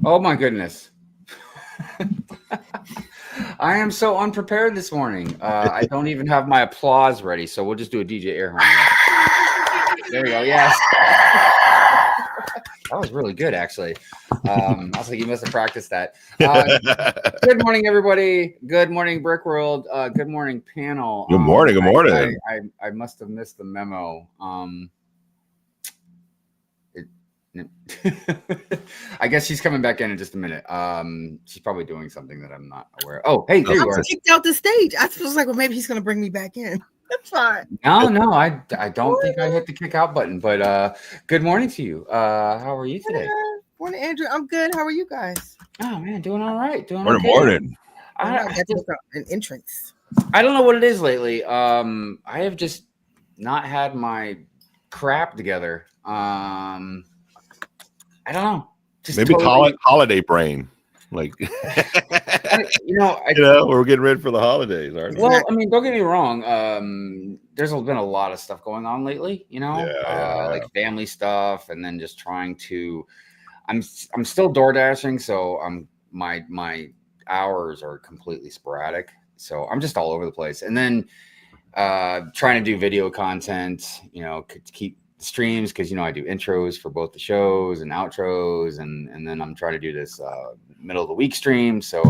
Oh my goodness. I am so unprepared this morning. I don't even have my applause ready, so we'll just do a DJ air horn. There we go. Yes. That was really good, actually. I was like, you must have practiced that. Good morning, everybody. Good morning, Brick World. Good morning, panel. Good morning. Good morning. I must have missed the memo. I guess she's coming back in just a minute. She's probably doing something that I'm not aware of. Oh, hey, there you are. Kicked out the stage. I was like, well, maybe he's gonna bring me back in. That's fine. No, I don't think I hit the kick out button. But good morning to you. How are you today? Morning, Andrew. I'm good. How are you guys? Oh man, doing all right. Doing morning, okay. morning. That's an entrance. I don't know what it is lately. I have just not had my crap together. I don't know. Just maybe totally... holiday brain. Like, we're getting ready for the holidays, aren't we? Well, I mean, don't get me wrong. There's been a lot of stuff going on lately, like family stuff, and then just trying to. I'm still door dashing, so my hours are completely sporadic. So I'm just all over the place, and then trying to do video content, to keep streams because I do intros for both the shows and outros, and then I'm trying to do this middle of the week stream. So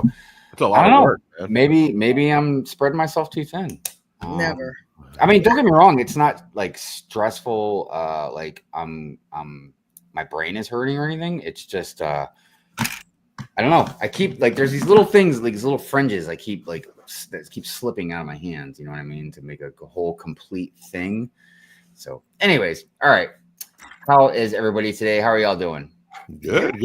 it's a lot of work, man. Maybe I'm spreading myself too thin. Never. I mean, don't get me wrong, it's not like stressful, like my brain is hurting or anything. It's just I don't know. I keep there's these little things, like these little fringes I keep that keep slipping out of my hands, you know what I mean, to make a whole complete thing. So anyways, all right. How is everybody today? How are y'all doing? Good.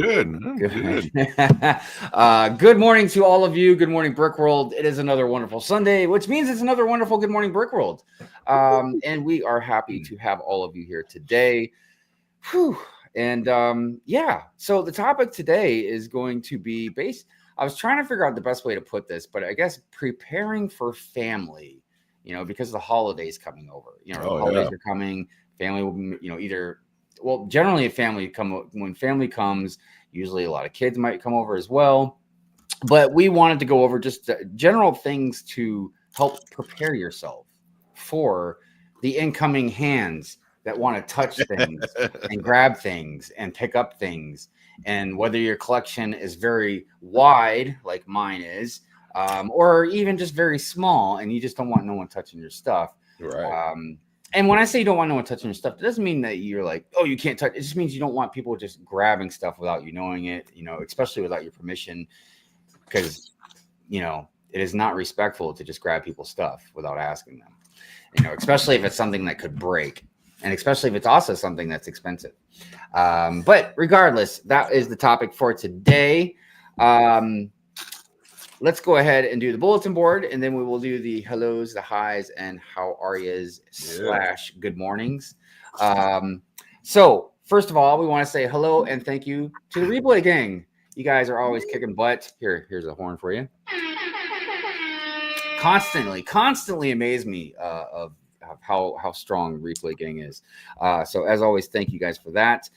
Good morning to all of you. Good morning, Brick World. It is another wonderful Sunday, which means it's another wonderful Good Morning Brick World. And we are happy to have all of you here today. Whew. And so the topic today is going to be I was trying to figure out the best way to put this, but I guess preparing for family. Because the holidays coming over, the holidays are coming. Family will be, generally when family comes, usually a lot of kids might come over as well. But we wanted to go over just general things to help prepare yourself for the incoming hands that want to touch things and grab things and pick up things. And whether your collection is very wide, like mine is, or even just very small, and you just don't want no one touching your stuff. Right. And when I say you don't want no one touching your stuff, it doesn't mean that you're like, oh, you can't touch. It just means you don't want people just grabbing stuff without you knowing it, especially without your permission, because, it is not respectful to just grab people's stuff without asking them, especially if it's something that could break, and especially if it's also something that's expensive. But regardless, that is the topic for today. Let's go ahead and do the bulletin board, and then we will do the hellos, the highs, and how are yous / good mornings. So first of all, we want to say hello and thank you to the replay gang. You guys are always kicking butt. Here's a horn for you. Constantly amaze me of how strong replay gang is. So as always, thank you guys for that.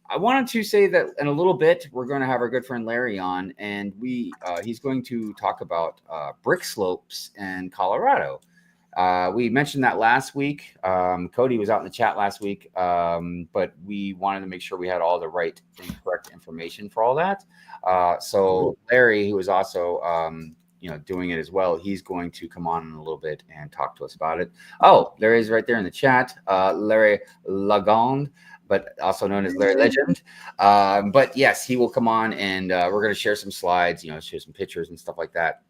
I wanted to say that in a little bit, we're going to have our good friend Larry on, and he's going to talk about brick slopes in Colorado. We mentioned that last week. Cody was out in the chat last week, but we wanted to make sure we had all the right and correct information for all that. So Larry, who is also doing it as well, he's going to come on in a little bit and talk to us about it. Oh, there he is right there in the chat, Larry Lagond, but also known as Larry Legend. But yes, he will come on, and we're going to share some slides, share some pictures and stuff like that.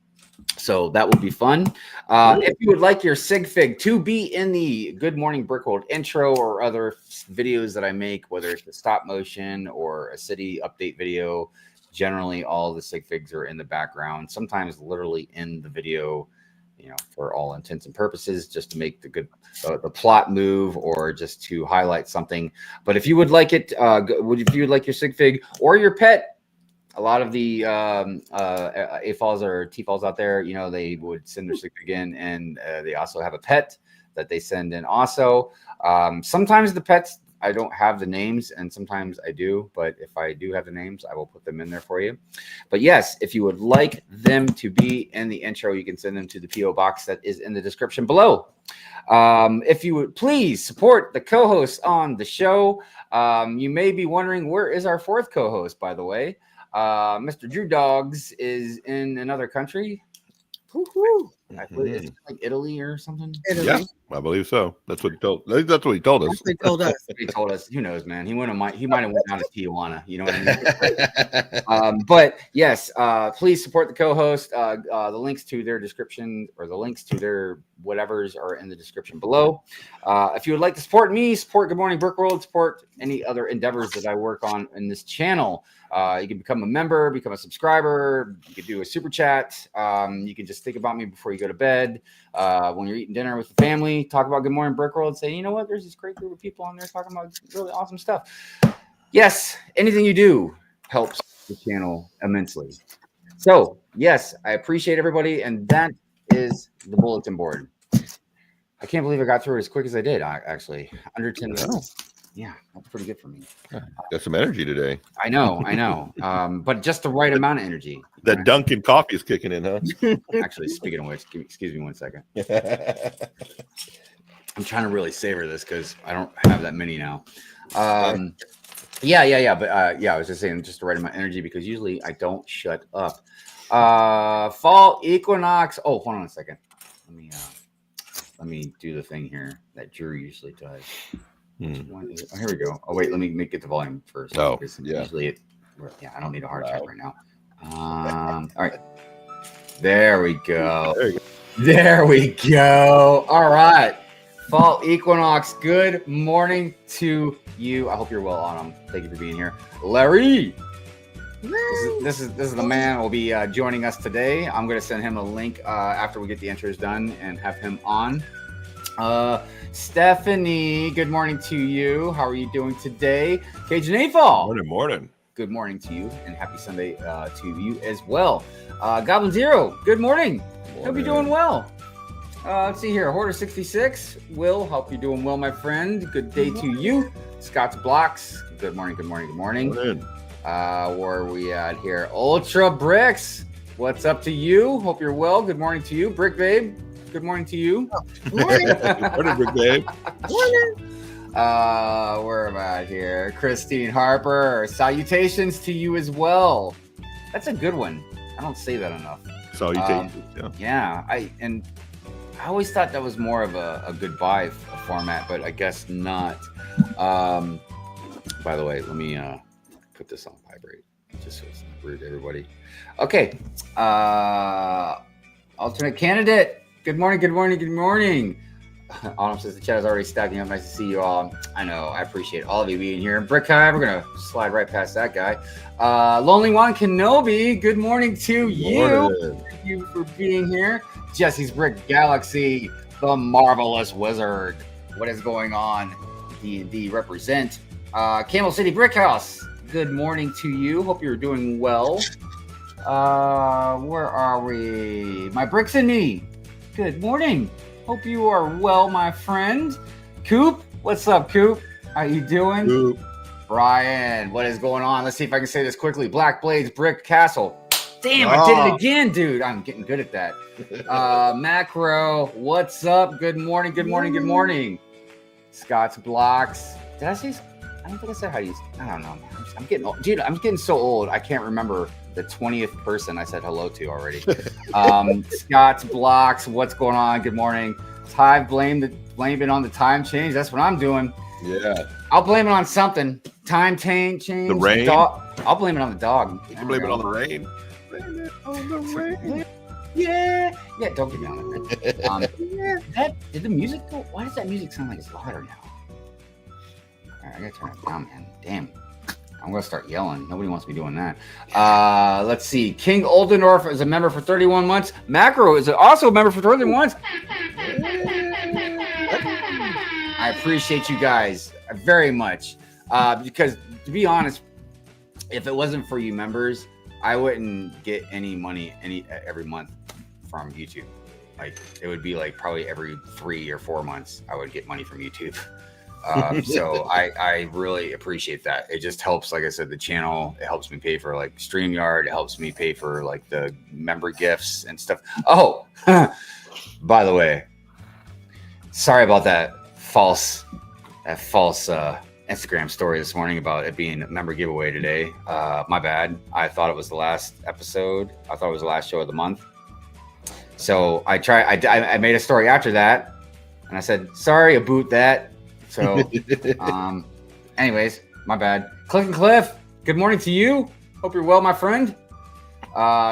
So that will be fun. If you would like your sigfig to be in the Good Morning Brick World intro or other videos that I make, whether it's a stop motion or a city update video, generally all the sigfigs are in the background, sometimes literally in the video, for all intents and purposes, just to make the plot move or just to highlight something. But if you would like it, if you would like your sigfig or your pet, a lot of the AFOLs or TFOLs out there, they would send their sigfig in, and they also have a pet that they send in also. Sometimes the pets I don't have the names, and sometimes I do, but if I do have the names, I will put them in there for you. But yes, if you would like them to be in the intro, you can send them to the PO box that is in the description below. If you would please support the co-hosts on the show. You may be wondering, where is our fourth co-host, by the way? Mr. Drewbrickz is in another country. Woo-hoo. I believe it's like Italy or something. Italy. Yeah, I believe so. That's what he told. I think that's what he told us. That's what they told us. He told us. Who knows, man? He might have went down to Tijuana. You know what I mean? But yes, please support the co-host. The links to their description or the links to their whatevers are in the description below. If you would like to support me, support Good Morning Brick World, support any other endeavors that I work on in this channel. You can become a member, become a subscriber. You can do a super chat. You can just think about me before you go to bed. When you're eating dinner with the family, talk about Good Morning Brick World. Say, you know what? There's this great group of people on there talking about really awesome stuff. Yes, anything you do helps the channel immensely. So, yes, I appreciate everybody. And that is the bulletin board. I can't believe I got through it as quick as I did, actually. Under 10 minutes. Yeah, that's pretty good for me. Got some energy today. I know. But just the right amount of energy. That Dunkin' coffee is kicking in, huh? Actually, speaking of which, excuse me 1 second. I'm trying to really savor this because I don't have that many now. Yeah. But I was just saying just the right amount of energy because usually I don't shut up. Fall Equinox. Oh, hold on a second. Let me do the thing here that Drew usually does. Oh, here we go. Oh wait, let me get the volume first. Oh, yeah. Usually I don't need a hard check right now. All right. There we go. There we go. All right. Fall Equinox. Good morning to you. I hope you're well on them. Thank you for being here. Larry. This is the man who will be joining us today. I'm going to send him a link after we get the intros done and have him on. Stephanie, good morning to you. How are you doing today? Cajun Afall. Morning. Good morning to you, and happy Sunday to you as well. Goblin Zero, good morning. Hope you're doing well. Let's see here. Hoarder 66, Will, hope you're doing well, my friend. Good day to you. Scott's Blocks, good morning. Where are we at here? Ultra Bricks, what's up to you? Hope you're well. Good morning to you. Brick Babe, good morning to you. Good morning. Morning, Brick Babe. Morning. Where am I here? Christine Harper, salutations to you as well. That's a good one. I don't say that enough. Salutations. Yeah. I always thought that was more of a goodbye format, but I guess not. By the way, let me put this on vibrate just so it's not rude to everybody. Okay. Alternate candidate. Good morning. Autumn says the chat is already stacking up. Nice to see you all. I know. I appreciate all of you being here. Brick Hive, we're going to slide right past that guy. Lonely One Kenobi, good morning to you. Thank you for being here. Jesse's Brick Galaxy, the Marvelous Wizard. What is going on? D&D represent. Camel City Brick House, good morning to you. Hope you're doing well. Where are we? My Bricks and Me, good morning. Hope you are well, my friend. Coop, what's up, Coop? How you doing? Coop. Brian, what is going on? Let's see if I can say this quickly. Black Blades Brick Castle. Damn, I did it again, dude. I'm getting good at that. Macro, what's up? Good morning. Scott's Blocks. Did I say? I don't think I said how you. I don't know. I'm getting old. Dude, I'm getting so old. I can't remember the 20th person I said hello to already. Scott's Blocks, what's going on? Good morning. Hive, blame it on the time change. That's what I'm doing. Yeah. I'll blame it on something. Time change. The rain. I'll blame it on the dog. You can blame it on the rain. Blame it on the rain. Yeah. Don't get me on it. Did the music go? Why does that music sound like it's louder now? All right, I gotta turn it down, man. Damn. I'm gonna start yelling. Nobody wants me doing that. Let's see. King Oldendorf is a member for 31 months. Macro is also a member for 31 months. I appreciate you guys very much. Because to be honest, if it wasn't for you members, I wouldn't get any money every month from YouTube. Like it would be like probably every 3 or 4 months I would get money from YouTube. So I really appreciate that. It just helps, like I said, the channel. It helps me pay for like StreamYard. It helps me pay for like the member gifts and stuff. Oh, by the way, sorry about that false Instagram story this morning about it being a member giveaway today. My bad. I thought it was the last episode. I thought it was the last show of the month. So I made a story after that, and I said, sorry about that. So, anyways, my bad. Click and Cliff, good morning to you. Hope you're well, my friend.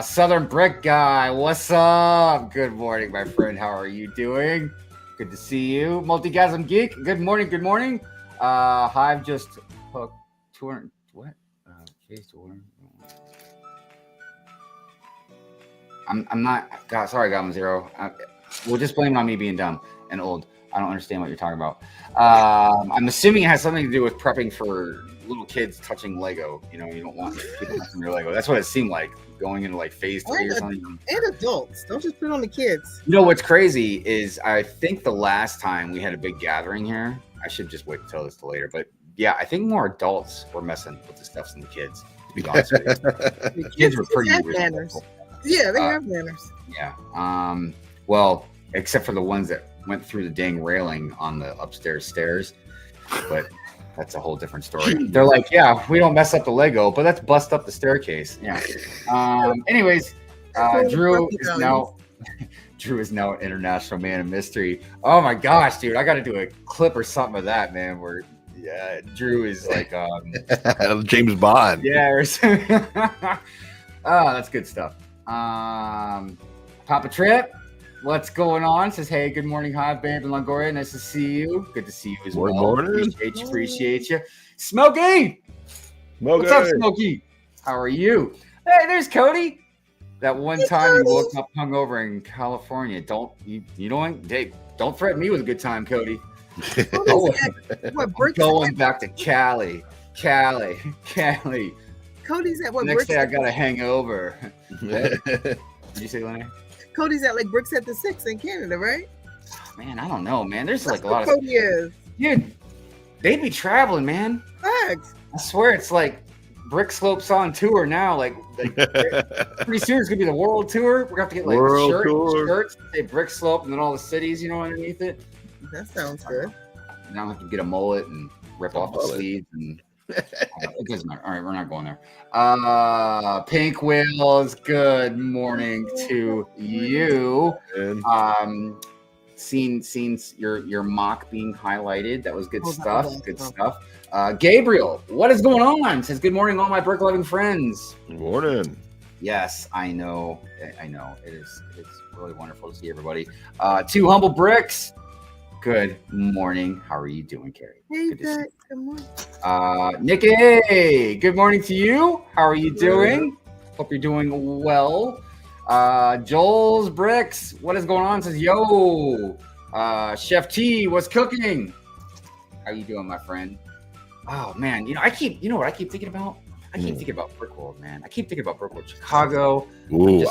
Southern Brick Guy, what's up? Good morning, my friend. How are you doing? Good to see you. Multigasm Geek, good morning, good morning. Hive just hooked 200, what? Case 200. I'm not, God, sorry, Goblin Zero. We'll just blame it on me being dumb and old. I don't understand what you're talking about. I'm assuming it has something to do with prepping for little kids touching Lego. You know, you don't want people touching your Lego. That's what it seemed like, going into like phase 3 or something. And adults. Don't just put it on the kids. You know what's crazy is I think the last time we had a big gathering here, I should just wait until this till later. But yeah, I think more adults were messing with the stuff than the kids. To be honest with you, the kids were pretty manners. Yeah, they have manners. Yeah. Well, except for the ones that went through the dang railing on the upstairs stairs, but that's a whole different story. They're like, yeah, we don't mess up the Lego, but let's bust up the staircase. Yeah. Anyways, Drew is now an international man of mystery. Oh my gosh, dude, I got to do a clip or something of that, man. Where Drew is like James Bond. Yeah. Or something. Oh, that's good stuff. Papa Trip, what's going on? Says, hey, good morning, Hive, Babe, and Longoria. Nice to see you. Good to see you as well. Morning. Appreciate you. Smokey! What's up, Smokey? How are you? Hey, there's Cody. That one time you woke up hungover in California. Don't threaten me with a good time, Cody. Going back to Cali. Cody's at what? Next day I got a hangover. Did you say, Lenny? Cody's at like Brick's at the 6 in Canada, right? Man, I don't know, man. There's like a lot of Cody is. Dude, they be traveling, man. Facts. I swear it's like Brick Slope's on tour now. Like pretty soon it's gonna be the world tour. We're gonna have to get like shirts that say Brick Slope and then all the cities, underneath it. That sounds good. And I'll have to get a mullet and rip off the sleeves and it doesn't matter. All right, we're not going there. Pink Wheels, good morning to you. Seen your mock being highlighted. That was good stuff. Good stuff. Gabriel, what is going on? Says good morning, all my brick loving friends. Good morning. Yes, I know. It's really wonderful to see everybody. Two Humble Bricks. Good morning. How are you doing, Carrie? Hey, good morning. Nikki, good morning to you. How are you doing? Hope you're doing well. Joel's Bricks, what is going on? Says, yo. Chef T, what's cooking? How you doing, my friend? Oh, man. You know what I keep thinking about? I keep thinking about Brick World, man. I keep thinking about Brick World Chicago. Ooh,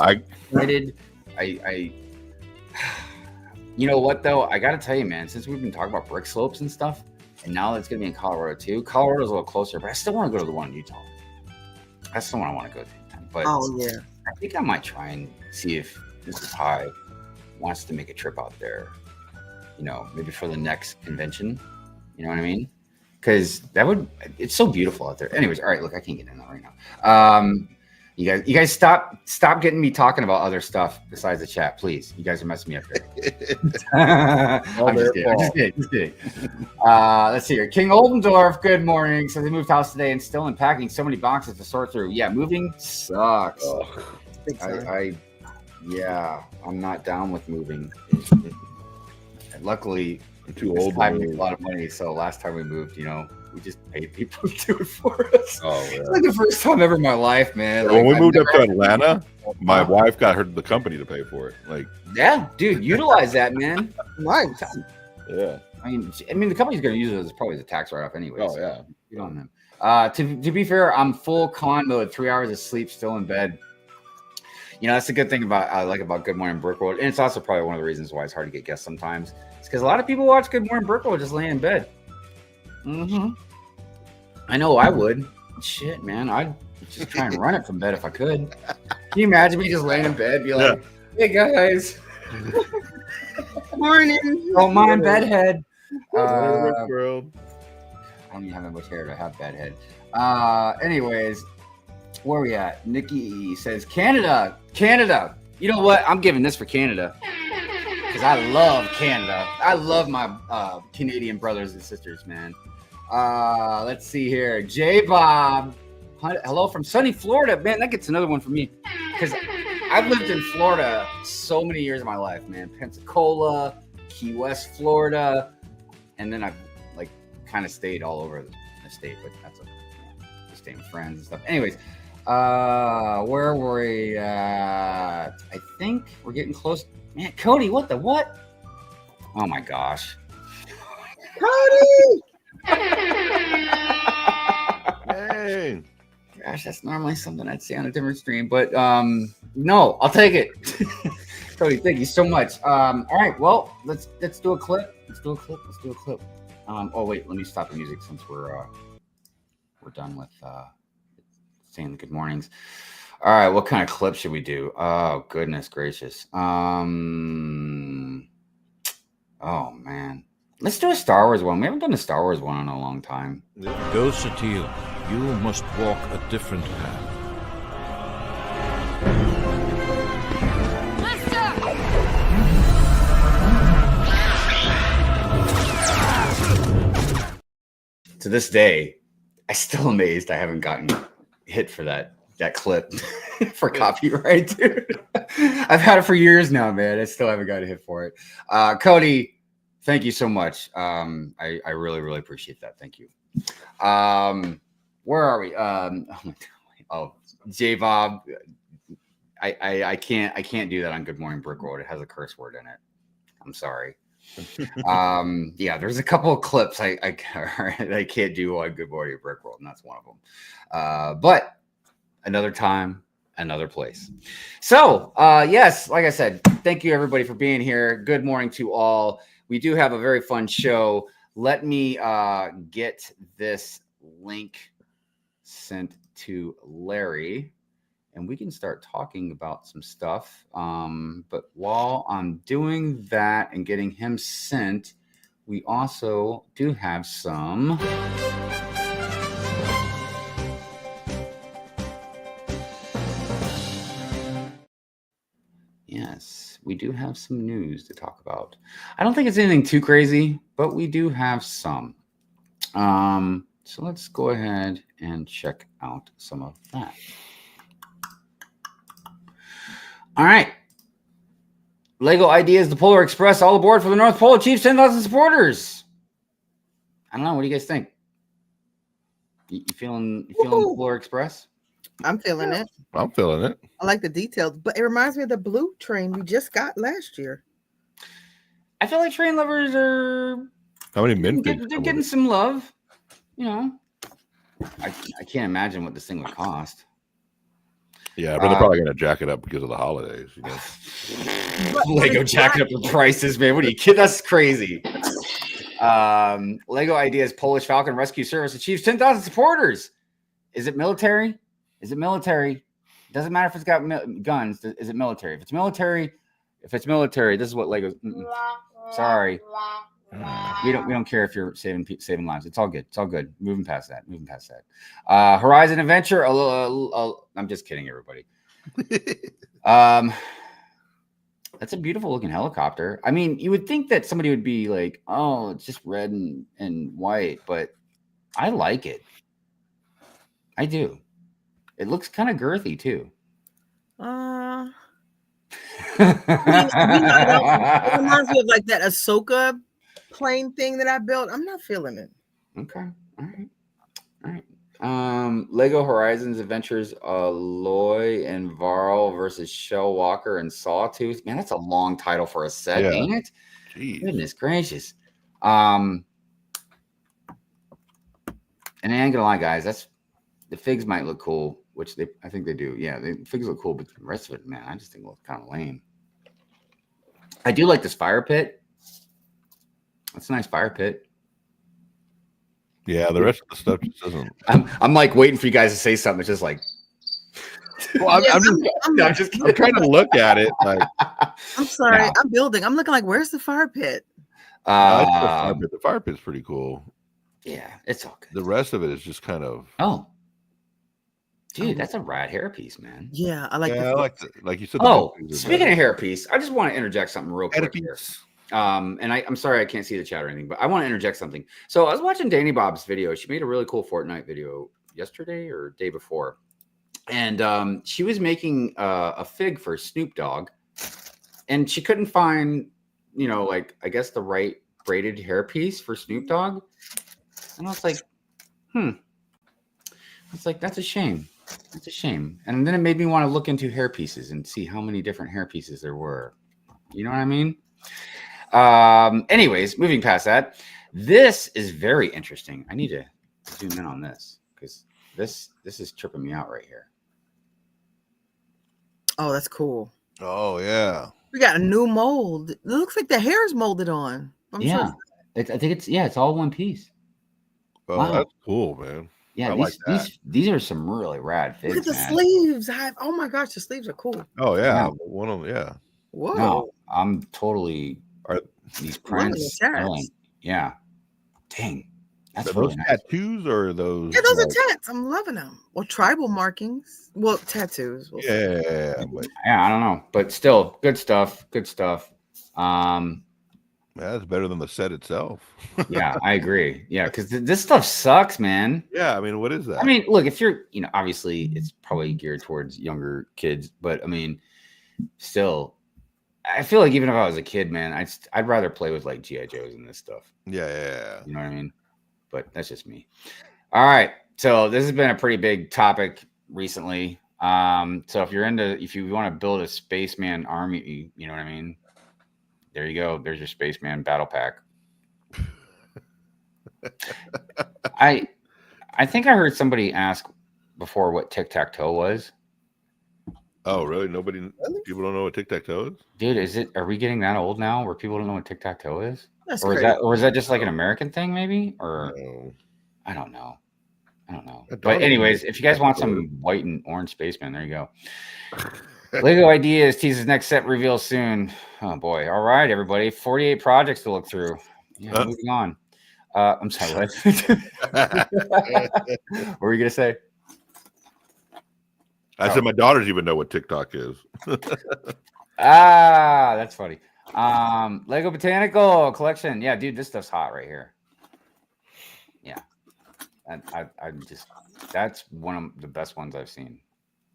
You know what, though? I got to tell you, man, since we've been talking about brick slopes and stuff, and now that it's going to be in Colorado, too. Colorado's a little closer, but I still want to go to the one in Utah. That's the one I want to go to. But I think I might try and see if Mrs. High wants to make a trip out there, maybe for the next convention. You know what I mean? Because it's so beautiful out there. Anyways, all right, look, I can't get in that right now. You guys stop getting me talking about other stuff besides the chat, please. You guys are messing me up here. I'm just kidding. Let's see here. King Oldendorf, good morning. So they moved house today and still unpacking so many boxes to sort through. Yeah, moving sucks. I'm not down with moving. Luckily, I'm too old. I make a lot of money, so last time we moved, we just paid people to do it for us. Oh, yeah. It's like the first time ever in my life, man. When we moved up to Atlanta, my wife got the company to pay for it. Yeah, dude, utilize that, man. Nice. Yeah. I mean, the company's going to use it as probably the tax write-off anyway. Oh, yeah. Good on them. To be fair, I'm full con mode, 3 hours of sleep, still in bed. That's the good thing about Good Morning Brick World, and it's also probably one of the reasons why it's hard to get guests sometimes. It's because a lot of people watch Good Morning Brick World just laying in bed. Mm-hmm. I know I would. Shit, man. I'd just try and run it from bed if I could. Can you imagine me just laying in bed, be like, "Hey guys, Morning. don't mind bedhead." World. I don't even have that much hair to have bedhead. Anyways, where are we at? Nikki says Canada. You know what? I'm giving this for Canada because I love Canada. I love my Canadian brothers and sisters, man. Let's see here. J Bob. Hello from sunny Florida. Man, that gets another one for me because I've lived in Florida so many years of my life, man. Pensacola, Key West, Florida, and then I've like kind of stayed all over the state, but that's just staying with friends and stuff. Anyways, where were we at? I think we're getting close. Man, Cody, what? Oh my gosh. Cody! Hey. Gosh, that's normally something I'd say on a different stream, but no, I'll take it. Cody, thank you so much. All right, well, let's do a clip. Let's do a clip. Oh wait, let me stop the music since we're done with saying the good mornings. All right, what kind of clip should we do? Oh goodness gracious. Oh man. Let's do a Star Wars one. We haven't done a Star Wars one in a long time. Go, Satil. You must walk a different path. To this day, I'm still amazed I haven't gotten hit for that clip for copyright, dude. I've had it for years now, man. I still haven't gotten hit for it. Cody, thank you so much. I really, really appreciate that. Thank you. Where are we? J Bob. I can't do that on Good Morning Brick Road. It has a curse word in it. I'm sorry. Yeah, there's a couple of clips I can't do on Good Morning Brick Road, and that's one of them. But another time, another place. So, yes, like I said, thank you everybody for being here. Good morning to all. We do have a very fun show. Let me get this link sent to Larry, and we can start talking about some stuff. But while I'm doing that and getting him sent, we also do have some. Yes, we do have some news to talk about. I don't think it's anything too crazy, but we do have some. So let's go ahead and check out some of that. All right. Lego Ideas, the Polar Express, all aboard for the North Pole achieves 10,000 supporters. I don't know. What do you guys think? You feeling the Polar Express? I'm feeling it. I'm feeling it. I like the details, but it reminds me of the blue train we just got last year. I feel like train lovers are. How many men? They're getting some love. You know, I can't imagine what this thing would cost. Yeah, but they're probably going to jack it up because of the holidays. You know? Lego jacking up the prices, man. What are you kidding? That's crazy. Lego Ideas Polish Falcon Rescue Service achieves 10,000 supporters. Is it military? It doesn't matter if it's got guns. Is it military? If it's military, this is what Lego. Sorry. We don't care if you're saving lives. It's all good. Moving past that. Horizon Adventure. I'm just kidding, everybody. That's a beautiful looking helicopter. I mean, you would think that somebody would be like, "Oh, it's just red and white," but I like it. I do. It looks kind of girthy too. It reminds me of like that Ahsoka plane thing that I built. I'm not feeling it. Okay. All right. Lego Horizons Adventures, Loy and Varl versus Shell Walker and Sawtooth. Man, that's a long title for a set, ain't it? Jeez. Goodness gracious. And I ain't gonna lie, guys, the figs might look cool, which I think they do. Yeah, the figs look cool, but the rest of it, man, I just think it looks kind of lame. I do like this fire pit. That's a nice fire pit. Yeah, the rest of the stuff just doesn't. I'm like waiting for you guys to say something. It's just like, Well, I'm trying to look at it. Like, I'm sorry. Yeah. I'm building. I'm looking like, where's the fire pit? the fire pit's pretty cool. Yeah, it's all good. The rest of it is just kind of. Oh, dude, that's a rad hairpiece, man. Yeah, I like. Yeah, I like like you said. Oh, speaking of hairpiece, I just want to interject something real quick here. Hairpiece. And I'm sorry I can't see the chat or anything, but I want to interject something. So I was watching Danny Bob's video. She made a really cool Fortnite video yesterday or day before, and she was making a fig for Snoop Dogg, and she couldn't find, you know, like I guess the right braided hairpiece for Snoop Dogg, and I was like, It's like, that's a shame. That's a shame. And then it made me want to look into hairpieces and see how many different hairpieces there were. You know what I mean? Anyways, moving past that, this is very interesting. I need to zoom in on this because this is tripping me out right here. Oh, that's cool. Oh yeah. We got a new mold. It looks like the hair is molded on. Yeah, I think it's all one piece. Oh, Wow. that's cool, man. Yeah, these are some really rad figs. Look at the man. sleeves. Oh my gosh, the sleeves are cool. Oh yeah, Yeah. one of them. Yeah. Whoa. No, I'm totally these prints. Yeah. Dang. That's Are really those nice. tattoos or are those? Yeah, those are tats. I'm loving them. Well, tribal markings. Well, tattoos. We'll say. Yeah, but Yeah, I don't know, but still, good stuff. Good stuff. that's better than the set itself. Yeah, I agree. Yeah, because this stuff sucks, man. Yeah, I mean, what is that? I mean, look, if you're, obviously it's probably geared towards younger kids, but I mean, still, I feel like even if I was a kid, man, I'd rather play with like G.I. Joes and this stuff. yeah. You know what I mean? But that's just me. All right. So this has been a pretty big topic recently. So if you want to build a spaceman army, you know what I mean? There you go. There's your spaceman battle pack. I think I heard somebody ask before what tic-tac-toe was. Oh, really? People don't know what tic-tac-toe is? Dude, are we getting that old now where people don't know what tic-tac-toe is? That's Or crazy. is that just like an American thing maybe? Or No. I don't know. I But don't anyways, know. if you guys want some white and orange spaceman, there you go. Lego Ideas teases next set reveal soon. Oh boy. All right, everybody. 48 projects to look through. Yeah, moving on. I'm sorry, what? What were you gonna say? I said my daughters even know what TikTok is. That's funny. Lego Botanical Collection. Yeah, dude, this stuff's hot right here. Yeah. That's one of the best ones I've seen.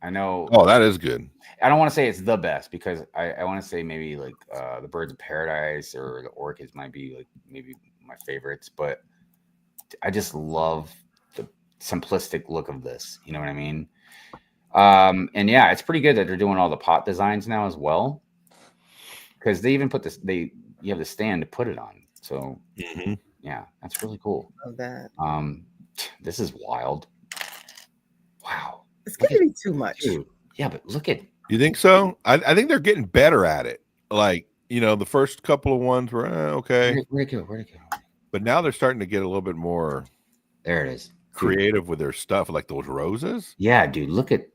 I know. Oh, that is good. I don't want to say it's the best because I want to say maybe like the Birds of Paradise or the Orchids might be like maybe my favorites, but I just love the simplistic look of this. You know what I mean? And yeah, it's pretty good that they're doing all the pot designs now as well, because they even put this. You have the stand to put it on. So yeah, that's really cool. Love that. This is wild. Wow. It's gonna be too much. Dude. Yeah, but look at. You think so? I think they're getting better at it. Like, the first couple of ones were okay. Where'd it go? But now they're starting to get a little bit more There it is. creative with their stuff, like those roses. Yeah, dude, look at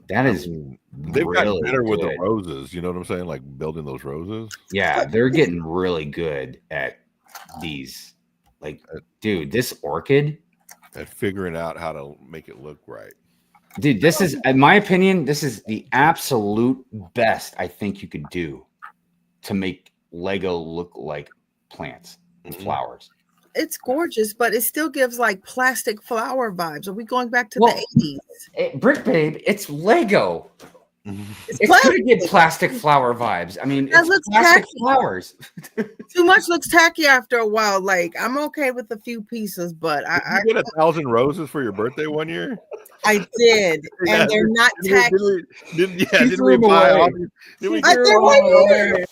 that. Is They've gotten really better with the good. roses. You know what I'm saying? Like building those roses. Yeah, they're getting really good at these. Like, dude, this orchid. At figuring out how to make it look right. Dude, this is, in my opinion, this is the absolute best I think you could do to make Lego look like plants and flowers. It's gorgeous, but it still gives like plastic flower vibes. Are we going back to the 80s? Brick Babe, it's Lego. It's It's plastic. gonna get plastic flower vibes. I mean, That it's looks plastic tacky. flowers. Too much looks tacky after a while. Like, I'm okay with a few pieces, but Did you get 1,000 roses for your birthday one year? I did, and they're not tacky. Did we buy all these? Did we I threw threw them them all away. away?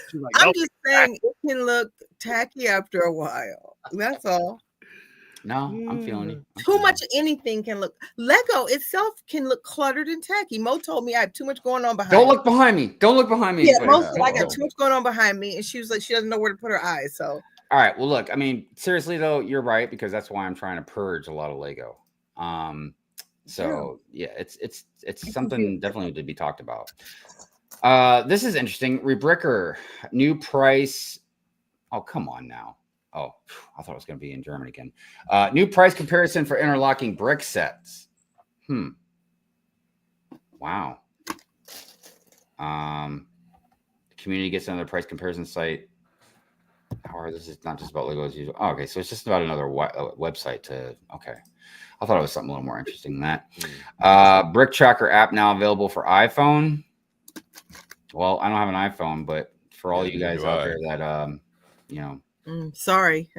She's like, I'm nope. just saying it can look tacky after a while. That's all. No, I'm feeling you. Too much anything can look. Lego itself can look cluttered and tacky. Mo told me I have too much going on behind Don't me. look behind me. Don't look behind me. Yeah, anybody. Mo said I got too much going on behind me, and she was like, she doesn't know where to put her eyes. So All right. Well, look, I mean, seriously though, you're right, because that's why I'm trying to purge a lot of Lego. So yeah, it's something definitely to be talked about. This is interesting. Rebricker, new price. Oh, come on now. Oh, I thought it was going to be in German again. New price comparison for interlocking brick sets. Wow. The community gets another price comparison site. However, this is not just about Lego as usual. Oh, okay, so it's just about another website to. Okay, I thought it was something a little more interesting than that. Brick Tracker app now available for iPhone. Well, I don't have an iPhone, but for all you guys out there that you know. Sorry.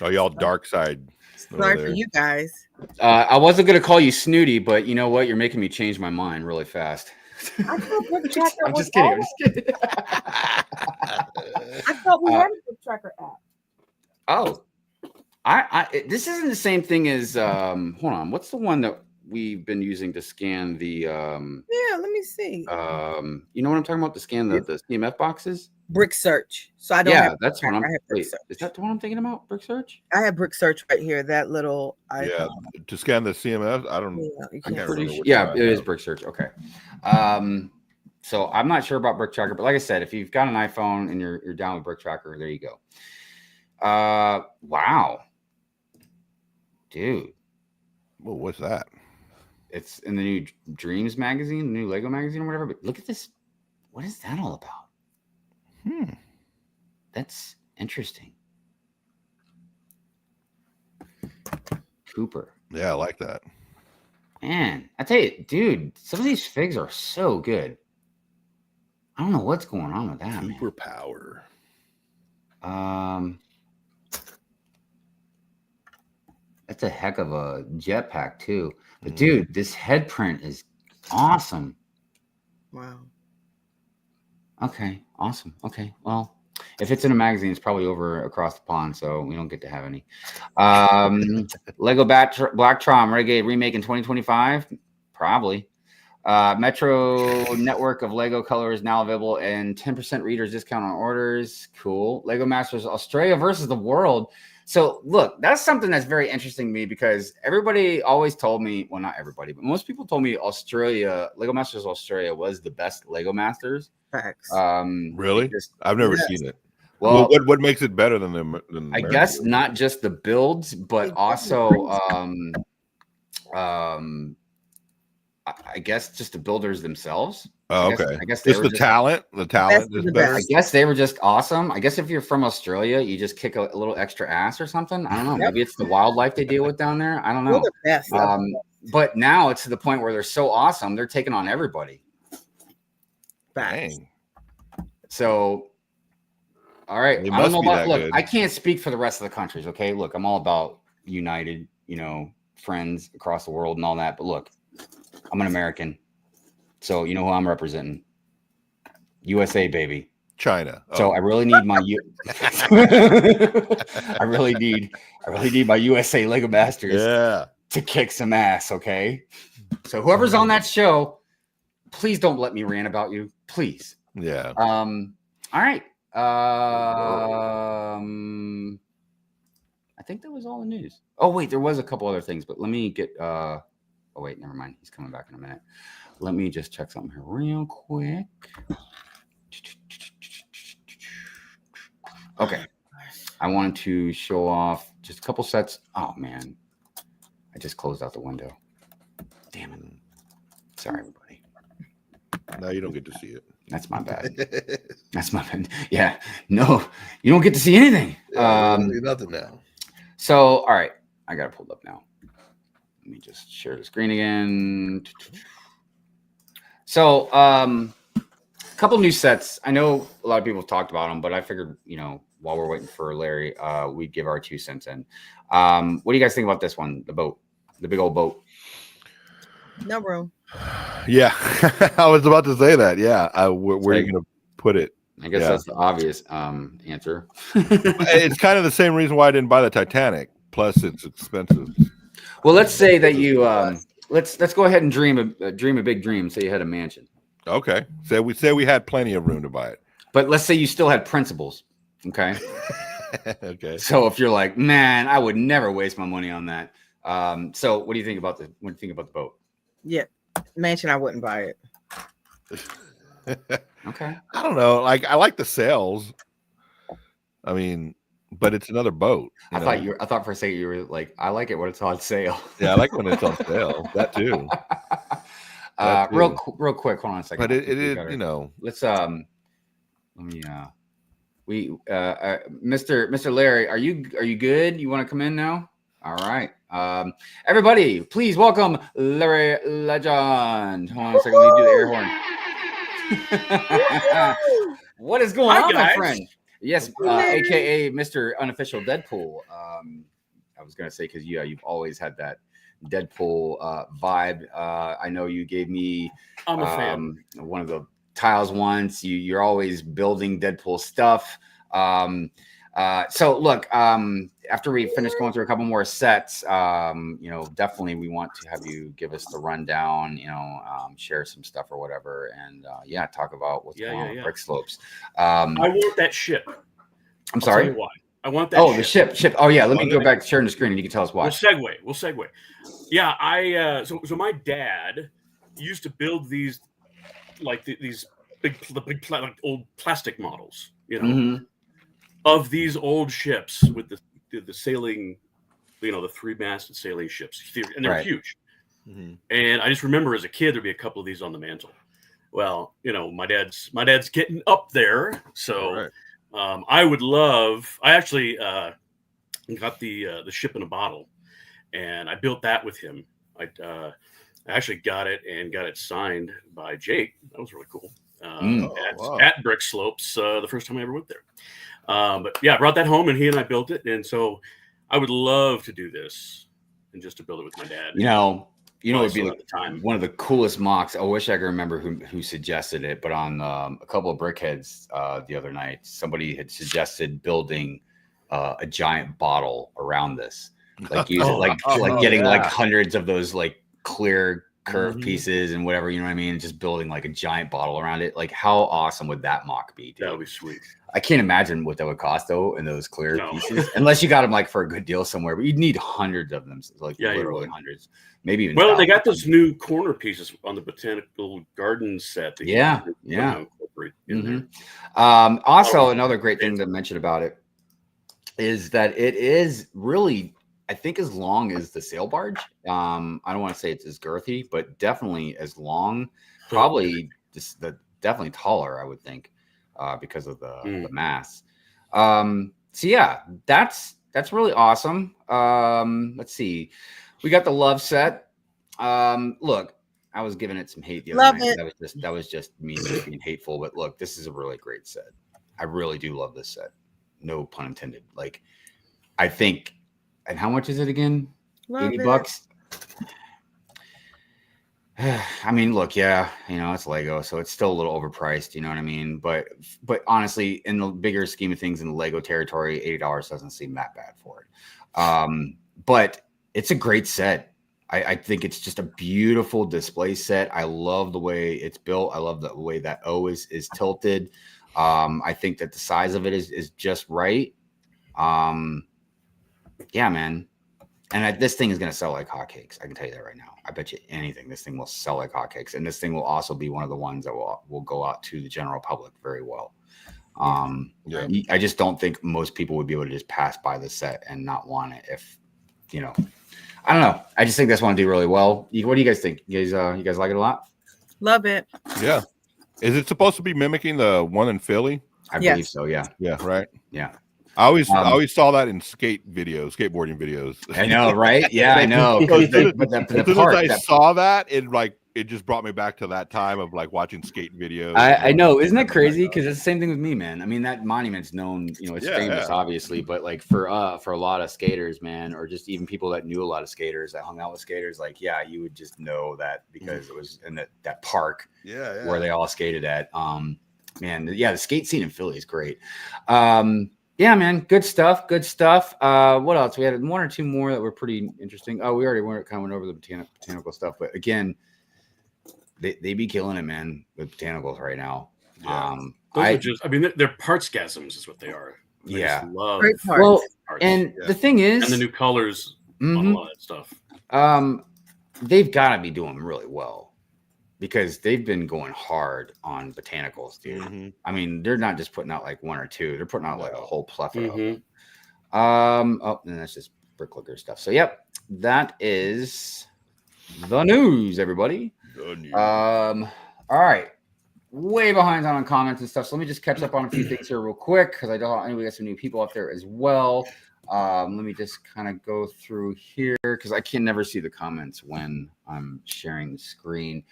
Oh, y'all dark side. Sorry for you guys. I wasn't gonna call you snooty, but you know what? You're making me change my mind really fast. I thought Brick Tracker I'm was just kidding. I'm always- just kidding. I thought we had a Brick Tracker app. Oh, this isn't the same thing as hold on. What's the one that we've been using to scan the Yeah, let me see. you know what I'm talking about? To scan the CMF boxes? Brick Search. So I don't Yeah, have that's what I'm I have Brick wait, Search. is that the one I'm thinking about? Brick Search? I have Brick Search right here. That little Yeah, to scan the CMS. I don't. you I can't can't see. remember which Yeah, one it I is have. Brick Search. Okay. So I'm not sure about Brick Tracker, but like I said, if you've got an iPhone and you're down with Brick Tracker, there you go. Wow. Dude. Well, what's that? It's in the new Dreams magazine, the new Lego magazine or whatever. But look at this. What is that all about? That's interesting. Cooper. Yeah, I like that. Man, I tell you, dude, some of these figs are so good. I don't know what's going on with that, Super power. man. That's a heck of a jetpack too. But dude, this head print is awesome. Wow. Okay, awesome. Okay, well, if it's in a magazine, it's probably over across the pond, so we don't get to have any. Lego Black Tron Renegade remake in 2025, probably. Metro network of Lego colors now available and 10% readers discount on orders. Cool. Lego Masters Australia versus the world. So look, that's something that's very interesting to me because everybody always told me, well, not everybody, but most people told me Australia, Lego Masters Australia was the best Lego Masters. Facts. Really? I've never seen it. Well, what makes it better than the? I guess not just the builds, but also I guess just the builders themselves. Oh, okay. I guess it's the talent. The talent is better. I guess they were just awesome. I guess if you're from Australia, you just kick a little extra ass or something. I don't know. Maybe it's the wildlife they deal with down there. I don't know. They're the best. But now it's to the point where they're so awesome, they're taking on everybody. Dang. So, all right. They I don't must know be about. that Look, good. I can't speak for the rest of the countries. Okay. Look, I'm all about united, friends across the world and all that. But look, I'm an American, so you know who I'm representing. USA, baby. China. So I really need my I really need my USA Lego Masters to kick some ass, okay? So whoever's on that show, please don't let me rant about you, please. Yeah. All right. I think that was all the news. Oh wait, there was a couple other things, but let me get oh wait, never mind. He's coming back in a minute. Let me just check something here real quick. Okay. I wanted to show off just a couple sets. Oh man. I just closed out the window. Damn it. Sorry, everybody. Now you don't get to see it. That's my bad. That's my bad. Yeah. No, you don't get to see anything. Nothing now. So, all right. I got it pulled up now. Let me just share the screen again. So, a couple new sets. I know a lot of people have talked about them, but I figured, while we're waiting for Larry, we'd give our 2 cents in. What do you guys think about this one? The boat, the big old boat. No room. Yeah, I was about to say that. Yeah, where are you going to put it? I guess that's the obvious answer. It's kind of the same reason why I didn't buy the Titanic. Plus, it's expensive. Well, let's say that you let's go ahead and dream a big dream. Say you had a mansion. Okay, so we had plenty of room to buy it. But let's say you still had principles. Okay. Okay. So if you're like, man, I would never waste my money on that. So what do you think about the boat? Yeah, mansion. I wouldn't buy it. Okay. I don't know. Like, I like the sails. I mean, but it's another boat. I thought for a second you were like, I like it when it's on sale. Yeah, I like when it's on sale. That too. Real quick, hold on a second. But it is, you know. Let's let me Mr. Larry, are you good? You want to come in now? All right. Everybody, please welcome Larry Legend. Hold on a second, let me do the air horn. What is going on, my friend? Yes, aka Mr. Unofficial Deadpool. I was gonna say because you've always had that Deadpool vibe. I know you gave me I'm a fan. One of the tiles once. You're always building Deadpool stuff. So look, after we finish going through a couple more sets, definitely we want to have you give us the rundown, share some stuff or whatever, and talk about what's going on with Brick Slopes. I want that ship. I'm sorry. I'll tell you why. I want that. Oh, the ship. Oh yeah, let me go back to sharing the screen, and you can tell us why. We'll segue. Yeah, so my dad used to build these, like these big like old plastic models, of these old ships with the sailing, the 3-masted sailing ships, and they're huge. Mm-hmm. And I just remember as a kid there'd be a couple of these on the mantle. Well, my dad's getting up there, so I would love. I actually got the ship in a bottle, and I built that with him. I actually got it signed by Jake. That was really cool. At Brick Slopes, the first time I ever went there. But yeah, I brought that home, and he and I built it. And so I would love to do this and just to build it with my dad. It would be one of the coolest mocks. I wish I could remember who suggested it, but on a couple of Brickheads the other night, somebody had suggested building a giant bottle around this, like getting like hundreds of those like clear curved pieces and whatever, you know what I mean? Just building like a giant bottle around it. Like, how awesome would that mock be, dude? That would be sweet. I can't imagine what that would cost though in those clear pieces, unless you got them like for a good deal somewhere. But you'd need hundreds of them, like literally hundreds, maybe even. Well, they got those new corner pieces on the botanical garden set. That incorporate in there. Also, another great thing to mention about it is that it is really, I think, as long as the sail barge. I don't want to say it's as girthy, but definitely as long. Probably definitely taller, I would think. Because of the mass. So yeah, that's really awesome. Let's see. We got the love set. Look, I was giving it some hate the other night. That was just me being hateful. But look, this is a really great set. I really do love this set. No pun intended. Like, I think, and how much is it again? $80. I mean, look, it's Lego, so it's still a little overpriced, you know what I mean? But honestly, in the bigger scheme of things in the Lego territory, $80 doesn't seem that bad for it. But it's a great set. I think it's just a beautiful display set. I love the way it's built. I love the way that O is tilted. I think that the size of it is just right. Yeah, man. And this thing is going to sell like hotcakes. I can tell you that right now. I bet you anything, this thing will sell like hotcakes. And this thing will also be one of the ones that will go out to the general public very well. I just don't think most people would be able to just pass by the set and not want it. If, I don't know. I just think this one will do really well. What do you guys think? You guys like it a lot? Love it. Yeah. Is it supposed to be mimicking the one in Philly? I believe so. Yeah. Yeah. Right. Yeah. I always saw that in skateboarding videos. I know, right? Yeah, I know. As soon as I saw that, it just brought me back to that time of like watching skate videos. I know, isn't that crazy? Because it's the same thing with me, man. I mean, that monument's known, it's famous, obviously, but like for a lot of skaters, man, or just even people that knew a lot of skaters that hung out with skaters, like you would just know that because it was in that park, where they all skated at. The skate scene in Philly is great. Yeah, man, good stuff. What else? We had one or two more that were pretty interesting. Oh, we already went over the botanical stuff, but again, they be killing it, man, with botanicals right now. Yeah. They're partsgasms is what they are. Yeah. I just love Great parts. Well, parts. and the thing is, and the new colors on a Mhm. lot of stuff. They've got to be doing really well because they've been going hard on botanicals, dude. Mhm. I mean, they're not just putting out like one or two; they're putting out like a whole plethora. Of them. Mhm. Oh, and that's just bricklayer stuff. So, yep, that is the news, everybody. All right, way behind on comments and stuff. So let me just catch up on a few things here real quick because I know we got some new people out there as well. Let me just kind of go through here because I can never see the comments when I'm sharing the screen.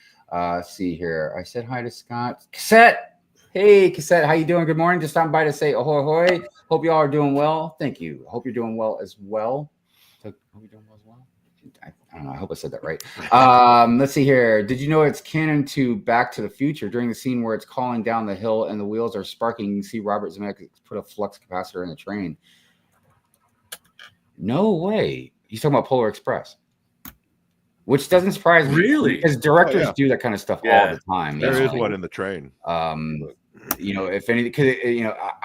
See here. I said hi to Scott. Cassette. Hey, Cassette. How you doing? Good morning. Just stopping by to say ahoy, ahoy. Hope you all are doing well. Thank you. Hope you're doing well as well. Hope you're doing well as well. I don't know. I hope I said that right. Let's see here. Did you know it's canon to Back to the Future? During the scene where it's calling down the hill and the wheels are sparking, you can see Robert Zemeckis put a flux capacitor in the train. No way. He's talking about Polar Express, which doesn't surprise me. Really? Because directors do that kind of stuff all the time. There is like, one in the train. If any, because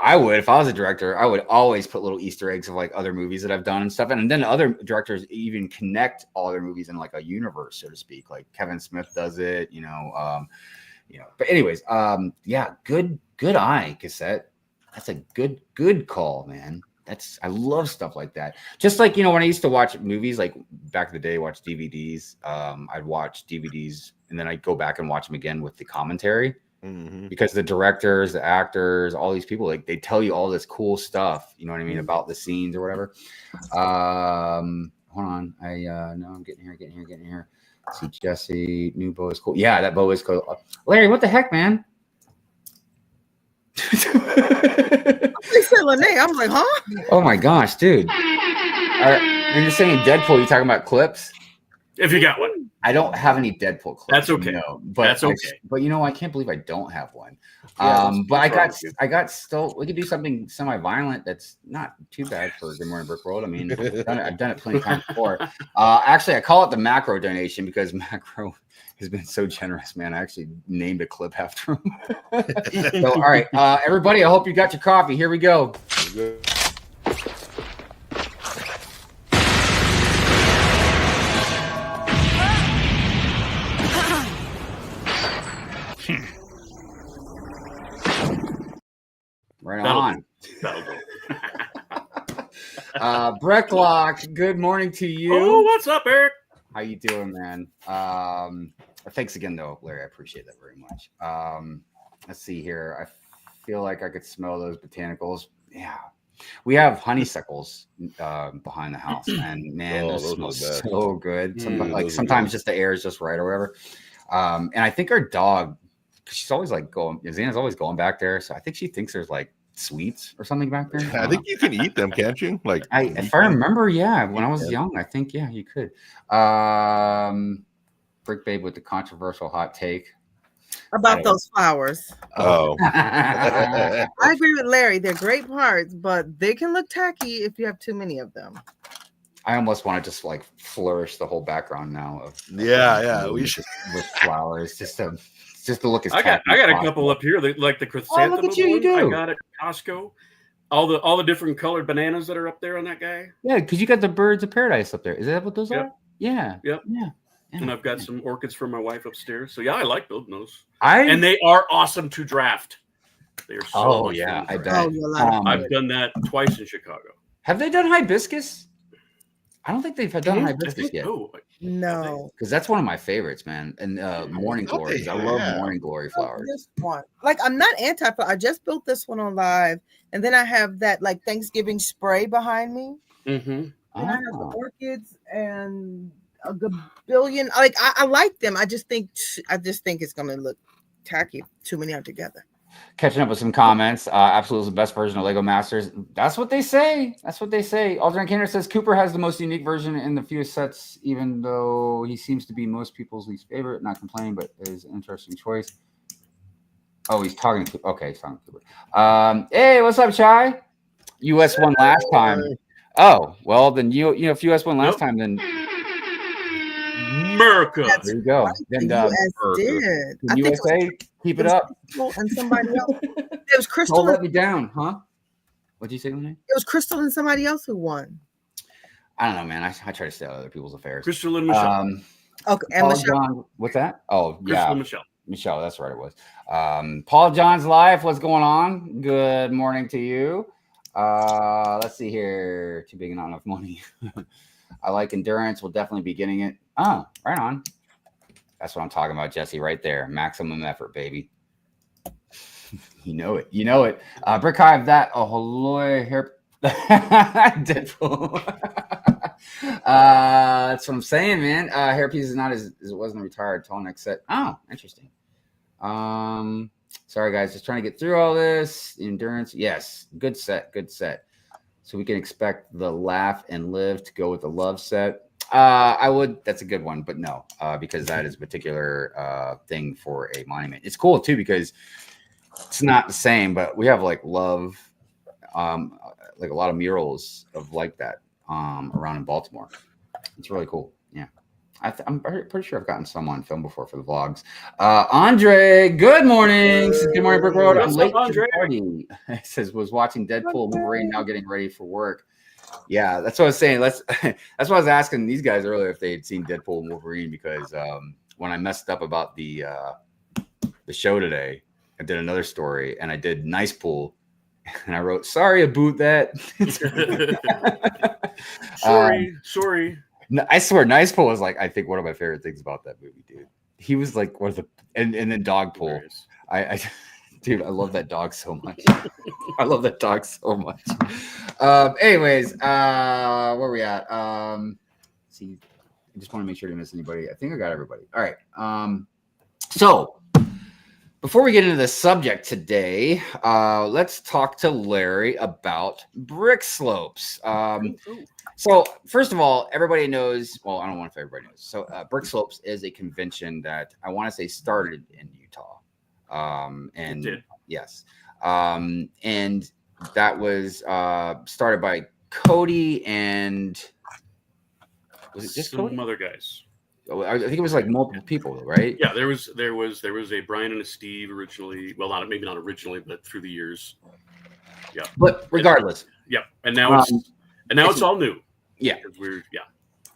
I would, if I was a director, I would always put little Easter eggs of like other movies that I've done and stuff, and then other directors even connect all their movies in like a universe, so to speak. Like Kevin Smith does it, But anyways, good eye, Cassette. That's a good call, man. I love stuff like that. Just like, when I used to watch movies, like back in the day, watch DVDs, I'd watch DVDs and then I'd go back and watch them again with the commentary because the directors, the actors, all these people, like they tell you all this cool stuff, you know what I mean, about the scenes or whatever. Hold on. No, I'm getting here. See Jesse, new bow is cool. Yeah, that bow is cool. Larry, what the heck, man? They said Lene. I'm like, huh? Oh my gosh, dude. You're just saying Deadpool, you're talking about clips? If you got one. I don't have any Deadpool clips. That's okay. No, but That's okay. But I can't believe I don't have one. Yeah, but I got still. We could do something semi-violent that's not too bad for Good Morning Brick World. I mean, I've done it plenty of times before. Actually, I call it the macro donation because macro has been so generous, man. I actually named a clip after him. So, all right, everybody. I hope you got your coffee. Here we go. Right on. That'll go. Brecklock, good morning to you. Oh, what's up, Eric? How you doing, man? Thanks again, though, Larry. I appreciate that very much. Let's see here. I feel like I could smell those botanicals. Yeah. We have honeysuckles behind the house, and man, those smell so good. Sometimes just the air is just right or whatever. And I think our dog, she's always like Xana's always going back there. So I think she thinks there's like sweets or something back there. I think you can eat them, can't you? Like, if I remember, when I was young, I think, you could. Brick Babe with the controversial hot take about those flowers. Oh, I agree with Larry. They're great parts, but they can look tacky if you have too many of them. I almost want to just like flourish the whole background now. We should with flowers just to look as. I got a couple up here, like the chrysanthemum. Oh, look at you do. I got it at Costco. All the different colored bananas that are up there on that guy. Yeah, because you got the birds of paradise up there. Is that what those are? Yeah. Yep. Yeah. And I've got some orchids for my wife upstairs. So I like building those. And they are awesome to draft. They are so much fun to I draft. bet. I've done that twice in Chicago. Have they done hibiscus? I don't think they've done hibiscus yet. No, because that's one of my favorites, man. And morning glories. I love morning glory flowers. This one, like, I'm not anti. I just built this one on live, and then I have that like Thanksgiving spray behind me. Mm-hmm. And I have the orchids and a billion. Like, I like them. I just think it's gonna look tacky. Too many are together. Catching up with some comments. Absolutely the best version of Lego Masters. That's what they say. Aldrin Kenner says Cooper has the most unique version in the fewest sets, even though he seems to be most people's least favorite. Not complaining, but is an interesting choice. Oh, he's talking to okay, he's talking to Cooper. Hey, what's up, Chai? US won last time. Oh, well, then if US won last time, then America. There you go. Then US did. I think USA, keep it up. And somebody else. It was Crystal. Don't let me down, huh? What'd you say, Lene? It was Crystal and somebody else who won. I don't know, man. I try to stay out of other people's affairs. Crystal and Michelle. Okay, and Paul Michelle. John, what's that? Oh, Crystal yeah. and Michelle. Michelle, that's right. It was. Paul John's live. What's going on? Good morning to you. Let's see here. Too big and not enough money. I like endurance. We'll definitely be getting it. Oh, right on. That's what I'm talking about, Jesse, right there. Maximum effort, baby. You know it. You know it. Brick Hive, that. Oh, hello here. Deadpool. That's what I'm saying, man. Hairpiece is not as it wasn't a retired tall neck set. Oh, interesting. Sorry guys, just trying to get through all this. Endurance, yes, good set. So we can expect the laugh and live to go with the love set. That's a good one, but no, because that is a particular thing for a monument. It's cool too because it's not the same, but we have like love, like a lot of murals of like that around in Baltimore. It's really cool. Yeah. I'm pretty sure I've gotten some on film before for the vlogs. Andre, good morning. Says, good morning, Brick Road. I'm late to the party. It says was watching Deadpool, Wolverine, now getting ready for work. Yeah, that's what I was saying. That's what I was asking these guys earlier if they had seen Deadpool and Wolverine because when I messed up about the show today, I did another story and I did Nice Pool and I wrote sorry about that. Sorry. No, I swear, Nice Pool was like I think one of my favorite things about that movie, dude. He was like one of the and then Dog Pool. Dude, I love that dog so much. I love that dog so much. Anyways, where are we at? See, I just want to make sure to miss anybody. I think I got everybody. All right. So before we get into the subject today, let's talk to Larry about brick slopes. So first of all, everybody knows, well, I don't know if everybody knows. So Brick Slopes is a convention that I want to say started in Utah. And it did. Yes. And that was started by Cody and was it just some Cody? other guys? I think it was like multiple people, right? Yeah, there was a Brian and a Steve originally. Well, maybe not originally, but through the years. Yeah. But regardless. Yeah. And now it's all new. Yeah.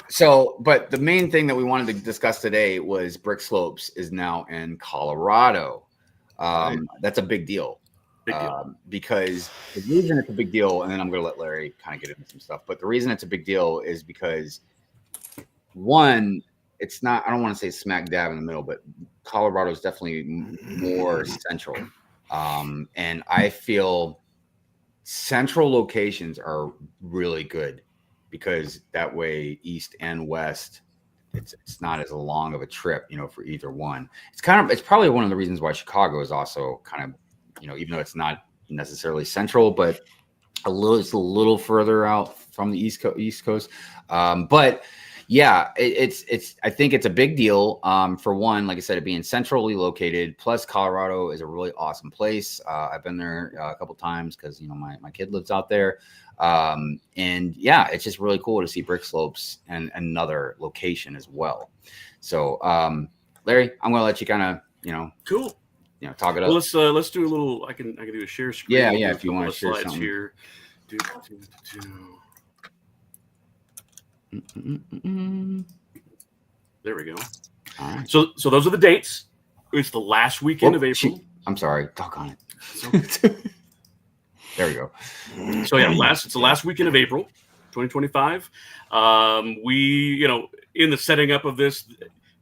So, but the main thing that we wanted to discuss today was Brick Slopes is now in Colorado. Right. That's a big deal. Big deal. Because the reason it's a big deal, and then I'm going to let Larry kind of get into some stuff, but the reason it's a big deal is because one, it's not, I don't want to say smack dab in the middle, but Colorado is definitely more central. And I feel central locations are really good because that way east and west it's not as long of a trip, for either one. It's probably one of the reasons why Chicago is also kind of, even though it's not necessarily central, but it's a little further out from the East Coast. But yeah, I think it's a big deal. For one, like I said, it being centrally located. Plus, Colorado is a really awesome place. I've been there a couple times because my kid lives out there. And yeah, it's just really cool to see Brick Slopes and another location as well. So, Larry, I'm gonna let you kind of cool. Talk it up. Well, let's do a little. I can do a share screen. Yeah. If you want to share something here. There we go. All right. So those are the dates. It's the last weekend of April. I'm sorry. Talk on it. There we go. So yeah, it's the last weekend of April, 2025. We, in the setting up of this,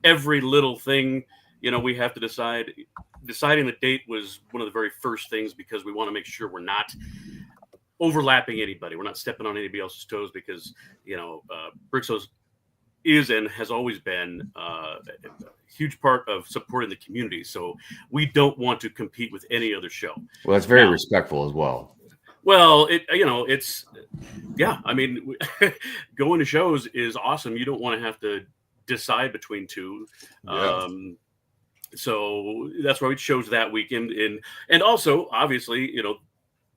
every little thing, we have to decide. Deciding the date was one of the very first things because we want to make sure we're not overlapping anybody. We're not stepping on anybody else's toes because, Brick Slopes is and has always been a huge part of supporting the community. So we don't want to compete with any other show. Well, it's very respectful as well. Well, it's I mean, going to shows is awesome. You don't want to have to decide between two. Yeah. So that's why we chose that weekend. And also, obviously,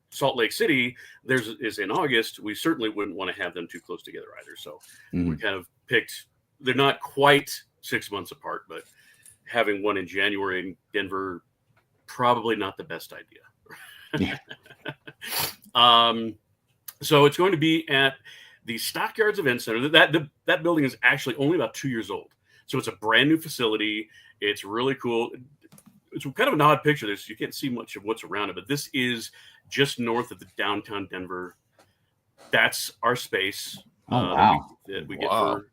Salt Lake City is in August. We certainly wouldn't want to have them too close together either. So we kind of picked. They're not quite 6 months apart, but having one in January in Denver, probably not the best idea. Yeah. So it's going to be at the Stockyards Event Center. That building is actually only about 2 years old. So it's a brand new facility. It's really cool. It's kind of an odd picture. You can't see much of what's around it, but this is just north of the downtown Denver. That's our space. Wow. That we get for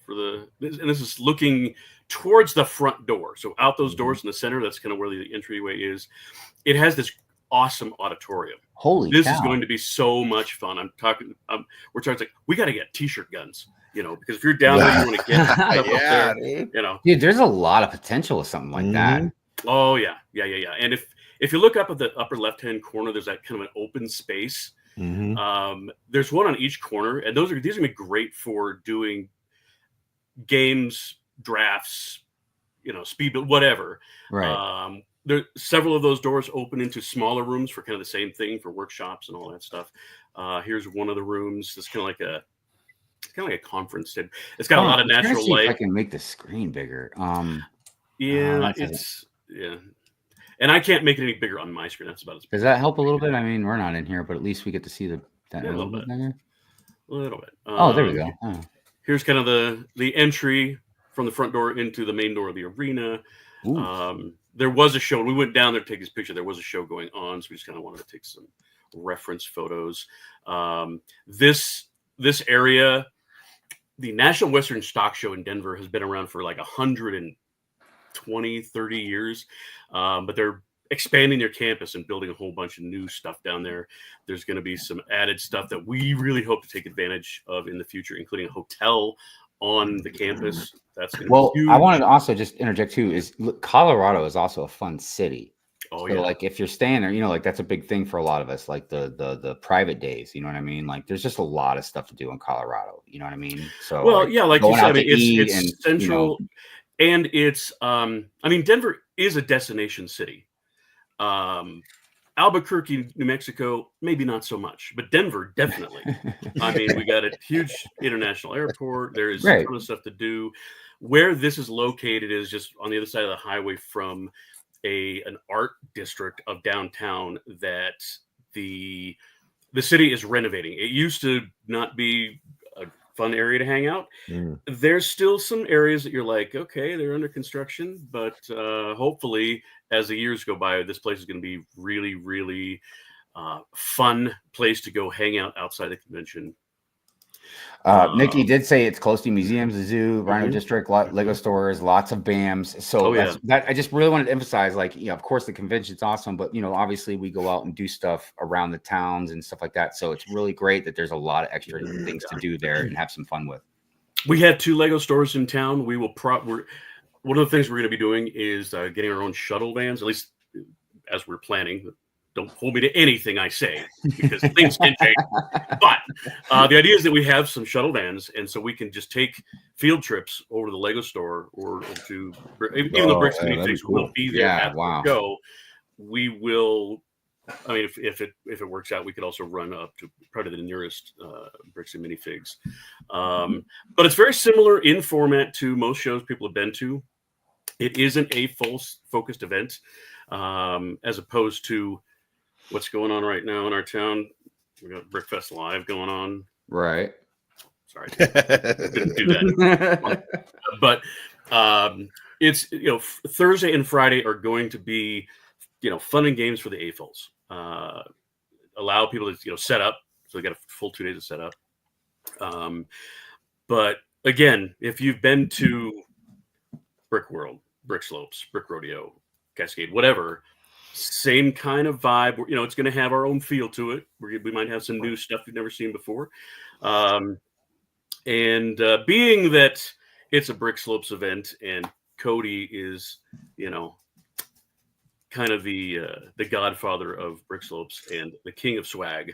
and this is looking towards the front door. So out those doors in the center, that's kind of where the entryway is. It has this awesome auditorium. Holy This cow. is going to be so much fun. We're talking like, we got to get t-shirt guns, because if you're down there, you want to get stuff up there, dude. Dude, there's a lot of potential with something like that. Oh yeah. And if you look up at the upper left-hand corner, there's that kind of an open space. There's one on each corner, and these are gonna be great for doing games, drafts, speed build, whatever. Right. There several of those doors open into smaller rooms for kind of the same thing, for workshops and all that stuff. Here's one of the rooms. It's kind of like a conference. It's got a lot of natural see light. if I can make the screen bigger. Yeah, and I can't make it any bigger on my screen. That's about as big. Does that help a little bit? I mean, we're not in here, but at least we get to see that Yeah, a little bit bigger. A little bit. Oh, there we go. Oh. Here's kind of the entry from the front door into the main door of the arena. There was a show, and we went down there to take this picture. There was a show going on, so we just kind of wanted to take some reference photos. This area, the National Western Stock Show in Denver, has been around for like 120, 30 years, but they're expanding their campus and building a whole bunch of new stuff down there. There's going to be some added stuff that we really hope to take advantage of in the future, including a hotel on the campus. That's going to be huge. I wanted to also just interject too, look, Colorado is also a fun city. Oh, so yeah. Like if you're staying there, like that's a big thing for a lot of us, like the private days, you know what I mean? Like there's just a lot of stuff to do in Colorado, you know what I mean? So like you said, it's and, central, and it's Denver is a destination city. Albuquerque, New Mexico, maybe not so much, but Denver, definitely. We got a huge international airport. There is a ton of stuff to do. Where this is located is just on the other side of the highway from an art district of downtown that the city is renovating. It used to not be a fun area to hang out. There's still some areas that you're like, okay, they're under construction, but hopefully as the years go by, this place is going to be really, really fun place to go hang out outside the convention. Nikki did say it's close to museums, the zoo, Rhino District, Lego stores, lots of BAMs. So that I just really wanted to emphasize, like, of course the convention's awesome, but obviously we go out and do stuff around the towns and stuff like that. So it's really great that there's a lot of extra things to do there and have some fun with. We have 2 Lego stores in town. We will one of the things we're going to be doing is getting our own shuttle vans, at least as we're planning. Don't hold me to anything I say because things can change. But the idea is that we have some shuttle vans, and so we can just take field trips over to the Lego store or to even though Brick's Minifigs will be there at the show. We will. If it works out, we could also run up to probably the nearest Bricks and Minifigs. But it's very similar in format to most shows people have been to. It isn't a full focused event, as opposed to what's going on right now in our town. We got Brickfest Live going on. Right. Sorry, didn't do that. But it's Thursday and Friday are going to be fun and games for the AFOLs. Allow people to set up, so they got a full 2 days to set up. But again, if you've been to Brick World, Brick Slopes, Brick Rodeo, Cascade, whatever, same kind of vibe. It's going to have our own feel to it. We might have some new stuff you've never seen before. And being that it's a Brick Slopes event and Cody is, kind of the godfather of Brick Slopes and the king of swag,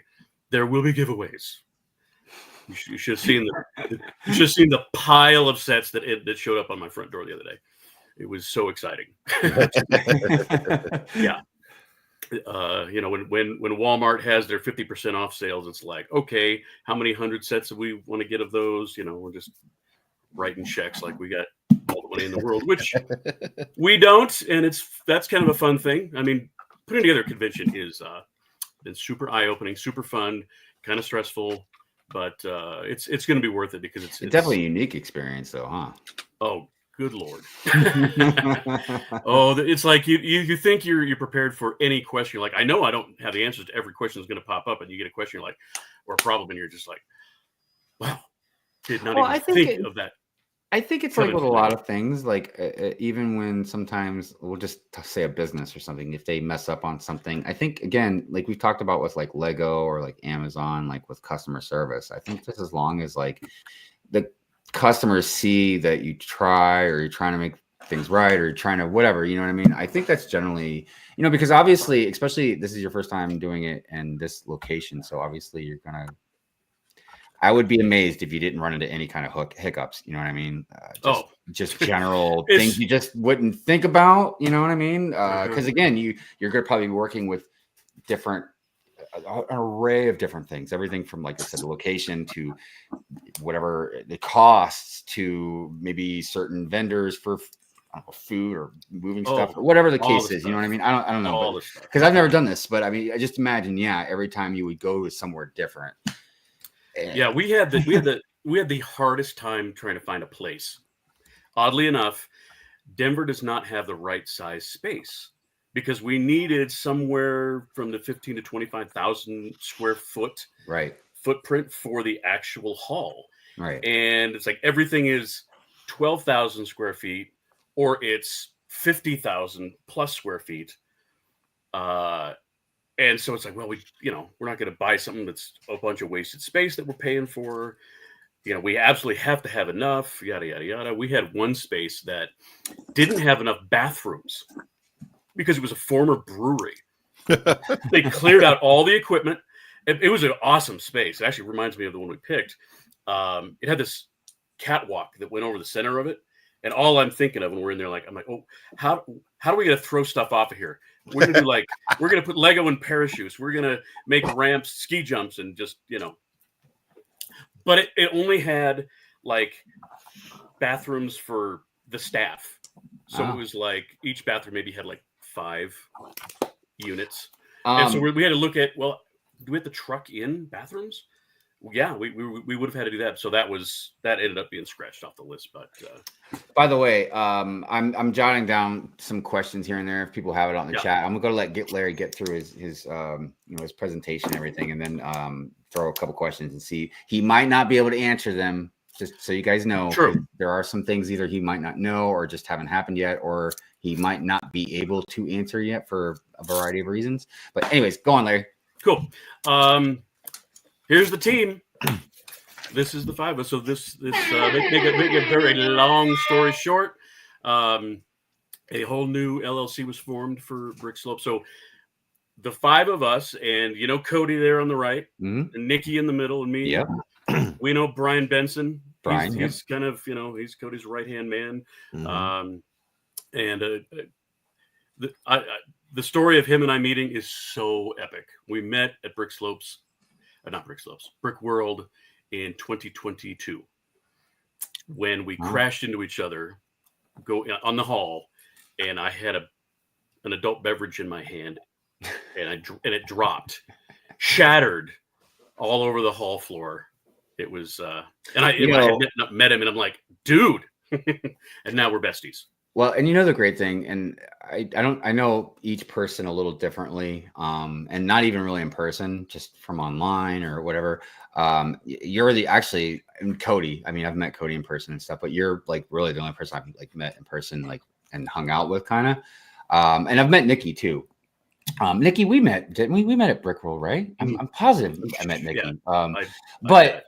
there will be giveaways. You should have seen the pile of sets that showed up on my front door the other day. It was so exciting. Yeah. When Walmart has their 50% off sales, it's like, okay, how many 100 sets do we want to get of those? We're just writing checks like we got all the money in the world, which we don't. And that's kind of a fun thing. Putting together a convention is been super eye-opening, super fun, kind of stressful, but it's going to be worth it because it's definitely a unique experience, though, huh? Oh, good Lord. Oh, it's like you think you're prepared for any question. You're like, I know I don't have the answers to every question that's going to pop up, and you get a question you're like, or a problem, and you're just like, wow, did not even think of that. I think it's like with a lot of things, like even when sometimes we'll just say a business or something, if they mess up on something, I think, again, like we've talked about with like Lego or like Amazon, like with customer service, I think just as long as like the customers see that you try, or you're trying to make things right, or you're trying to whatever, you know what I mean? I think that's generally, you know, because obviously, especially this is your first time doing it in this location. So obviously you're going to, I would be amazed if you didn't run into any kind of hiccups. You know what I mean? Just general things you just wouldn't think about. You know what I mean? Because again, you're going to probably be working with different, an array of different things. Everything from, like I said, the location to whatever the costs to maybe certain vendors for food or moving stuff or whatever the case is. You know what I mean? I don't know, because I've never done this, but I mean, I just imagine, every time you would go to somewhere different. Yeah, we had the hardest time trying to find a place. Oddly enough, Denver does not have the right size space because we needed somewhere from the 15 to 25,000 square foot footprint for the actual hall. Right. And it's like everything is 12,000 square feet or it's 50,000 plus square feet. And so it's like, well, we're not going to buy something that's a bunch of wasted space that we're paying for. We absolutely have to have enough, yada, yada, yada. We had one space that didn't have enough bathrooms because it was a former brewery. They cleared out all the equipment. It was an awesome space. It actually reminds me of the one we picked. It had this catwalk that went over the center of it. And all I'm thinking of when we're in there, I'm like, oh, how are we going to throw stuff off of here? We're going to do we're going to put Lego in parachutes. We're going to make ramps, ski jumps, and just, But it only had bathrooms for the staff. So it was each bathroom maybe had 5 units. And so we had to look at, well, do we have to truck in bathrooms? Yeah, we would have had to do that. So that ended up being scratched off the list. But by the way, I'm jotting down some questions here and there if people have it on the chat. I'm gonna let Larry get through his his presentation and everything, and then throw a couple questions and see. He might not be able to answer them, just so you guys know. True. There are some things either he might not know or just haven't happened yet, or he might not be able to answer yet for a variety of reasons. But anyways, go on, Larry. Cool. Here's the team. This is the 5 of us. So this make a very long story short. A whole new LLC was formed for Brick Slope. So the 5 of us, and Cody there on the right, and Nikki in the middle, and me. Yep. We know Brian Benson. Brian, he's kind of he's Cody's right hand man. And the story of him and I meeting is so epic. We met at Brick World in 2022 when we crashed into each other on the hall, and I had an adult beverage in my hand, and it dropped, shattered all over the hall floor. It was and I had met him, and I'm like, dude. And now we're besties. Well, and the great thing, and I know each person a little differently, and not even really in person, just from online or whatever. You're and Cody. I mean, I've met Cody in person and stuff, but you're really the only person I've met in person, and hung out with, kind of. And I've met Nikki too. Nikki, we met, didn't we? We met at Brick World, right? I'm positive I met Nikki. But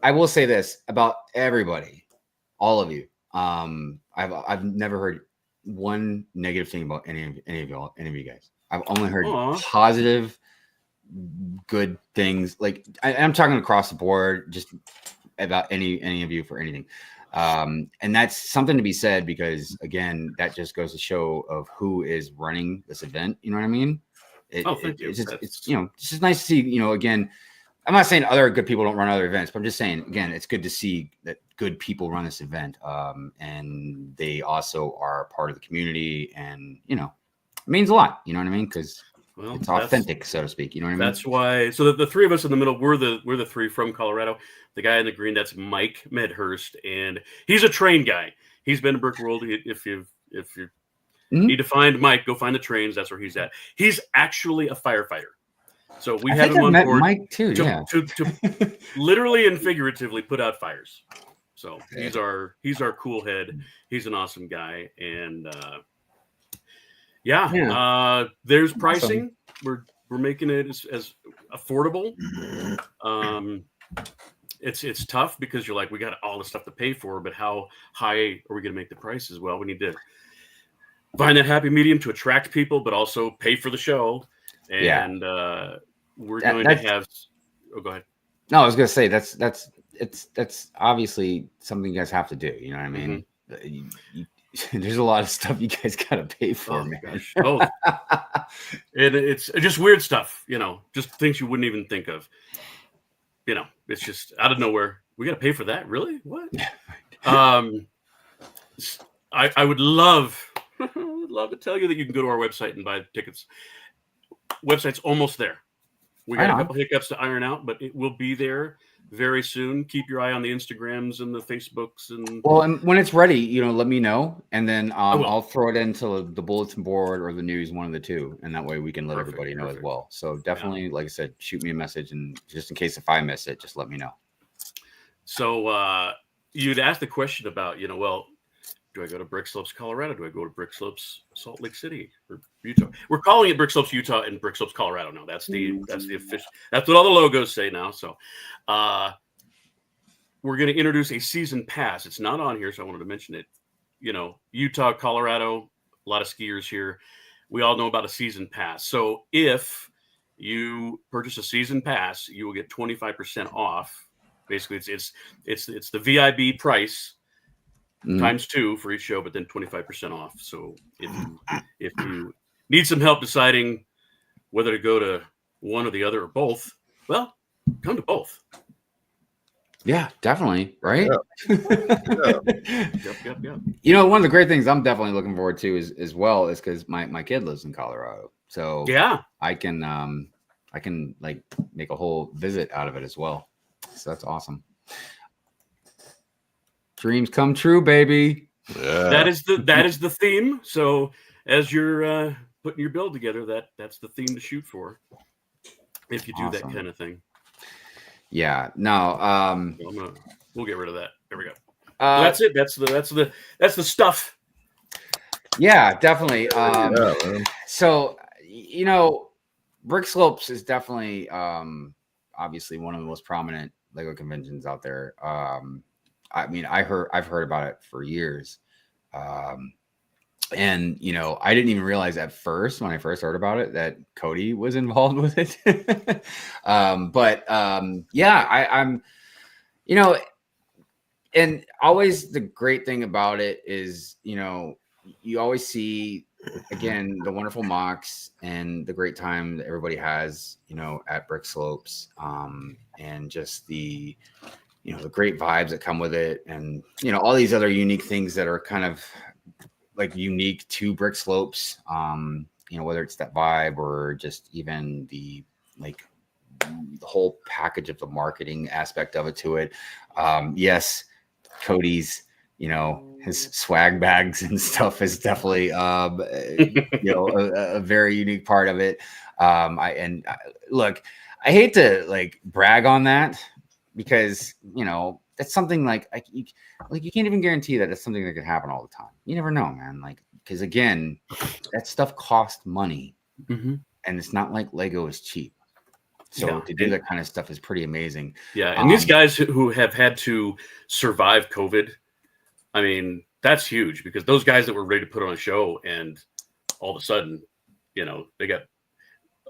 I will say this about everybody, all of you. I've never heard one negative thing about any of you guys. I've only heard positive, good things. I'm talking across the board, just about any of you for anything. And that's something to be said, because again, that just goes to show of who is running this event. You know what I mean? Thank you. It's just nice to see, again, I'm not saying other good people don't run other events, but I'm just saying, again, it's good to see that good people run this event. And they also are part of the community, and, it means a lot. You know what I mean? Because Well, it's authentic, so to speak. You know what I mean? That's why. So the three of us in the middle, we're the three from Colorado. The guy in the green, that's Mike Medhurst, and he's a train guy. He's been to Brick World. If you need to find Mike, go find the trains. That's where he's at. He's actually a firefighter. So we have him on board. Mike too, to literally and figuratively put out fires. So he's our cool head. He's an awesome guy, and there's pricing. Awesome. We're making it as affordable. It's tough because you're like, we got all the stuff to pay for, but how high are we going to make the prices? Well, we need to find that happy medium to attract people, but also pay for the show. And we're going to have. Oh, go ahead. No, I was going to say that's obviously something you guys have to do. You know what I mean? Mm-hmm. There's a lot of stuff you guys got to pay for, man. Gosh. Oh, and it's just weird stuff, just things you wouldn't even think of. It's just out of nowhere. We got to pay for that, really? What? I would love to tell you that you can go to our website and buy tickets. Website's almost there. We got a couple hiccups to iron out, but it will be there very soon. Keep your eye on the Instagrams and the Facebooks. And when it's ready, let me know, and then I'll throw it into the bulletin board or the news, one of the two, and that way we can let everybody know as well. So definitely, like I said, shoot me a message, and just in case if I miss it, just let me know. So you'd asked the question about, do I go to Brick Slopes, Colorado? Do I go to Brick Slopes, Salt Lake City, or Utah? We're calling it Brick Slopes, Utah, and Brick Slopes, Colorado now. That's the official. That's what all the logos say now. So, we're going to introduce a season pass. It's not on here, so I wanted to mention it. Utah, Colorado, a lot of skiers here. We all know about a season pass. So, if you purchase a season pass, you will get 25% off. Basically, it's the VIB price. Times 2 for each show, but then 25% off. So if you need some help deciding whether to go to one or the other or both, well, come to both. Yeah, definitely. Right. Yeah. Yep. One of the great things I'm definitely looking forward to is because my kid lives in Colorado, so I can like make a whole visit out of it as well. So that's awesome. Dreams come true, baby. Yeah. That is the theme. So as you're putting your build together, that's the theme to shoot for. If you do that kind of thing. Yeah. No. We'll get rid of that. There we go. That's it. That's the stuff. Yeah, definitely. So Brick Slopes is definitely obviously one of the most prominent Lego conventions out there. I've heard about it for years. And, I didn't even realize at first when I first heard about it that Cody was involved with it. I'm and always the great thing about it is, you always see, again, the wonderful mocks and the great time that everybody has, at Brick Slopes, and just the great vibes that come with it, and all these other unique things that are kind of like unique to Brick Slopes, whether it's that vibe or just even the whole package of the marketing aspect of it to it. Yes, Cody's his swag bags and stuff is definitely a very unique part of it. Look, I hate to brag on that, because that's something you can't even guarantee that it's something that could happen all the time. You never know, man. Because again, that stuff costs money, and it's not like Lego is cheap. So to do that kind of stuff is pretty amazing. Yeah, and these guys who have had to survive COVID, I mean, that's huge, because those guys that were ready to put on a show, and all of a sudden, they got.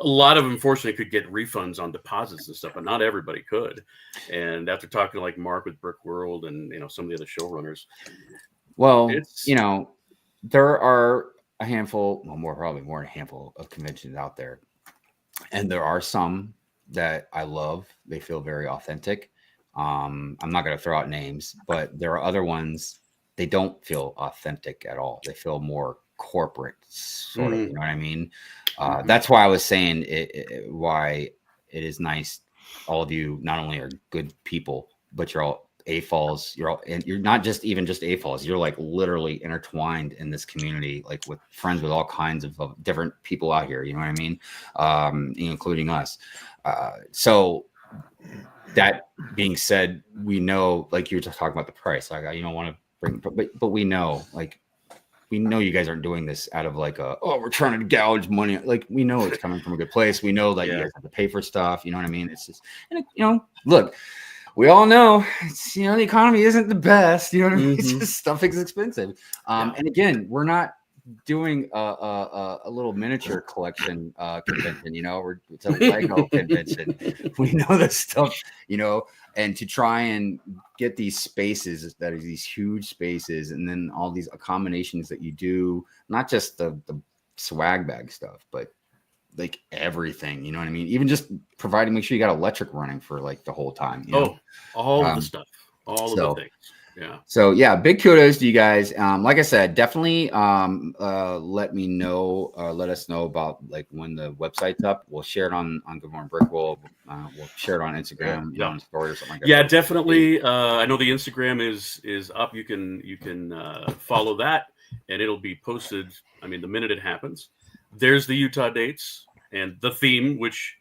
A lot of them, unfortunately, could get refunds on deposits and stuff, but not everybody could. And after talking to Mark with Brick World and some of the other showrunners, there are a handful, probably more than a handful of conventions out there, and there are some that I love. They feel very authentic. I'm not going to throw out names, but there are other ones, they don't feel authentic at all. They feel more corporate sort of, you know what I mean? That's why I was saying why it is nice. All of you not only are good people, but you're all AFOLs. And you're not just AFOLs. You're like literally intertwined in this community, like with friends with all kinds of different people out here. You know what I mean? Including us. So that being said, we know, like you were just talking about the price. Like you don't want to bring, but we know, like we know you guys aren't doing this out of like we're trying to gouge money. Like we know it's coming from a good place. We know that you guys have to pay for stuff. You know what I mean? It's just, and look. We all know it's, the economy isn't the best. You know what I mean? It's just stuff is expensive. And again, we're not doing a little miniature collection convention. It's a Lego convention. We know this stuff. And to try and get these spaces that are these huge spaces, and then all these accommodations that you do, not just the swag bag stuff, but like everything, you know what I mean? Even just make sure you got electric running for like the whole time. All of the stuff, all of the things. Yeah. So yeah, big kudos to you guys. Like I said, definitely let us know about like when the website's up. We'll share it on Good Morning Brick. We'll share it on Instagram, on story or something like that. Yeah, definitely. I know the Instagram is up. You can follow that, and it'll be posted. I mean, the minute it happens. There's the Utah dates and the theme, which,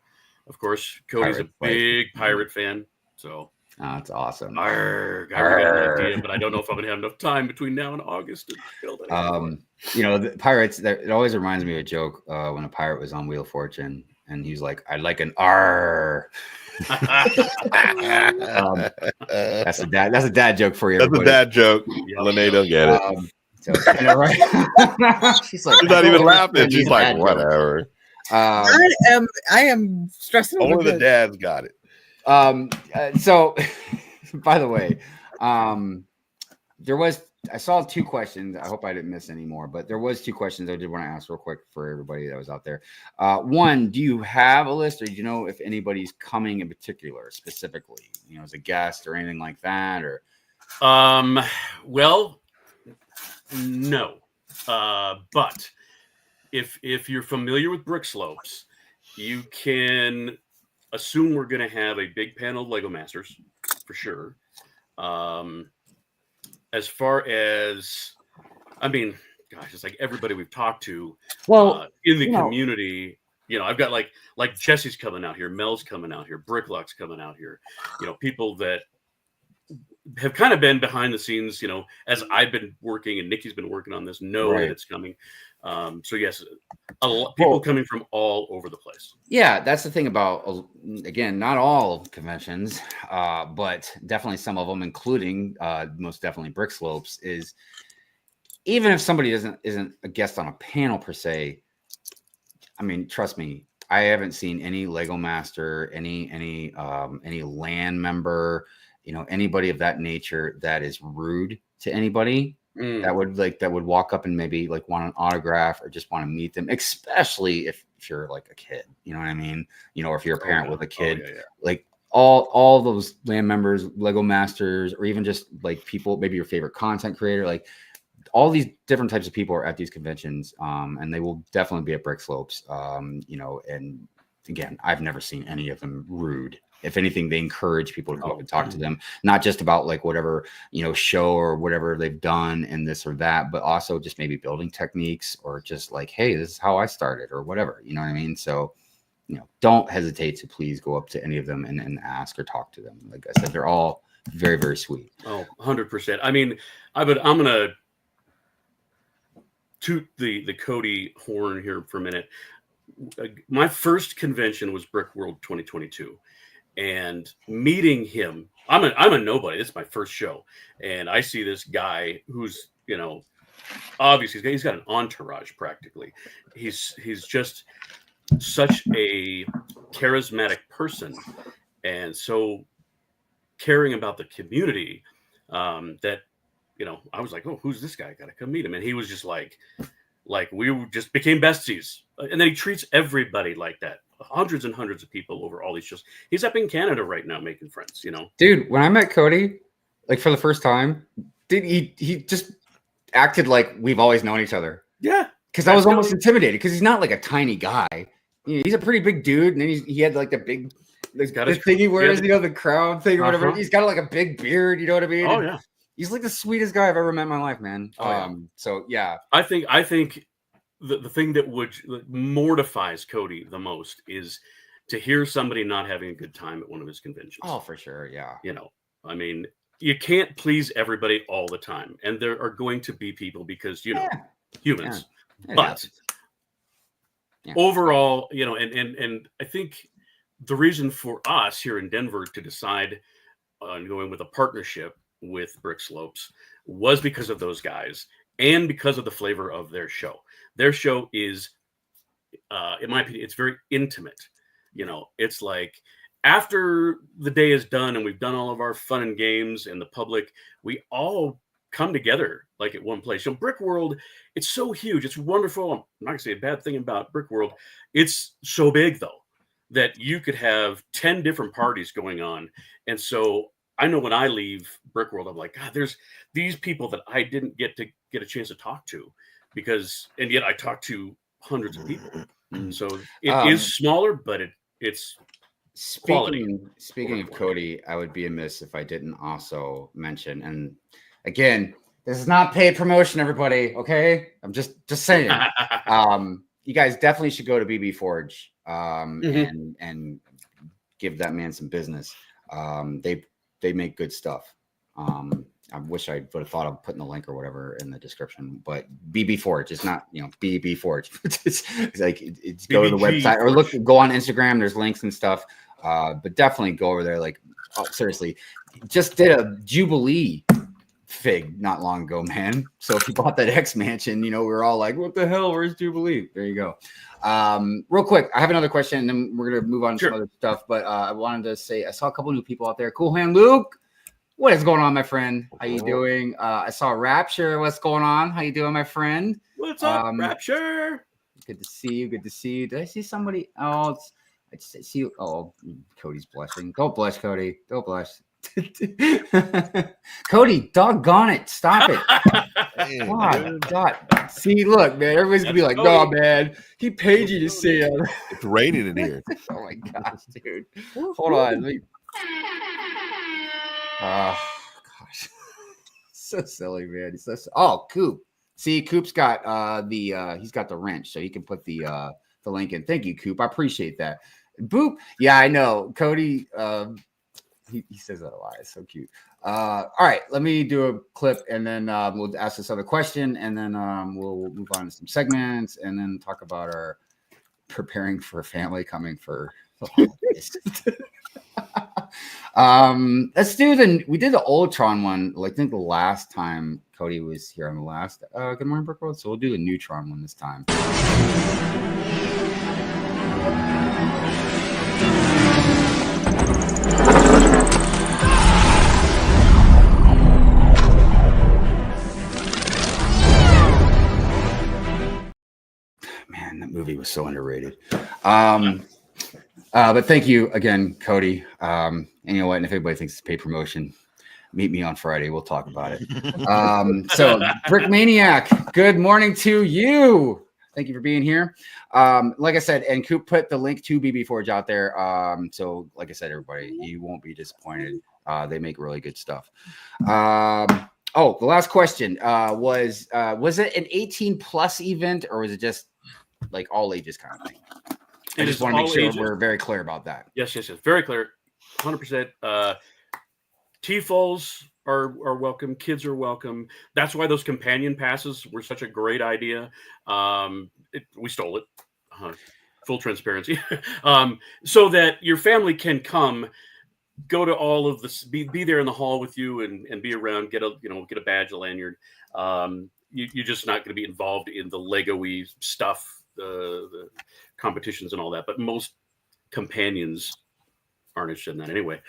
of course, Cody's a big pirate fan. So that's awesome. I got an idea, but I don't know if I'm going to have enough time between now and August to build it. The pirates. It always reminds me of a joke when a pirate was on Wheel of Fortune, and he's like, "I like an R." That's a dad joke for you. Everybody. That's a dad joke. Lene don't get it. So, right? She's like, she's not even laughing. She's like, whatever. I am stressing. Only the dads got it. So, by the way, I saw 2 questions. I hope I didn't miss any more, but there was 2 questions I did want to ask real quick for everybody that was out there. One, do you have a list, or do you know if anybody's coming in particular, specifically, as a guest or anything like that, or? Well. No, but if you're familiar with brick slopes, you can assume we're going to have a big panel of Lego Masters for sure. As far as, I mean, gosh, it's like everybody we've talked to in the community. I've got like Jesse's coming out here, Mel's coming out here, Bricklock's coming out here. People that have kind of been behind the scenes, as I've been working and Nikki's been working on this, know that it's coming. So yes, a lot people coming from all over the place. Yeah, that's the thing about, again, not all conventions, but definitely some of them, including most definitely Brick Slopes, is even if somebody isn't a guest on a panel per se. I mean, trust me, I haven't seen any Lego Master, any LAN member, anybody of that nature that is rude to anybody that would walk up and maybe like want an autograph or just want to meet them, especially if you're like a kid, you know what I mean? Or if you're a parent with a kid, like all those LAN members, Lego Masters, or even just like people, maybe your favorite content creator, like all these different types of people are at these conventions, and they will definitely be at Brick Slopes, and again, I've never seen any of them rude. If anything, they encourage people to go up and talk to them, not just about like whatever, show or whatever they've done and this or that, but also just maybe building techniques or just like, hey, this is how I started or whatever, you know what I mean? So, don't hesitate to please go up to any of them and ask or talk to them. Like I said, they're all very, very sweet. Oh, 100%. I mean, I'm going to toot the Cody horn here for a minute. My first convention was Brick World 2022. And meeting him, I'm a nobody. This is my first show, and I see this guy who's obviously he's got an entourage practically. He's just such a charismatic person, and so caring about the community that I was like, oh, who's this guy? I gotta come meet him. And he was just like we just became besties, and then he treats everybody like that. Hundreds and hundreds of people over all these shows. He's up in Canada right now making friends, Dude, when I met Cody, like for the first time, he just acted like we've always known each other. Yeah. Because I was almost intimidated because he's not like a tiny guy. He's a pretty big dude, and then he had like the big the thing he wears, the crown thing or whatever. He's got like a big beard, you know what I mean? Oh, and yeah. He's like the sweetest guy I've ever met in my life, man. So yeah. I think the thing that mortifies Cody the most is to hear somebody not having a good time at one of his conventions. Oh, for sure, yeah. I mean, you can't please everybody all the time, and there are going to be people because humans. Yeah. But overall, and I think the reason for us here in Denver to decide on going with a partnership with Brick Slopes was because of those guys and because of the flavor of their show. Their show is, in my opinion, it's very intimate. It's like after the day is done and we've done all of our fun and games and the public, we all come together like at one place. Brick World, it's so huge. It's wonderful. I'm not gonna say a bad thing about Brick World. It's so big though that you could have 10 different parties going on. And so I know when I leave Brick World, I'm like, God, there's these people that I didn't get a chance to talk to and yet I talked to hundreds of people. So it is smaller, but it's Speaking of Cody, I would be amiss if I didn't also mention, and again, this is not paid promotion, everybody. Okay, I'm just saying. You guys definitely should go to BB Forge and give that man some business. They make good stuff. I wish I would have thought of putting the link or whatever in the description, but BB Forge is not, BB Forge. it's like it's go to the website or go on Instagram. There's links and stuff. But definitely go over there. Like, seriously, just did a Jubilee fig not long ago, man. So if you bought that X Mansion, we were all like, what the hell? Where's Jubilee? There you go. Real quick, I have another question, and then we're going to move on to some other stuff. But I wanted to say, I saw a couple new people out there. Cool Hand Luke. What is going on, my friend? How you doing? I saw Rapture. What's going on? How you doing, my friend? What's up, Rapture? Good to see you. Good to see you. Did I see somebody else? I just see you. Oh, Cody's blushing. Don't blush, Cody. Don't blush. Cody, doggone it. Stop it. God. See, look, man. Everybody's going to be like, no, man. He paid you to see him. It's raining in here. Oh, my gosh, dude. Hold on. Oh, gosh. So silly, man. He's Coop. See, Coop's got he's got the wrench, so he can put the link in. Thank you, Coop. I appreciate that. Boop. Yeah, I know. Cody, he says that a lot. It's so cute. All right, let me do a clip and then we'll ask this other question and then we'll move on to some segments and then talk about our preparing for a family coming for the holidays. Let's do we did the Ultron one, I think the last time Cody was here on the last Good Morning Brick World, so we'll do the Neutron one this time. Man, that movie was so underrated. But thank you again, Cody. And you know what? And if anybody thinks it's paid promotion, meet me on Friday. We'll talk about it. So, Brick Maniac, good morning to you. Thank you for being here. Like I said, and Coop put the link to BB Forge out there. So, like I said, everybody, you won't be disappointed. They make really good stuff. The last question was it an 18+ event or was it just like all ages kind of thing? I just want to make sure we're very clear about that. Yes. Very clear. 100%. TFOs are welcome. Kids are welcome. That's why those companion passes were such a great idea. We stole it. Full transparency. So that your family can come, go to all of this, be there in the hall with you and be around, get a badge, a lanyard. You're just not going to be involved in the Lego-y stuff, the competitions and all that, but most companions aren't interested in that anyway.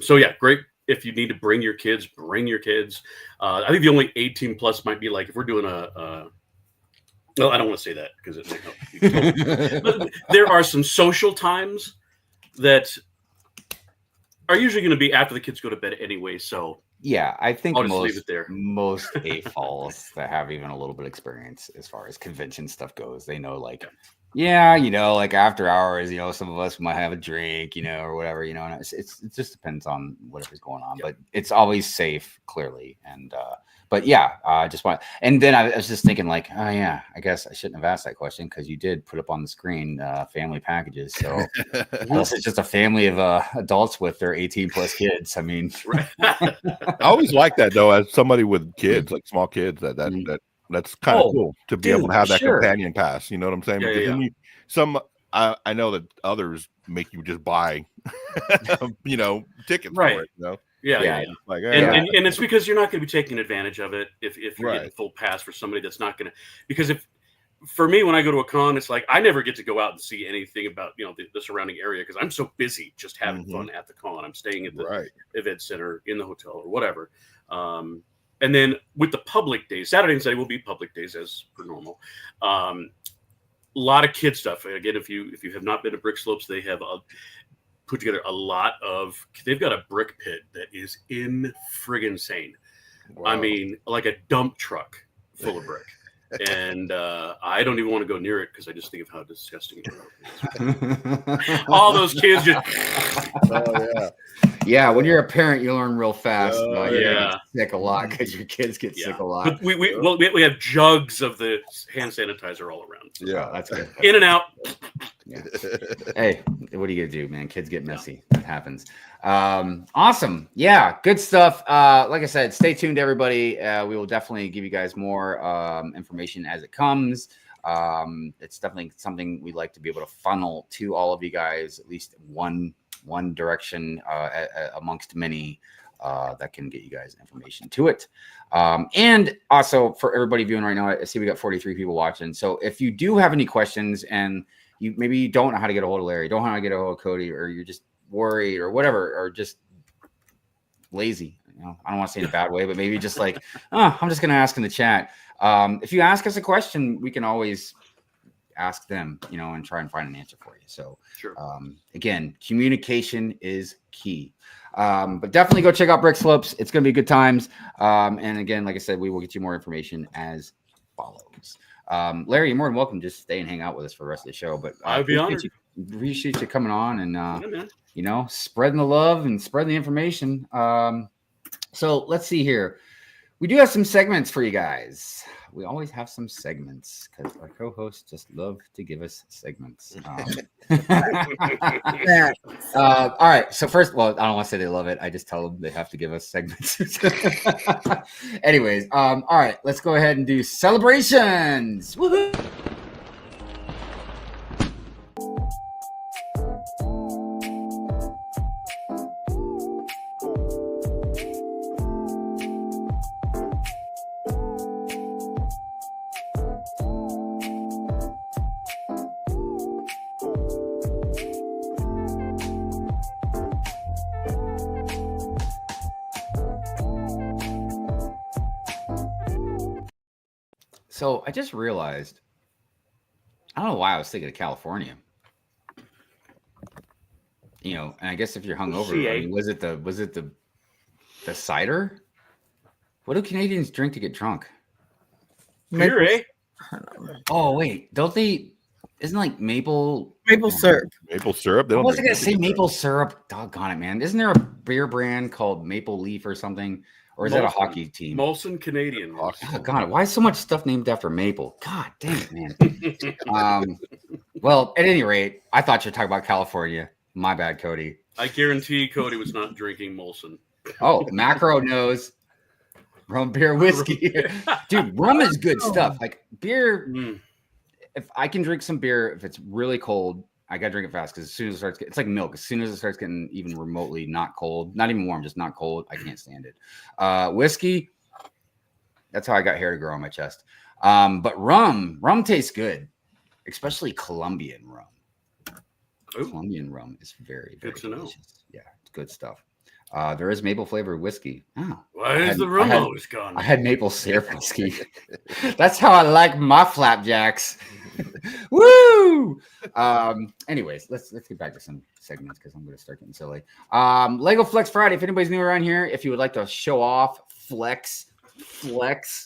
So yeah, great. If you need to bring your kids, bring your kids. I think the only 18+ might be like if we're doing well, I don't want to say that because it might help. But there are some social times that are usually going to be after the kids go to bed anyway. So Yeah, I think I'll just leave it there. most AFOLs that have even a little bit of experience as far as convention stuff goes, they know, like, yeah, like after hours, some of us might have a drink, or whatever, and it just depends on whatever's going on, but it's always safe, clearly. And but yeah, I just want, and then I was just thinking, like, oh yeah, I guess I shouldn't have asked that question, because you did put up on the screen family packages. So unless it's just a family of adults with their 18 plus kids, I mean, I always like that though, as somebody with kids, like small kids, that's kind of cool to be able to have that companion pass. You know what I'm saying? Because I know that others make you just buy, tickets for it. Yeah. Like, and it's because you're not going to be taking advantage of it if you're getting full pass for somebody that's not going to. Because for me, when I go to a con, it's like I never get to go out and see anything about the surrounding area, because I'm so busy just having fun at the con. I'm staying at the event center, in the hotel, or whatever. And then with the public days, Saturday and Sunday will be public days as per normal. A lot of kid stuff. Again, if you have not been to Brick Slopes, they have put together a lot of. They've got a brick pit that is friggin' sane. Wow. I mean, like a dump truck full of brick. And I don't even want to go near it, because I just think of how disgusting it is. All those kids just. Yeah, when you're a parent, you learn real fast. You get sick a lot, because your kids get sick a lot. But we have jugs of the hand sanitizer all around. So. Yeah, that's good. In and out. Yeah. Hey, what are you gonna do, man? Kids get messy. It happens. Awesome. Yeah, good stuff. Like I said, stay tuned, everybody. We will definitely give you guys more information as it comes. It's definitely something we like to be able to funnel to all of you guys, at least one direction amongst many that can get you guys information to it. And also, for everybody viewing right now, I see we got 43 people watching. So if you do have any questions, and maybe you don't know how to get a hold of Larry, don't know how to get a hold of Cody, or you're just worried or whatever, or just lazy, I don't want to say in a bad way, but maybe just like, I'm just going to ask in the chat. If you ask us a question, we can always ask them, and try and find an answer for you. So again, communication is key. But definitely go check out Brick Slopes. It's going to be good times. And again, like I said, we will get you more information as follows. Larry, you're more than welcome. Just stay and hang out with us for the rest of the show. But I'd be honored. Appreciate you coming on and spreading the love and spreading the information. So let's see here. We do have some segments for you guys. We always have some segments, because our co-hosts just love to give us segments. All right. So first, I don't want to say they love it. I just tell them they have to give us segments. Anyways, all right. Let's go ahead and do celebrations. Woohoo! So I just realized, I don't know why I was thinking of California. And I guess if you're hungover, was it the cider? What do Canadians drink to get drunk? Beer, eh? Oh wait, don't they? Isn't like maple syrup? Maple syrup. I wasn't gonna say maple syrup. Doggone it, man! Isn't there a beer brand called Maple Leaf or something? Or is that a hockey team? Molson Canadian. Oh, God, why is so much stuff named after maple? God dang it, man. Well, at any rate, I thought you were talking about California. My bad, Cody. I guarantee Cody was not drinking Molson. Oh, Macro knows. Rum, beer, whiskey. Dude, rum is good stuff. Like beer, if I can drink some beer, if it's really cold, I gotta drink it fast, because as soon as it starts, it's like milk. As soon as it starts getting even remotely not cold, not even warm, just not cold, I can't stand it. Whiskey, that's how I got hair to grow on my chest. But rum tastes good, especially Colombian rum. Ooh. Colombian rum is very, very delicious. Yeah, it's good stuff. There is maple flavored whiskey. Oh, why is the rum always gone? I had maple syrup whiskey. That's how I like my flapjacks. Woo! Anyways, let's get back to some segments because I'm going to start getting silly. Lego Flex Friday. If anybody's new around here, if you would like to show off, flex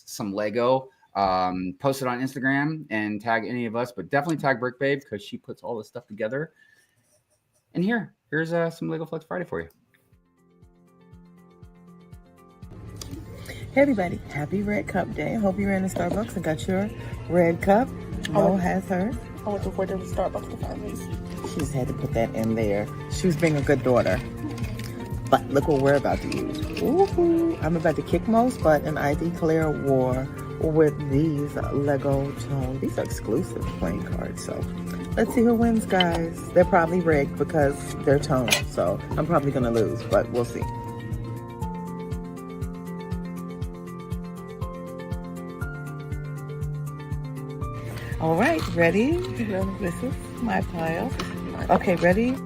some Lego, post it on Instagram and tag any of us, but definitely tag Brickbabe because she puts all this stuff together. And here's some Lego Flex Friday for you. Hey everybody, happy Red Cup Day. I hope you ran to Starbucks and got your red cup. Mo has hers. I went to Starbucks to find these. She just had to put that in there. She was being a good daughter. But look what we're about to use. Woohoo! I'm about to kick Mo's butt and I declare war with these Lego Tone. These are exclusive playing cards. So let's see who wins, guys. They're probably rigged because they're Tone. So I'm probably going to lose, but we'll see. All right, ready? This is my pile. Okay, ready?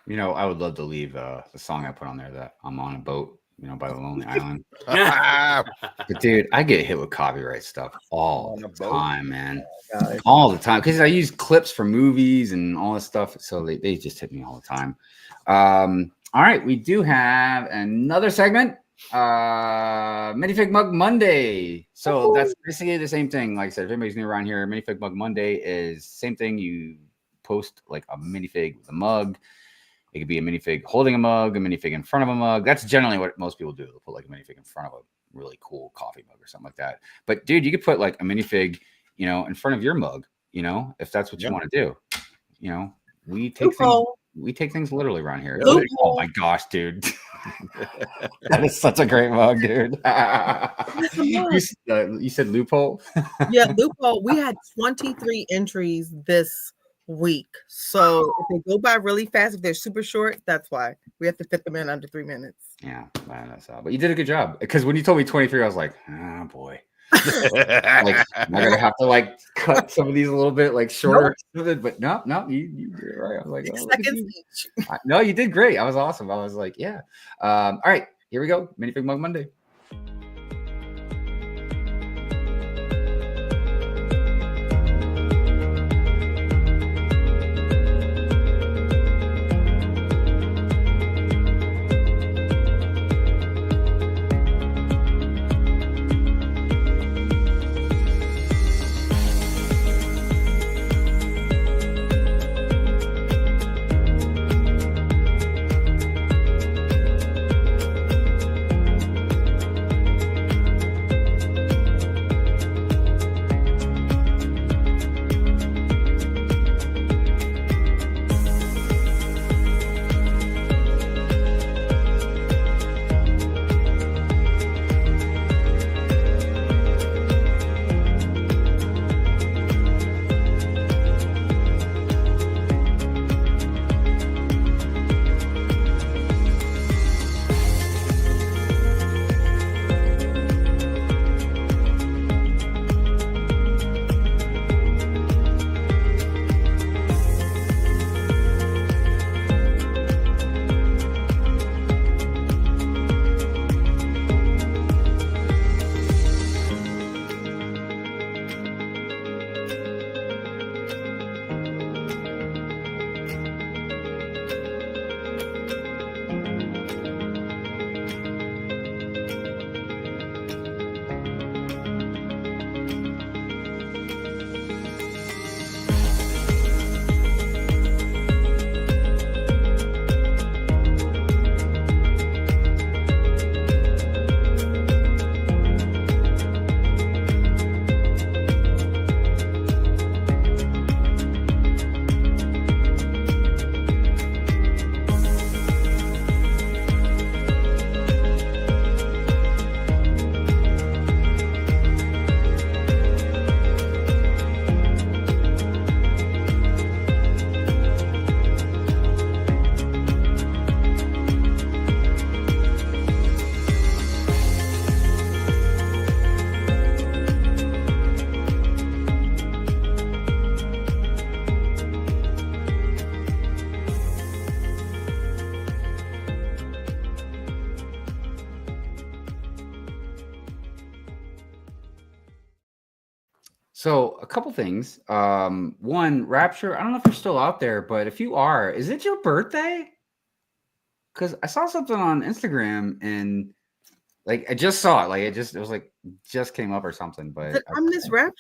You know, I would love to leave the song I put on there that I'm on a boat, by the Lonely Island. But dude, I get hit with copyright stuff all the time, man. All the time. Because I use clips from movies and all this stuff. So they just hit me all the time. All right, we do have another segment. Minifig Mug Monday. So that's basically the same thing. Like I said, if anybody's new around here, Minifig Mug Monday is same thing. You post like a minifig with a mug. It could be a minifig holding a mug, a minifig in front of a mug. That's generally what most people do. They'll put like a minifig in front of a really cool coffee mug or something like that. But dude, you could put like a minifig, in front of your mug, if that's what you want to do. We take things literally around here. Oh my gosh, dude. That is such a great mug, dude. You said loophole? Yeah, loophole. We had 23 entries this week. So if they go by really fast, if they're super short, that's why we have to fit them in under 3 minutes. Yeah, that's all. But you did a good job because when you told me 23, I was like, oh boy. Like I'm gonna have to like cut some of these a little bit like shorter. Nope. But no, you did it right. I was like, seconds each. No, you did great. I was awesome. I was like, yeah. All right, here we go. Minifig Mug Monday. So a couple things. One, Rapture, I don't know if you're still out there, but if you are, is it your birthday? Because I saw something on Instagram and like I just saw it. Like it was like just came up or something. But Did I miss Rapture?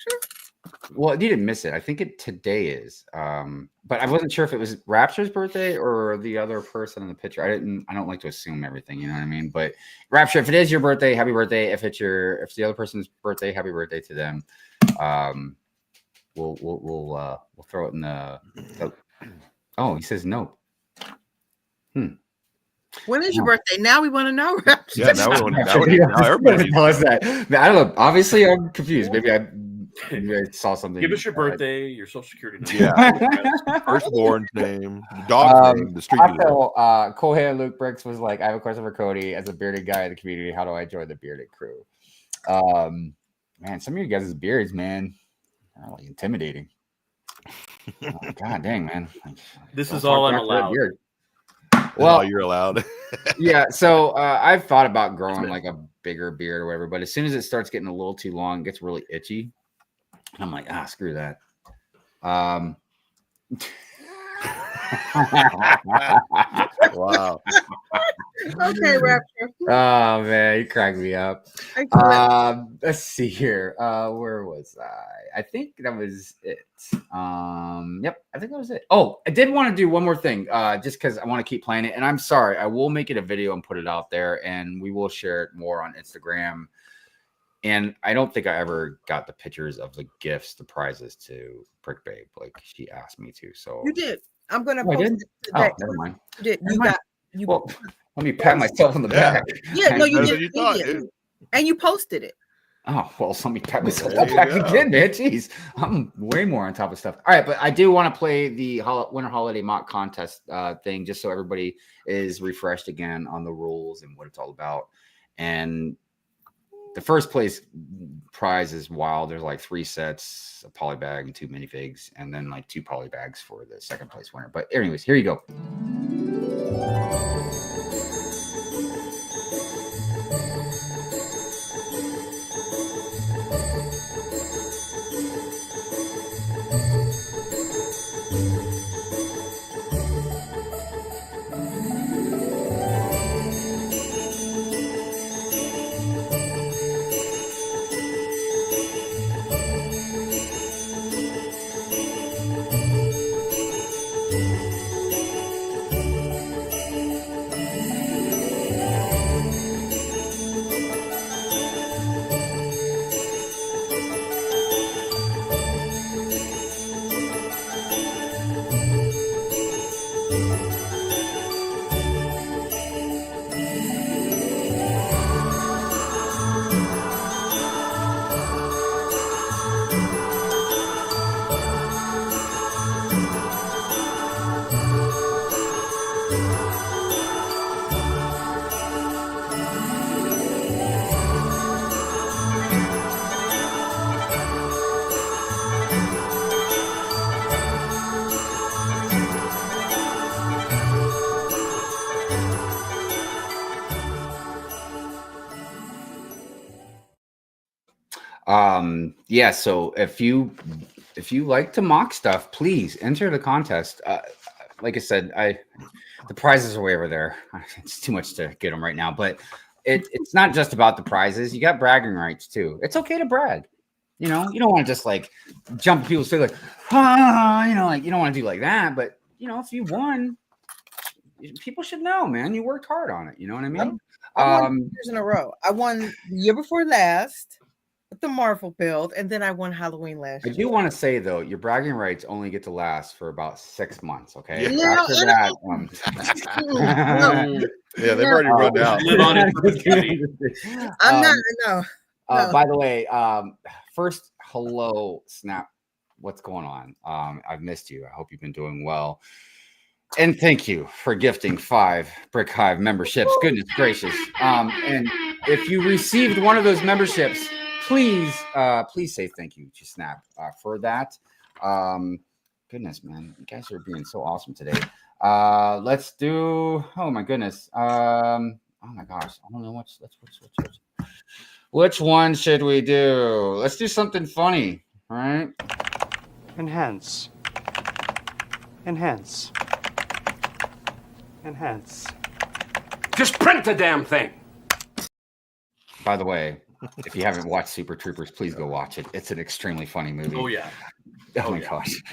Well, you didn't miss it. I think it today is. But I wasn't sure if it was Rapture's birthday or the other person in the picture. I don't like to assume everything, you know what I mean? But Rapture, if it is your birthday, happy birthday. If it's the other person's birthday, happy birthday to them. We'll throw it in the oh, he says no. When is your birthday? Now we want to know. Yeah, now we want to know. Now everybody knows that. I don't know. Obviously, I'm confused. Maybe I saw something. Give us your birthday, your social security number. Yeah. Firstborn's name, the dog's name, the street. Colehair Luke Bricks was like, I have a question for Cody. As a bearded guy in the community, how do I join the bearded crew? Man, some of you guys' beards, man, are like intimidating. Oh, God dang, man. This is all I'm allowed. Well, you're allowed. Yeah, so I've thought about growing like a bigger beard or whatever, but as soon as it starts getting a little too long, it gets really itchy. And I'm like, screw that. Wow. Okay, Rapture. Oh man, you cracked me up. Let's see here. Where was I? I think that was it. Yep, I think that was it. Oh, I did want to do one more thing, just because I want to keep playing it. And I'm sorry, I will make it a video and put it out there, and we will share it more on Instagram. And I don't think I ever got the pictures of the gifts, the prizes to Brick Babe, like she asked me to. So You did. I'm gonna post it Oh, today. never mind. You did. Never You mind. got. You. Well, let me pat myself on the back. Yeah. No, you Better did. than you thought, immediately. dude. And you posted it. Oh, well, let me pat myself There on the you back go. again, man. Jeez, I'm way more on top of stuff. All right, but I do want to play the Winter Holiday Mock Contest thing just so everybody is refreshed again on the rules and what it's all about. And the first place prize is wild. There's like 3 sets, a poly bag and 2 minifigs, and then like 2 poly bags for the second place winner. But anyways, here you go. Yeah, so if you like to mock stuff, please enter the contest. Like I said, the prizes are way over there. It's too much to get them right now, but it's not just about the prizes. You got bragging rights too. It's okay to brag. You know, you don't want to just like jump people's face like, you know, like you don't want to do like that. But you know, if you won, people should know, man. You worked hard on it. You know what I mean? I won 2 years in a row. I won the year before last with the Marvel build, and then I won Halloween last year. I do want to say though, your bragging rights only get to last for about 6 months. Okay, Yeah. after that, Yeah, they've already run out. Live on in perpetuity. I'm not. No. By the way, first, hello, Snap. What's going on? I've missed you. I hope you've been doing well. And thank you for gifting 5 Brick Hive memberships. Goodness gracious. And if you received one of those memberships, please say thank you to Snap for that. Goodness, man. You guys are being so awesome today. Let's do, oh my goodness. Oh my gosh. I don't know which one should we do? Let's do something funny. All right. Enhance. Enhance. Enhance. Just print the damn thing. By the way, if you haven't watched Super Troopers, please go watch it. It's an extremely funny movie. Oh yeah. Oh my gosh.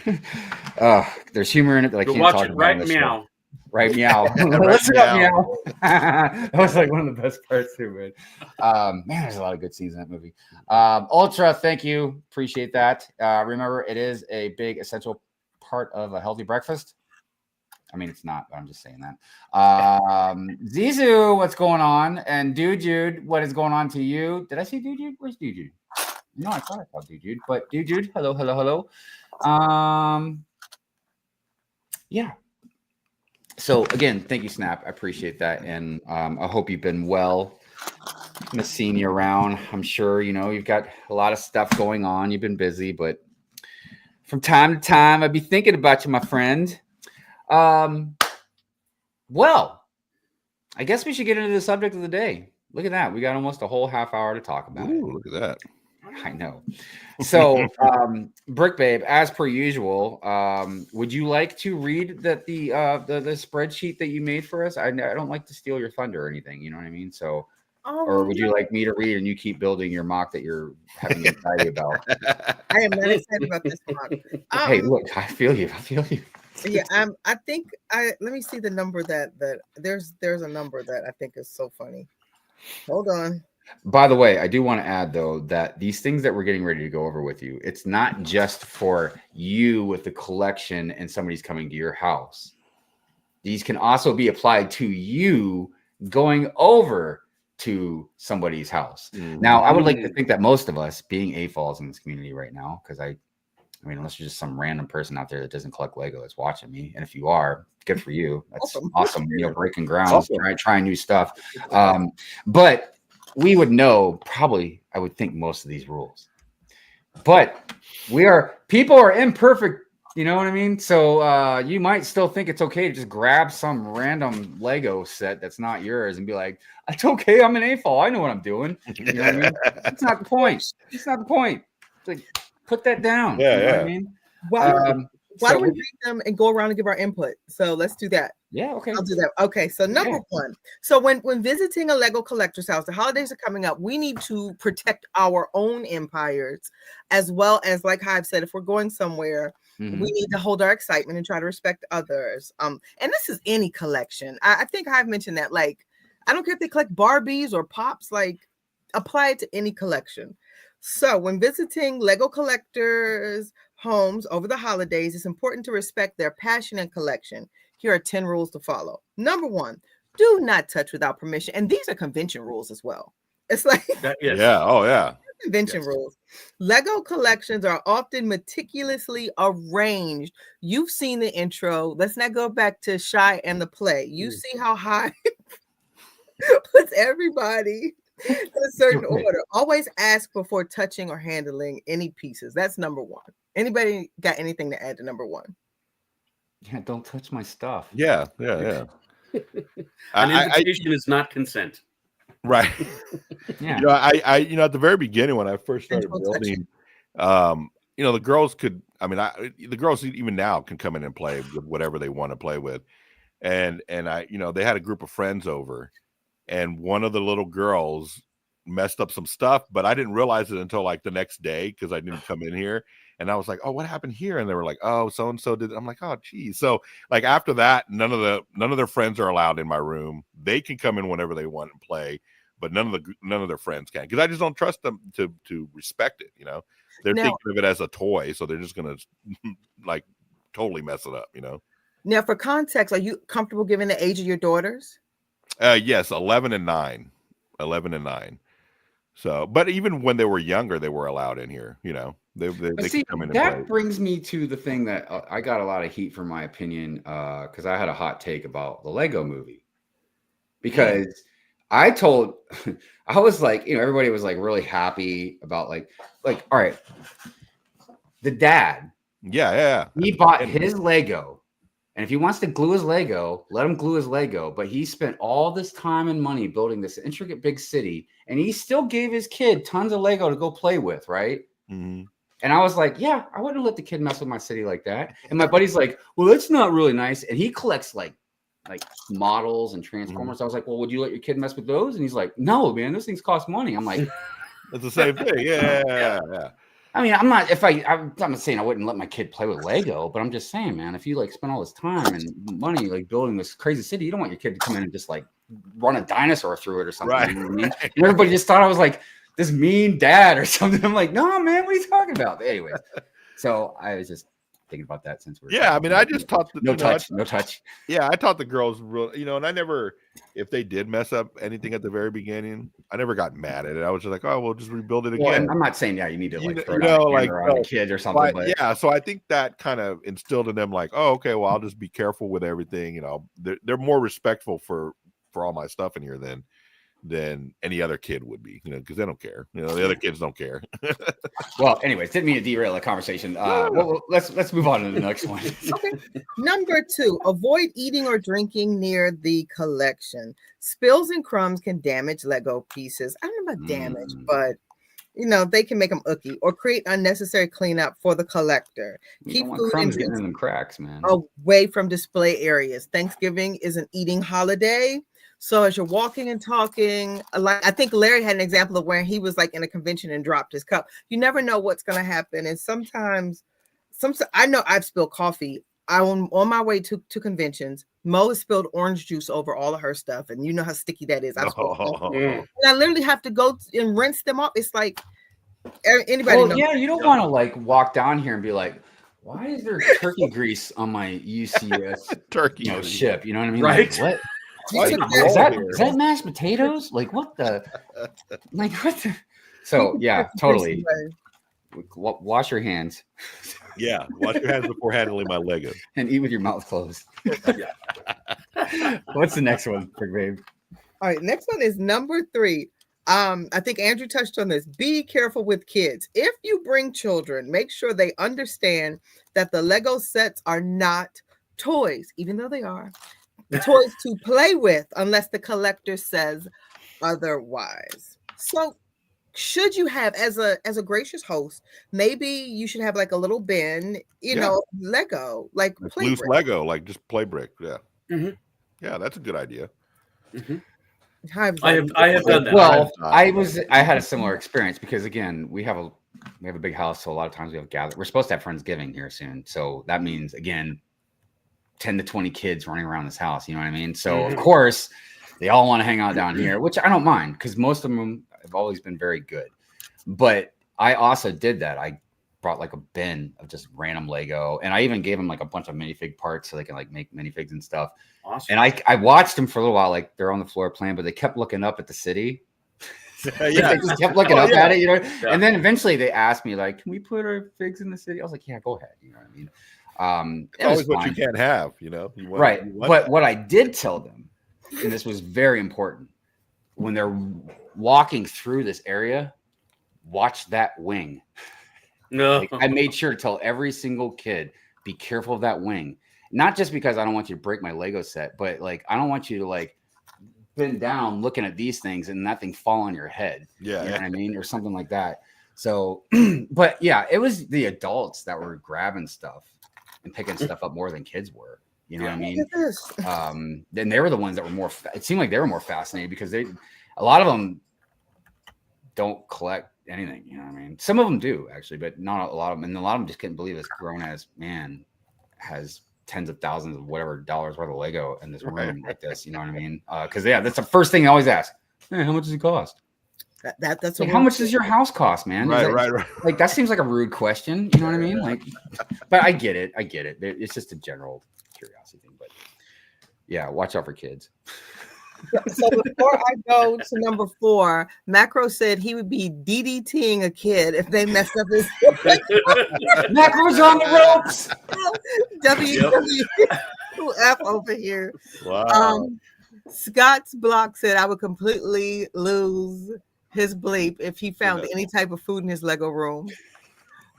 There's humor in it that I can't watch talk it, about. right, on this meow. show. Right, meow. Let's go, meow. That was like one of the best parts too, man. Man, there's a lot of good scenes in that movie. Ultra, thank you. Appreciate that. Remember, it is a big essential part of a healthy breakfast. I mean, it's not, but I'm just saying that. Zizu, what's going on? And Dude, what is going on to you? Did I see Dude? Where's Dude? No, I thought I saw Dude. But Dude, hello. Yeah. So again, thank you, Snap. I appreciate that, and I hope you've been well. Miss seeing you around. I'm sure you've got a lot of stuff going on. You've been busy, but from time to time, I'd be thinking about you, my friend. Well, I guess we should get into the subject of the day. Look at that. We got almost a whole half hour to talk about it. Look at that. I know. So, Brick Babe, as per usual, would you like to read the spreadsheet that you made for us? I don't like to steal your thunder or anything. You know what I mean? So, or would you like me to read and you keep building your mock that you're having anxiety about? I am not excited about this one. Hey, look, I feel you. Yeah, I think let me see the number that there's a number that I think is so funny. Hold on. By the way, I do want to add though that these things that we're getting ready to go over with you, it's not just for you with the collection and somebody's coming to your house. These can also be applied to you going over to somebody's house. Mm-hmm. Now, I would like to think that most of us, being AFOLs in this community right now, because I mean, unless you're just some random person out there that doesn't collect Lego that's watching me, and if you are, good for you. That's awesome. Breaking ground, awesome. Trying new stuff. But we would know probably, I would think, most of these rules. But people are imperfect. You know what I mean? So you might still think it's okay to just grab some random Lego set that's not yours and be like, it's okay. I'm an AFOL. I know what I'm doing. You know what I mean? That's not the point. It's not the point. It's like, put that down. Yeah, you know what I mean? Why don't we read them and go around and give our input? So let's do that. Yeah, okay. I'll do that. Okay, so number one. So when visiting a Lego collector's house, the holidays are coming up. We need to protect our own empires, as well as, like Hive said, if we're going somewhere, we need to hold our excitement and try to respect others. And this is any collection. I think Hive mentioned that. Like, I don't care if they collect Barbies or Pops. Like, apply it to any collection. So when visiting Lego collectors' homes over the holidays, it's important to respect their passion and collection. Here are 10 rules to follow. Number one, do not touch without permission. And these are convention rules as well. It's like, convention rules. Lego collections are often meticulously arranged. You've seen the intro. Let's not go back to Shy and the Play. You see how Hive puts everybody in a certain order. Always ask before touching or handling any pieces. That's number one. Anybody got anything to add to number one? Yeah, don't touch my stuff. Yeah. An invitation is not consent. Right. Yeah. I at the very beginning when I first started building, the girls could. I mean, the girls even now can come in and play with whatever they want to play with, and they had a group of friends over, and one of the little girls messed up some stuff, but I didn't realize it until like the next day because I didn't come in here. And I was like, oh, what happened here? And they were like, oh, so-and-so did. I'm like, oh, geez. So like after that, none of their friends are allowed in my room. They can come in whenever they want and play, but none of their friends can, because I just don't trust them to respect it. They're thinking of it as a toy, so they're just gonna like totally mess it up. Now, for context, are you comfortable giving the age of your daughters? Yes, 11 and 9. So, but even when they were younger, they were allowed in here. They could come in and play. That brings me to the thing that I got a lot of heat for my opinion because I had a hot take about the Lego movie. Because I was like, everybody was like really happy about like, all right, the dad. Yeah. He bought his Lego. And if he wants to glue his Lego, let him glue his Lego. But he spent all this time and money building this intricate big city. And he still gave his kid tons of Lego to go play with, right? Mm-hmm. And I was like, yeah, I wouldn't let the kid mess with my city like that. And my buddy's like, well, that's not really nice. And he collects like models and transformers. I was like, well, would you let your kid mess with those? And he's like, no, man, those things cost money. I'm like, it's the same thing. Yeah. I mean, I'm not saying I wouldn't let my kid play with Lego, but I'm just saying, man, if you like spend all this time and money like building this crazy city, you don't want your kid to come in and just like run a dinosaur through it or something. Right. You know what I mean? And everybody just thought I was like this mean dad or something. I'm like, no, man, what are you talking about? But anyways, so I was just thinking about that since we're I mean, I just taught no touch. Yeah, I taught the girls real, and I never, if they did mess up anything at the very beginning, I never got mad at it. I was just like, oh, we'll just rebuild it again. Well, I'm not saying you need to like throw like on the kid or something, but yeah. So I think that kind of instilled in them like, oh, okay, well, I'll just be careful with everything. They're more respectful for all my stuff in here than any other kid would be, because they don't care. The other kids don't care. Well, anyways, didn't mean to derail the conversation. Well, let's move on to the next one. Okay. Number 2, avoid eating or drinking near the collection. Spills and crumbs can damage Lego pieces. I don't know about damage, but they can make them ooky or create unnecessary cleanup for the collector. Keep food and getting in them cracks, man. Away from display areas. Thanksgiving is an eating holiday. So as you're walking and talking, like I think Larry had an example of where he was like in a convention and dropped his cup. You never know what's going to happen. And sometimes I know I've spilled coffee. I'm on my way to conventions. Mo has spilled orange juice over all of her stuff. And you know how sticky that is. And I literally have to go and rinse them off. It's like anybody knows. Yeah, you don't want to like walk down here and be like, why is there turkey grease on my UCS turkey ship? You know what I mean? Right. Like, what? Is that mashed potatoes? Like what the? So yeah, totally. Wash your hands. Yeah, wash your hands before handling my Lego. And eat with your mouth closed. What's the next one, Brick Babe? All right, next one is number 3. I think Andrew touched on this. Be careful with kids. If you bring children, make sure they understand that the Lego sets are not toys, even though they are. Toys to play with, unless the collector says otherwise. So should you have, as a gracious host, maybe you should have like a little bin, Lego, like loose brick. Lego, like just play brick. Yeah. Mm-hmm. Yeah, that's a good idea. Mm-hmm. I have done that. Well, I had a similar experience because again, we have a big house, so a lot of times we have gathered. We're supposed to have Friendsgiving here soon, so that means again 10 to 20 kids running around this house, you know what I mean? So of course they all want to hang out down here, which I don't mind because most of them have always been very good. But I also did that. I brought like a bin of just random Lego, and I even gave them like a bunch of minifig parts so they can like make minifigs and stuff. Awesome. And I watched them for a little while, like they're on the floor playing, but they kept looking up at the city. They just kept looking up at it, Yeah. And then eventually they asked me like, can we put our figs in the city? I was like, yeah, go ahead. You know what I mean? It's always what you can't have, right. But what I did tell them, and this was very important, when they're walking through this area, watch that wing. No, like, I made sure to tell every single kid, be careful of that wing. Not just because I don't want you to break my Lego set, but like I don't want you to like bend down looking at these things and that thing fall on your head. Yeah, you know what I mean, or something like that. So, but yeah, it was the adults that were grabbing stuff and picking stuff up more than kids were. You know what I mean? Then they were the ones that were more. It seemed like they were more fascinated because a lot of them don't collect anything. You know what I mean? Some of them do actually, but not a lot of them. And a lot of them just couldn't believe this grown ass man has tens of thousands of whatever dollars worth of Lego in this room like this. You know what I mean? Because that's the first thing they always ask. Hey, how much does it cost? That's like, how much does your house cost, man? Right. Like that seems like a rude question. You know what I mean? Like, but I get it. It's just a general curiosity thing. But yeah, watch out for kids. So before I go to number 4, Macro said he would be DDTing a kid if they messed up his. Macro's on the ropes. WWF over here. Wow. Scott's block said I would completely lose his bleep if he found any type of food in his Lego room.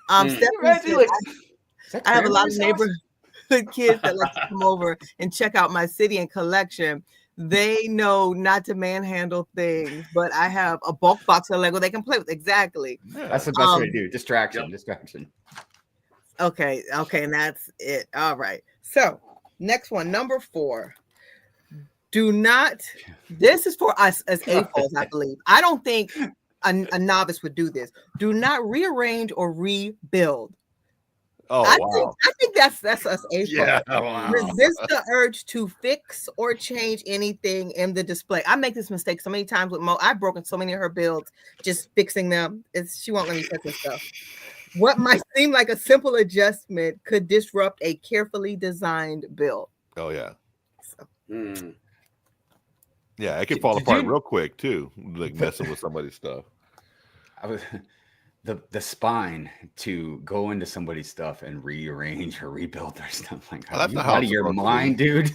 Stephanie said, I have a lot of neighborhood kids that like to come over and check out my city and collection. They know not to manhandle things, but I have a bulk box of Lego they can play with. Exactly. That's the best way to do. Distraction. Okay, and that's it. All right. So next one, number 4. Do not. This is for us as AFOs, I believe. I don't think a novice would do this. Do not rearrange or rebuild. Oh, I think that's us AFOs. Yeah, wow. Resist the urge to fix or change anything in the display. I make this mistake so many times with Mo. I've broken so many of her builds just fixing them. She won't let me touch her stuff. What might seem like a simple adjustment could disrupt a carefully designed build. Oh, yeah. So. Yeah, it can fall apart real quick, too, like messing with somebody's stuff. The spine to go into somebody's stuff and rearrange or rebuild their stuff. Like, are you out of your mind, dude?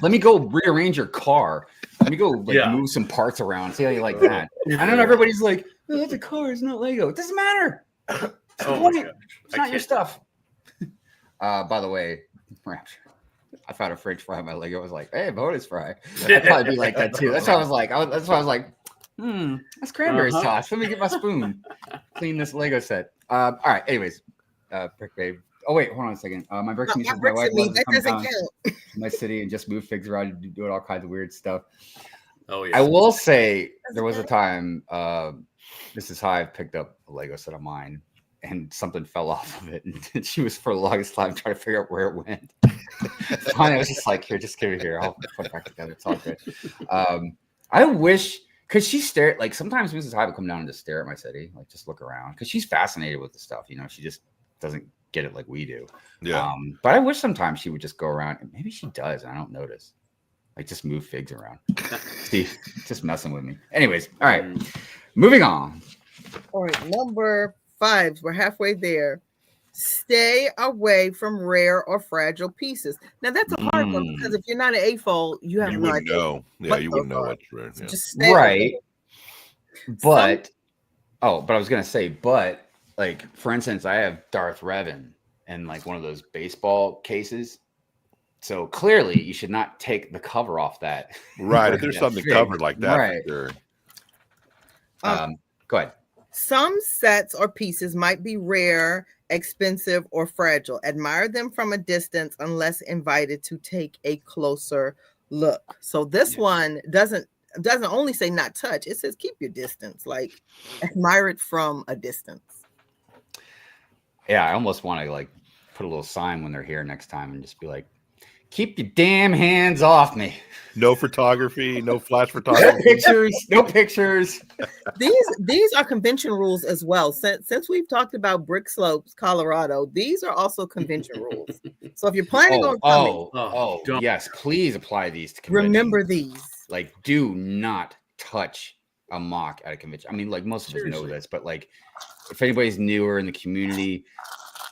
Let me go rearrange your car. Let me go move some parts around. See how you like that. I don't know. Everybody's like, oh, that's a car. It's not Lego. It doesn't matter. It's not your stuff. By the way, I found a French fry in my Lego. I was like, hey, bonus fry. I'd probably be like that too. That's why I was like, that's cranberry sauce. Let me get my spoon. Clean this Lego set. All right. Anyways, Brick Babe. Oh wait, hold on a second. My bricks my wife loves to come down to my city and just move figs around and do all kinds of weird stuff. Oh yeah. I will say there was a time. This is how I picked up a Lego set of mine, and something fell off of it, and she was for the longest time trying to figure out where it went. Finally, I was just like, here, just give it here. I'll put it back together. It's all good. I wish. Because she stared, like sometimes Mrs. Hive would come down and just stare at my city, like just look around. Because she's fascinated with the stuff, you know. She just doesn't get it like we do. Yeah. But I wish sometimes she would just go around, and maybe she does, and I don't notice. Like just move figs around. Steve, just messing with me. Anyways, all right, moving on. All right, number 5. We're halfway there. Stay away from rare or fragile pieces. Now that's a hard one because if you're not an AFOL, you have no idea. Know. Yeah, you wouldn't know what's rare. So just stay right. But I was gonna say, but like for instance, I have Darth Revan in like one of those baseball cases. So clearly, you should not take the cover off that. Right. If there's something covered like that, right? For sure. Go ahead. Some sets or pieces might be rare, expensive, or fragile. Admire them from a distance unless invited to take a closer look. So this one doesn't only say not touch. It says keep your distance. Like admire it from a distance. Yeah, I almost want to like put a little sign when they're here next time and just be like, keep your damn hands off me. No photography, no flash photography. No pictures. These are convention rules as well. Since we've talked about Brick Slopes, Colorado, these are also convention rules. So if you're planning on coming, yes, please apply these to convention. Remember these. Like, do not touch a mock at a convention. I mean, like most of us know this, but like if anybody's newer in the community,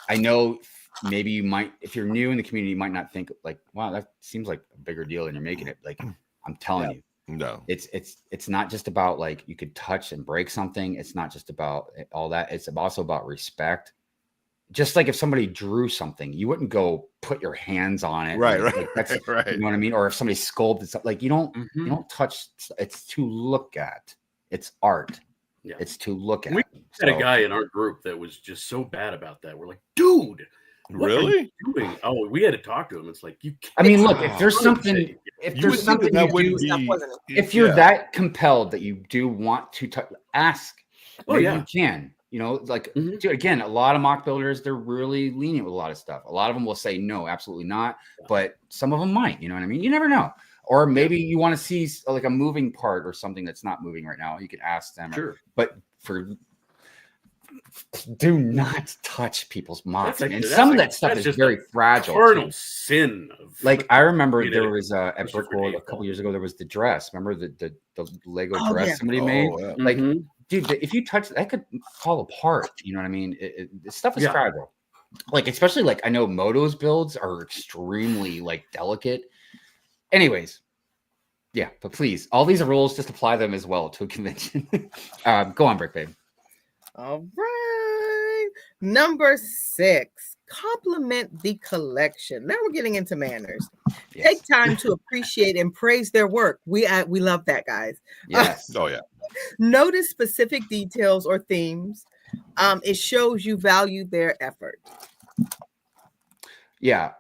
I know maybe you might, if you're new in the community, you might not think like, wow, that seems like a bigger deal than you're making it. Like, I'm telling you, no, it's not just about like you could touch and break something. It's not just about all that. It's also about respect. Just like if somebody drew something, you wouldn't go put your hands on it. Right, like that's, right. You know what I mean? Or if somebody sculpted something, like you don't touch. It's to look at. It's art. Yeah. It's to look at. We had a guy in our group that was just so bad about that. We're like, dude, what really? Are you doing? Oh, we had to talk to him. It's like you can't. I mean, look, if there's something, if you're that compelled that you do want to touch, ask. You can. You know, like dude, again, a lot of mock builders, they're really lenient with a lot of stuff. A lot of them will say no, absolutely not. But some of them might. You know what I mean? You never know. Or maybe you want to see like a moving part or something that's not moving right now. You can ask them. Sure. But do not touch people's mocks. And some of that stuff is very fragile. Cardinal sin. Like I remember there was at Brickhead a couple years ago. There was the dress. Remember the Lego dress somebody made? Yeah. Like, dude, if you touch that, could fall apart. You know what I mean? This stuff is fragile. Like especially like I know Moto's builds are extremely like delicate. Anyways, yeah, but please, all these rules, just apply them as well to a convention. Go on, Brick Babe. All right. Number 6, Compliment the collection. Now we're getting into manners. Yes. Take time to appreciate and praise their work. We love that, guys. Yes. Oh yeah. Notice specific details or themes. It shows you value their effort. Yeah.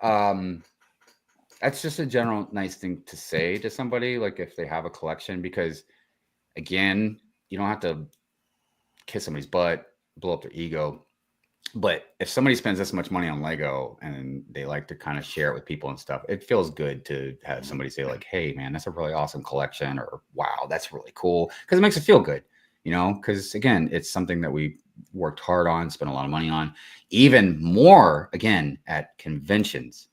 That's just a general nice thing to say to somebody, like if they have a collection, because again, you don't have to kiss somebody's butt, blow up their ego. But if somebody spends this much money on Lego and they like to kind of share it with people and stuff, it feels good to have somebody say like, hey man, that's a really awesome collection, or wow, that's really cool. Because it makes it feel good, you know, because again, it's something that we worked hard on, spent a lot of money on. Even more again at conventions.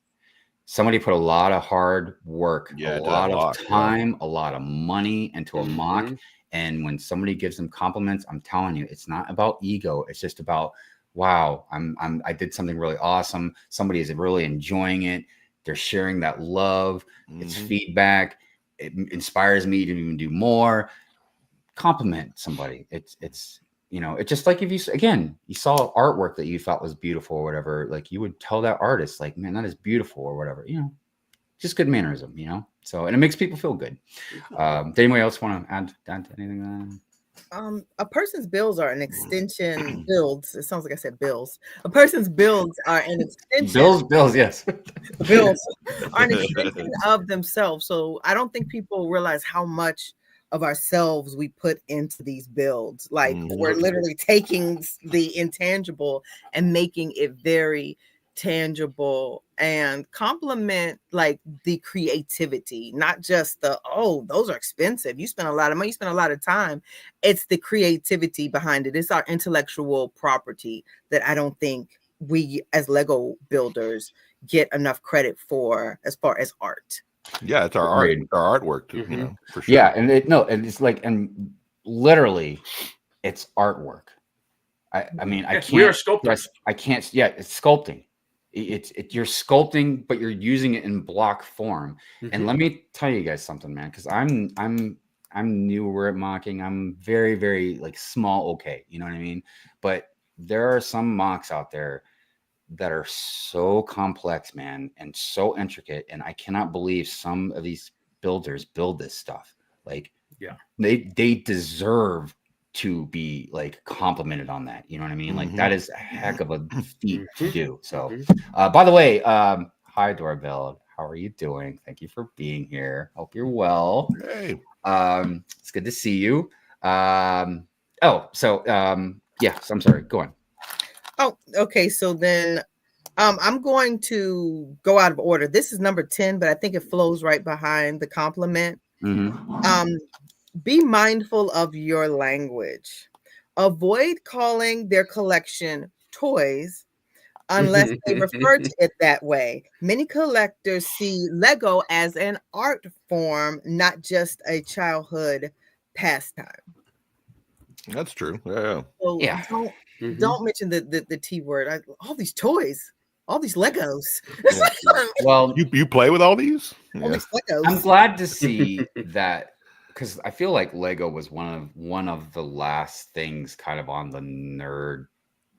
Somebody put a lot of hard work, a lot of time, a lot of money into a mock. And when somebody gives them compliments, I'm telling you, it's not about ego. It's just about, wow, I did something really awesome. Somebody is really enjoying it. They're sharing that love. It's feedback. It inspires me to even do more. Compliment somebody. It's you know, it's just like if you saw artwork that you thought was beautiful or whatever, like you would tell that artist, like, man, that is beautiful or whatever, you know, just good mannerism, you know. So, and it makes people feel good. Did anybody else want to add to anything? A person's bills are an extension. Builds. It sounds like I said bills. A person's builds are an extension. Bills, yes. Bills are an extension of themselves. So I don't think people realize how much of ourselves we put into these builds. Like we're literally taking the intangible and making it very tangible, and compliment like the creativity, not just the, oh, those are expensive, you spend a lot of money, you spend a lot of time. It's the creativity behind it. It's our intellectual property that I don't think we as Lego builders get enough credit for as far as art. Yeah, it's our art, our artwork too, you know, for sure. Yeah, and it's like, and literally it's artwork. I mean, I can't. We are sculptors. I can't. Yeah, it's sculpting. It's you're sculpting, but you're using it in block form. And let me tell you guys something, man, because I'm newer at mocking. I'm very, very like small. Okay, you know what I mean. But there are some mocks out there that are so complex, man, and so intricate, and I cannot believe some of these builders build this stuff. Like, yeah, they deserve to be like complimented on that. You know what I mean? Like that is a heck of a feat to do. So, by the way, hi Doorbell, how are you doing? Thank you for being here. Hope you're well. Hey, it's good to see you. Yeah, so I'm sorry. Go on. Oh, okay. So then I'm going to go out of order. This is number 10, but I think it flows right behind the compliment. Be mindful of your language. Avoid calling their collection toys unless they refer to it that way. Many collectors see Lego as an art form, not just a childhood pastime. That's true. Yeah. So don't mention the T word. All these toys, all these Legos. Yeah. Well, you play with all these? All these Legos. I'm glad to see that, because I feel like Lego was one of the last things kind of on the nerd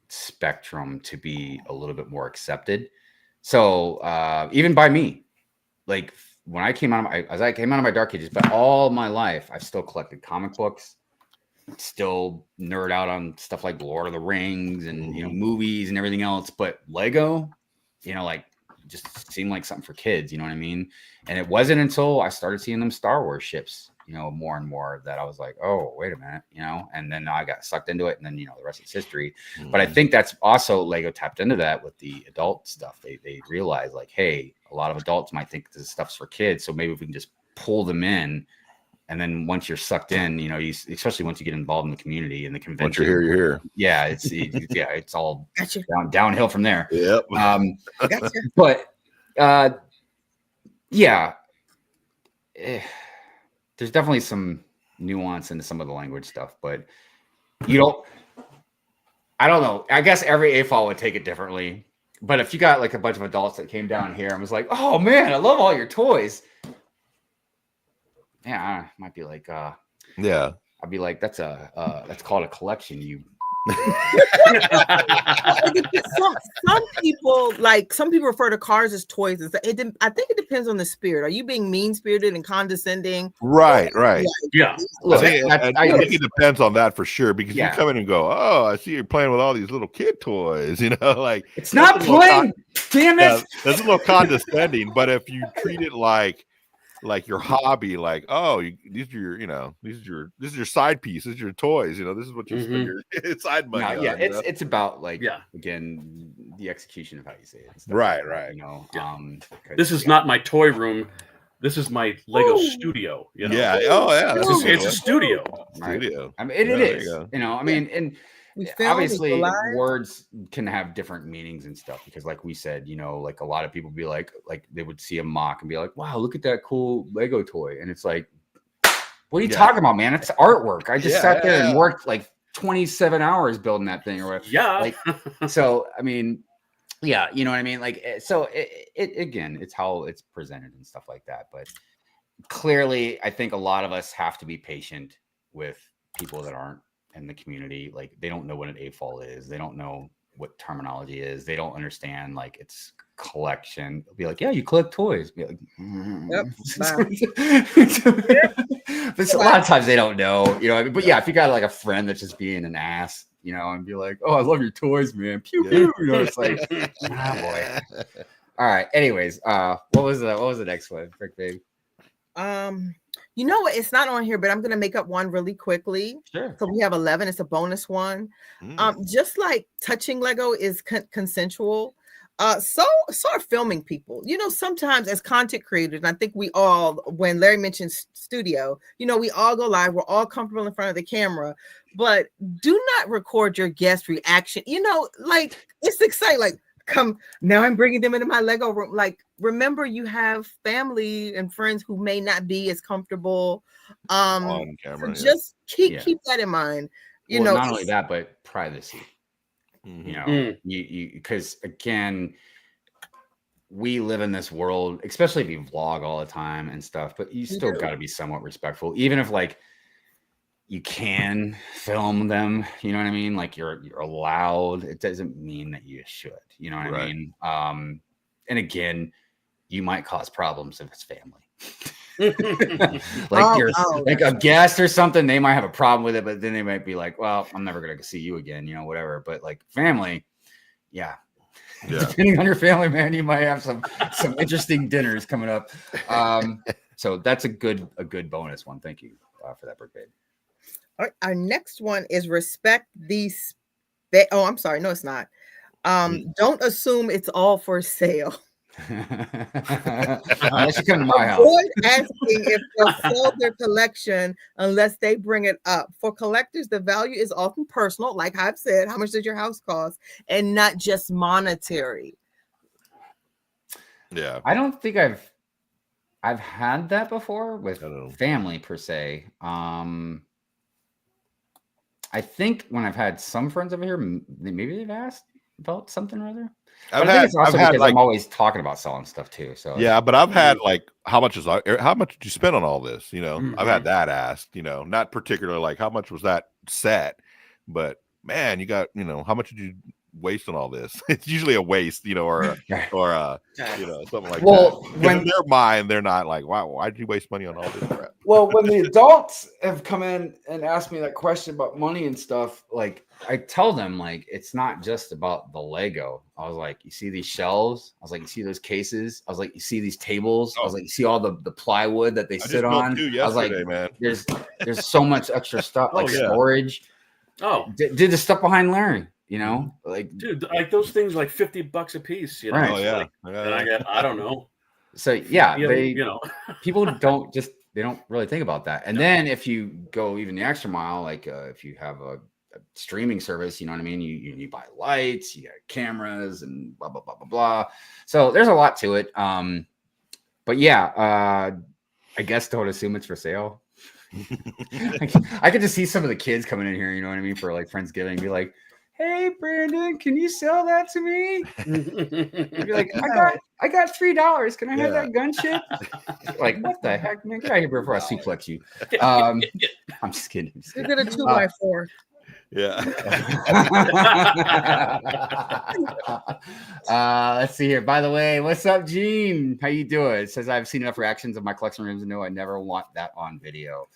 spectrum to be a little bit more accepted. So even by me, like when I came out of my dark ages, but all my life I've still collected comic books. Still nerd out on stuff like Lord of the Rings and movies and everything else, but Lego, like just seemed like something for kids, you know what I mean? And it wasn't until I started seeing them Star Wars ships, more and more, that I was like, oh, wait a minute, and then I got sucked into it, and then the rest is history. But I think that's also Lego tapped into that with the adult stuff. They realized like, hey, a lot of adults might think this stuff's for kids, so maybe if we can just pull them in. And then once you're sucked in, especially once you get involved in the community and the convention. Once you're here. Yeah, it's all downhill from there. Yep. But there's definitely some nuance into some of the language stuff, but I don't know. I guess every AFOL would take it differently. But if you got like a bunch of adults that came down here and was like, oh man, I love all your toys. Yeah, I might be like, yeah. I'd be like, that's called a collection, you some people refer to cars as toys. I think it depends on the spirit. Are you being mean spirited and condescending? Right. Yeah. Look, I think it depends on that for sure, because you come in and go, oh, I see you're playing with all these little kid toys, like it's not playing. Damn it. Yeah, that's a little condescending, but if you treat it like your hobby, like, oh, these are your side piece, this is your toys, this is what you spend your side money on. Yeah, it's about again the execution of how you say it. Right. This is not my toy room. This is my Lego studio. Yeah. Oh yeah. It's a studio. Studio. I mean, it is. I mean, and obviously words can have different meanings and stuff, because like we said, like a lot of people be like they would see a mock and be like, wow, look at that cool Lego toy. And it's like, what are you talking about, man? It's artwork. I just sat there and worked like 27 hours building that thing or whatever. Yeah. So, I mean, yeah, you know what I mean? Like, so it again, it's how it's presented and stuff like that. But clearly, I think a lot of us have to be patient with people that aren't in the community. Like, they don't know what an AFOL is. They don't know what terminology is. They don't understand like it's collection. They'll be like, yeah, you collect toys. Be like, Yep. But a lot of times they don't know, but yeah, if you got like a friend that's just being an ass, and be like, oh, I love your toys, man. Pew pew. It's like, boy. All right. Anyways, what was the next one, Brick Babe? You know what? It's not on here, but I'm gonna make up one really quickly. Sure. So we have 11. It's a bonus one. Just like touching Lego is consensual. So are filming people. Sometimes as content creators, and I think we all, when Larry mentioned studio, we all go live. We're all comfortable in front of the camera, but do not record your guest reaction. Like, it's exciting. Like, come now, I'm bringing them into my Lego room. Like, remember, you have family and friends who may not be as comfortable. On camera, so just keep that in mind. Not only that, but privacy. You because again, we live in this world, especially if you vlog all the time and stuff, but you still got to be somewhat respectful, even if like you can film them, you know what I mean? Like you're allowed. It doesn't mean that you should, you know what I mean? And again, you might cause problems if it's family. Like a guest or something, they might have a problem with it, but then they might be like, well, I'm never gonna see you again, whatever. But like family, depending on your family, man, you might have some interesting dinners coming up. So that's a good bonus one. Thank you for that, Brick Babe. All right, our next one is respect these. I'm sorry, no, it's not. Don't assume it's all for sale. Unless you come to my house. Avoid asking if they'll sell their collection unless they bring it up. For collectors, the value is often personal, like I've said. How much does your house cost, and not just monetary? Yeah, I don't think I've had that before with family per se. I think when I've had some friends over here, maybe they've asked about something or other. I think it's also because I'm always talking about selling stuff too. So yeah, but I've had like, how much did you spend on all this? I've had that asked. Not particularly like how much was that set, but man, you got how much did you waste on all this? It's usually a waste, or something like that. When in their mind, they're not like, wow, why did you waste money on all this crap? Well, when the adults have come in and asked me that question about money and stuff, like I tell them, like, it's not just about the Lego. I was like, you see these shelves? I was like, you see those cases? I was like, you see these tables? I was like, you see all the plywood that they sit on? I was like, man, there's so much extra stuff, like storage. Did the stuff behind Larry, like, dude, like those things like $50 a piece, Right. Oh yeah. And I get, I don't know. So yeah, people they don't really think about that. And then if you go even the extra mile, like if you have a streaming service, you know what I mean? You buy lights, you got cameras and blah, blah, blah, blah, blah. So there's a lot to it. But yeah, I guess don't assume it's for sale. I could just see some of the kids coming in here, you know what I mean? For like Friendsgiving and be like, hey Brandon, can you sell that to me? I'd be like, I got $3. Can I have that gunship? Like, what the heck, man? Get out of here before I suplex you. I'm just kidding. You get a 2x4. Yeah. Let's see here. By the way, what's up, Gene? How you doing? It says I've seen enough reactions of my collection rooms to know I never want that on video.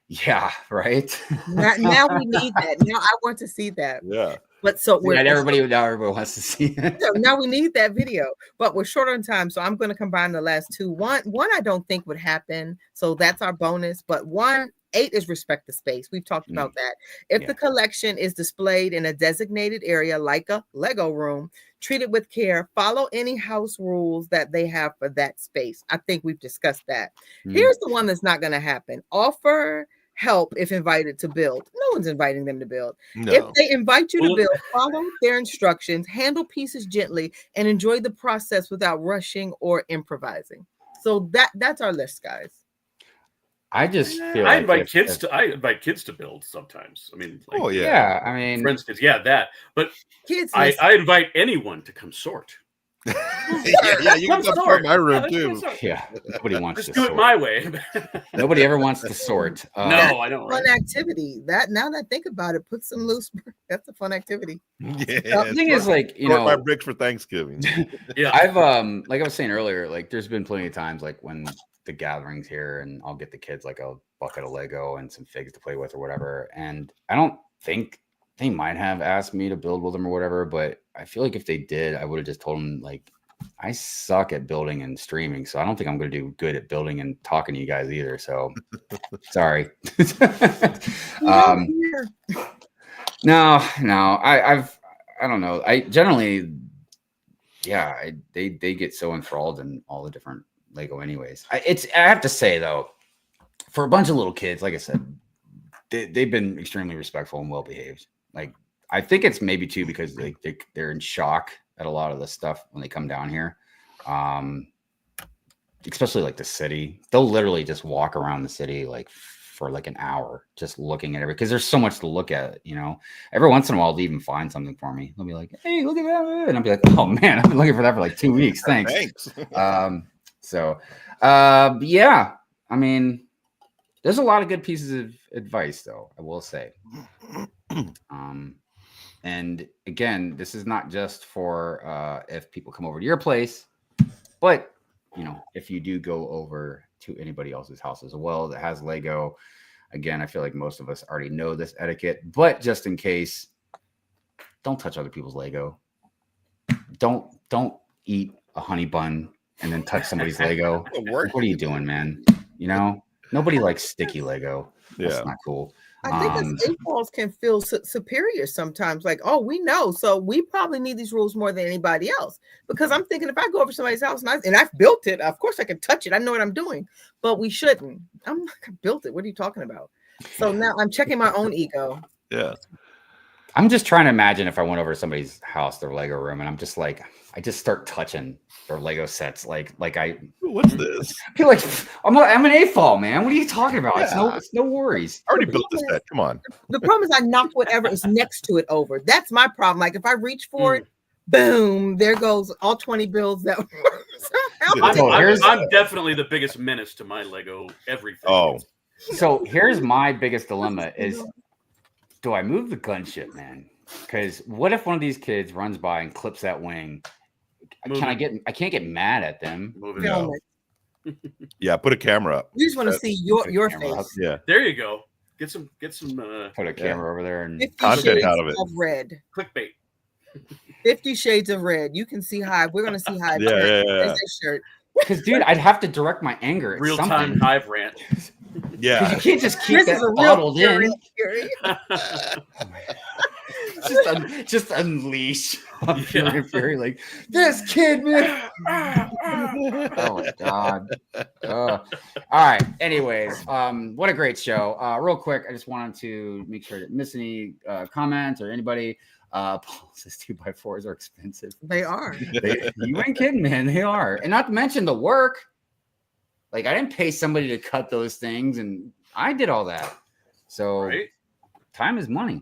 Yeah, right. Now we need that. Now I want to see that. Yeah. But so we're now everybody wants to see it. So now we need that video, but we're short on time, so I'm going to combine the last two. One I don't think would happen, so that's our bonus. But 8 is respect the space. We've talked about that. If the collection is displayed in a designated area like a Lego room, treat it with care. Follow any house rules that they have for that space. I think we've discussed that. Here's the one that's not going to happen. Offer help if invited to build. No one's inviting them to build. No. If they invite you to build, follow their instructions, handle pieces gently, and enjoy the process without rushing or improvising. So that's our list, guys. I just feel I invite kids to build sometimes. I mean, like, I mean, friends, kids, that. But kids, I invite anyone to come sort. yeah, you can come sort my room too. Yeah, nobody wants to do it my way. Nobody ever wants to sort. No, I don't. Fun activity. That now that I think about it, put some loose. That's a fun activity. Yeah. The thing is, like, you know, my bricks for Thanksgiving. Yeah, I've like I was saying earlier, like there's been plenty of times like when the gatherings here, and I'll get the kids like a bucket of Lego and some figs to play with or whatever, and I don't think they might have asked me to build with them or whatever, but I feel like if they did, I would have just told them, like, I suck at building and streaming, so I don't think I'm going to do good at building and talking to you guys either. So sorry. No, I don't know. I generally, they get so enthralled in all the different Lego anyways. I have to say though, for a bunch of little kids, like I said, they've been extremely respectful and well behaved. Like, I think it's maybe too because they're in shock at a lot of the stuff when they come down here, especially like the city. They'll literally just walk around the city like for like an hour, just looking at everything because there's so much to look at. You know, every once in a while they'll even find something for me. They'll be like, "Hey, look at that," and I'll be like, "Oh man, I've been looking for that for like 2 weeks. Thanks." Yeah, I mean, there's a lot of good pieces of advice, though, I will say. And again, this is not just for if people come over to your place, but, you know, if you do go over to anybody else's house as well that has Lego, again, I feel like most of us already know this etiquette, but just in case, don't touch other people's Lego. Don't eat a honey bun and then touch somebody's Lego. What are you doing, man? You know, nobody likes sticky Lego. That's not cool. I think as impulse can feel superior sometimes. Like, oh, we know, so we probably need these rules more than anybody else. Because I'm thinking if I go over somebody's house and I've built it, of course I can touch it. I know what I'm doing, but we shouldn't. I built it. What are you talking about? So now I'm checking my own ego. Yeah. I'm just trying to imagine if I went over to somebody's house, their Lego room, and I'm just like, I just start touching their Lego sets. Like what's this? I feel like I'm an AFOL, man. What are you talking about? Yeah. It's no worries. I already built this set. Come on. The problem is I knock whatever is next to it over. That's my problem. Like if I reach for it, boom, there goes all 20 bills that I'm definitely the biggest menace to my Lego everything. Oh. So here's my biggest dilemma is, do I move the gunship, man? Because what if one of these kids runs by and clips that wing? I can't get mad at them. No. Yeah, put a camera up. You just want to see your face. Up. Yeah. There you go. Get some put a camera over there and content out of it. Of red. Clickbait. 50 Shades of Red. You can see Hive. We're gonna see Hive. Yeah. Shirt. Because, dude, I'd have to direct my anger at real-time Hive rant. Yeah. You can't just keep that bottled in. just unleash fury, like this kid, man. Oh my god. All right. Anyways, what a great show. Real quick, I just wanted to make sure I didn't miss any comments or anybody. Paul says 2x4s are expensive. They are. You ain't kidding, man. They are. And not to mention the work. Like, I didn't pay somebody to cut those things, and I did all that. So time is money.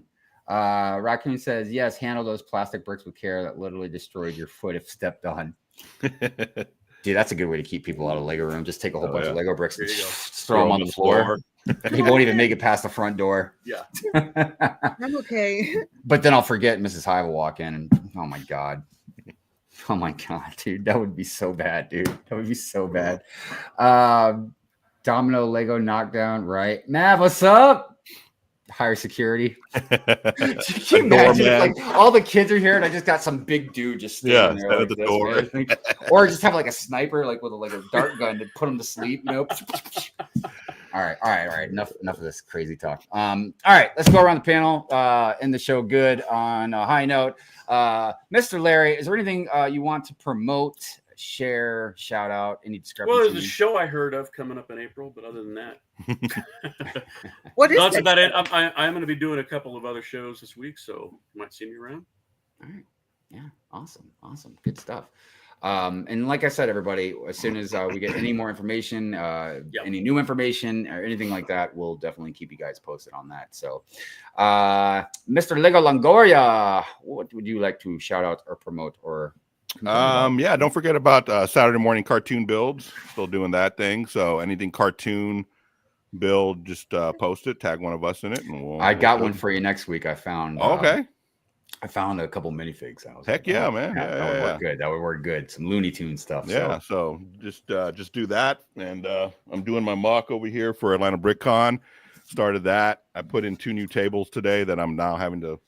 Raccoon says, yes, handle those plastic bricks with care. That literally destroyed your foot if stepped on. Dude, that's a good way to keep people out of Lego room. Just take a whole bunch of Lego bricks and throw them on the floor. He won't even make it past the front door. Yeah. I'm okay. But then I'll forget Mrs. Hive will walk in and oh my God, dude. That would be so bad, dude. That would be so bad. Domino Lego knockdown, right? Nav, what's up? Higher security. Can you imagine, like all the kids are here and I just got some big dude just standing there at the door. Or just have like a sniper like with a dart gun to put him to sleep, you know. All right. Enough of this crazy talk. All right, let's go around the panel. End the show good on a high note. Mr. Larry, is there anything you want to promote, share, shout out, any discrepancy? Well, there's a show I heard of coming up in April, but other than that, what is that's about it. I'm going to be doing a couple of other shows this week, so you might see me around. All right. Yeah. Awesome. Good stuff. And like I said, everybody, as soon as we get any more information, any new information or anything like that, we'll definitely keep you guys posted on that. So, Mr. LegoLongoria, what would you like to shout out or promote or? Don't forget about Saturday morning cartoon builds. Still doing that thing. So anything cartoon build, just post it, tag one of us in it, and I got one for you next week. I found. Okay. I found a couple minifigs. Heck yeah, man. That would work good. That would work good. Some Looney Tune stuff. Yeah. So just do that. And I'm doing my mock over here for Atlanta Brick Con. Started that. I put in 2 new tables today that I'm now having to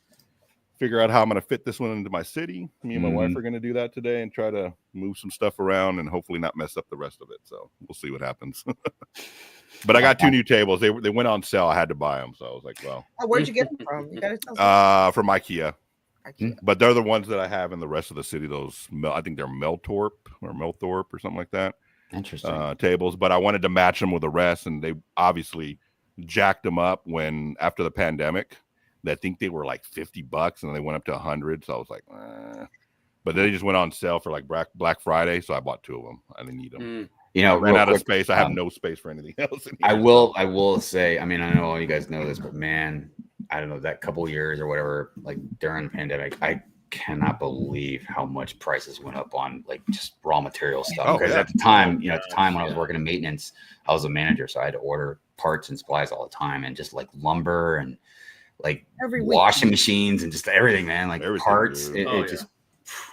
figure out how I'm going to fit this one into my city. Me and my wife are going to do that today and try to move some stuff around and hopefully not mess up the rest of it. So we'll see what happens. But I got 2 new tables. They went on sale. I had to buy them. So I was like, well. Where'd you get them from? You got to tell us. From IKEA. But they're the ones that I have in the rest of the city. Those, I think they're Melthorpe or something like that. Interesting. Tables. But I wanted to match them with the rest. And they obviously jacked them up after the pandemic. I think they were like $50 and they went up to 100. So I was like, but they just went on sale for like Black Friday. So I bought 2 of them. I didn't need them. You know, I ran out of space. I have no space for anything else. I will say, I mean, I know all you guys know this, but man, I don't know, that couple years or whatever, like during the pandemic, I cannot believe how much prices went up on like just raw material stuff. Because at the time, when I was working in maintenance, I was a manager, so I had to order parts and supplies all the time, and just like lumber and like washing machines and just everything, man, like everything, parts. It just,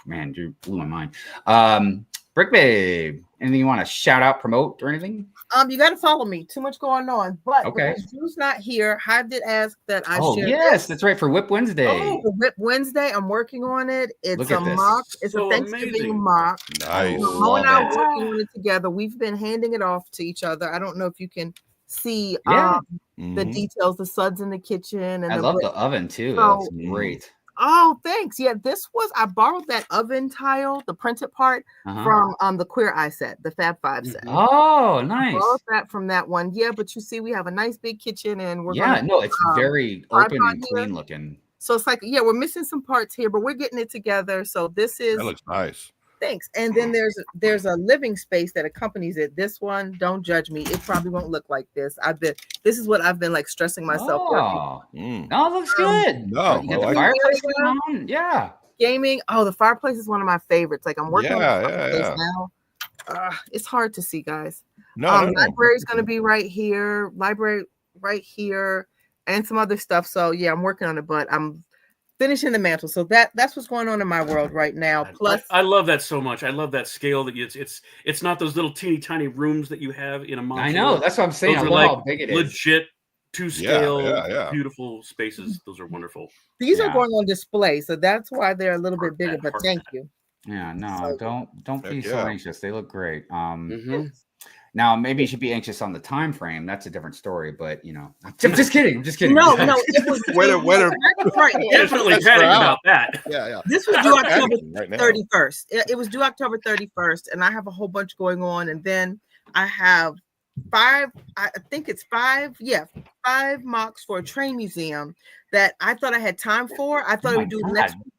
man, dude, blew my mind. Brick Babe, anything you want to shout out, promote, or anything? You got to follow me. Too much going on. But okay, because Drew's not here, Hive did ask that I share. Yes, that's right, for Whip Wednesday. Oh, for Whip Wednesday, I'm working on it. It's a mock. It's a Thanksgiving mock. Nice. Mo and I are working on it together. We've been handing it off to each other. I don't know if you can see the details, the suds in the kitchen, and I love the oven too. So, that's great. Oh, thanks. Yeah, I borrowed that oven tile, the printed part from the Queer Eye set, the Fab 5 set. Oh, nice. I borrowed that from that one. Yeah, but you see, we have a nice big kitchen, and we're it's very open and clean looking. So it's like, we're missing some parts here, but we're getting it together. So that looks nice. Thanks. And then there's a living space that accompanies it. This one, don't judge me. It probably won't look like this. This is what I've been like stressing myself. Oh, it looks good. No, you got the fireplace going on. Yeah. Gaming. Oh, the fireplace is one of my favorites. Like I'm working on the fireplace now. It's hard to see, guys. Library's going to be right here. Library right here, and some other stuff. So yeah, I'm working on it, but I'm finishing the mantle. So that's what's going on in my world right now. Plus, I love that so much. I love that scale that it's not those little teeny tiny rooms that you have in a modular. I know, that's what I'm saying. Those I love how big it is. Legit to scale, beautiful spaces. Those are wonderful. These are going on display, so that's why they're a little bit bigger. But thank you. Yeah, no, don't be so anxious. They look great. Now, maybe you should be anxious on the time frame. That's a different story, but I'm just kidding. I'm just kidding. No, it was definitely padding about that. Yeah. This was due October 31st. It was due October 31st, and I have a whole bunch going on, and then I have 5. I think it's 5. Yeah, 5 mocks for a train museum that I thought I had time for. I thought I would do next week.